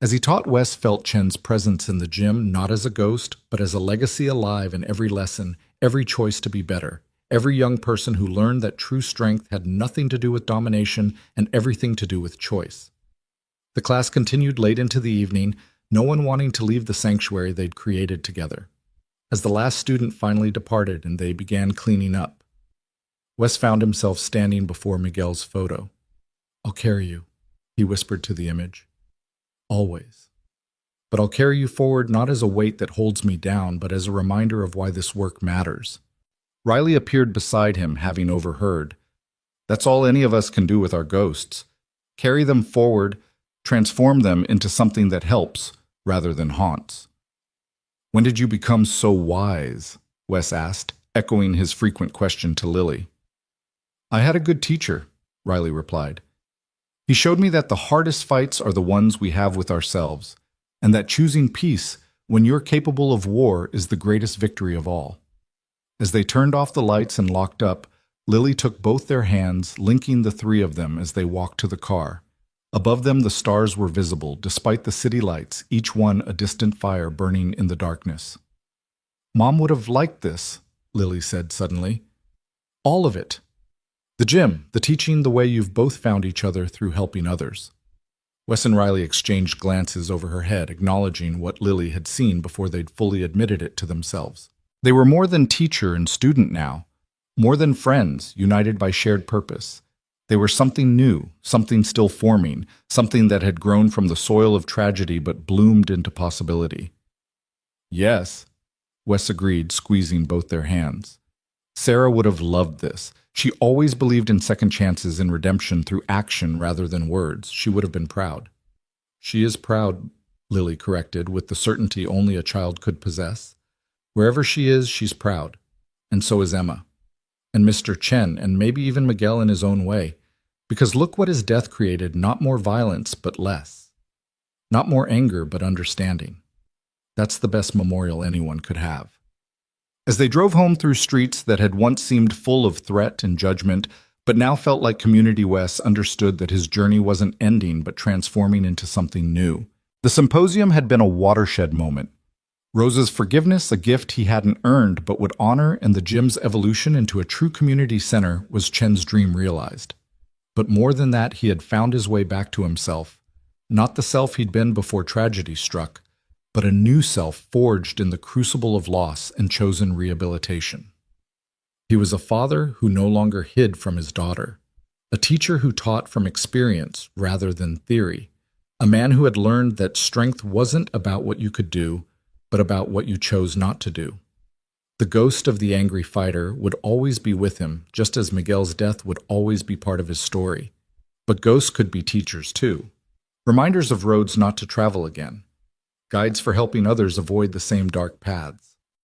As he taught, Wes felt Chen's presence in the gym not as a ghost, but as a legacy alive in every lesson, every choice to be better, every young person who learned that true strength had nothing to do with domination and everything to do with choice. The class continued late into the evening, no one wanting to leave the sanctuary they'd created together. As the last student finally departed and they began cleaning up, Wes found himself standing before Miguel's photo. "I'll carry you," he whispered to the image. "Always. But I'll carry you forward not as a weight that holds me down, but as a reminder of why this work matters." Riley appeared beside him, having overheard. "That's all any of us can do with our ghosts. Carry them forward, transform them into something that helps rather than haunts." "When did you become so wise?" Wes asked, echoing his frequent question to Lily. "I had a good teacher," Riley replied. "He showed me that the hardest fights are the ones we have with ourselves, and that choosing peace when you're capable of war is the greatest victory of all." As they turned off the lights and locked up, Lily took both their hands, linking the 3 of them as they walked to the car. Above them the stars were visible, despite the city lights, each one a distant fire burning in the darkness. "Mom would have liked this," Lily said suddenly. "All of it. The gym, the teaching, the way you've both found each other through helping others." Wes and Riley exchanged glances over her head, acknowledging what Lily had seen before they'd fully admitted it to themselves. They were more than teacher and student now, more than friends, united by shared purpose. They were something new, something still forming, something that had grown from the soil of tragedy but bloomed into possibility. Yes, Wes agreed, squeezing both their hands. Sarah would have loved this. She always believed in second chances and redemption through action rather than words. She would have been proud. She is proud, Lily corrected, with the certainty only a child could possess. Wherever she is, she's proud. And so is Emma. And Mr. Chen, and maybe even Miguel in his own way. Because look what his death created, not more violence, but less. Not more anger, but understanding. That's the best memorial anyone could have. As they drove home through streets that had once seemed full of threat and judgment, but now felt like Community Wes understood that his journey wasn't ending but transforming into something new. The symposium had been a watershed moment. Rose's forgiveness, a gift he hadn't earned but would honor, and the gym's evolution into a true community center was Chen's dream realized. But more than that, he had found his way back to himself. Not the self he'd been before tragedy struck, but a new self forged in the crucible of loss and chosen rehabilitation. He was a father who no longer hid from his daughter, a teacher who taught from experience rather than theory, a man who had learned that strength wasn't about what you could do, but about what you chose not to do. The ghost of the angry fighter would always be with him, just as Miguel's death would always be part of his story. But ghosts could be teachers too, reminders of roads not to travel again, guides for helping others avoid the same dark paths.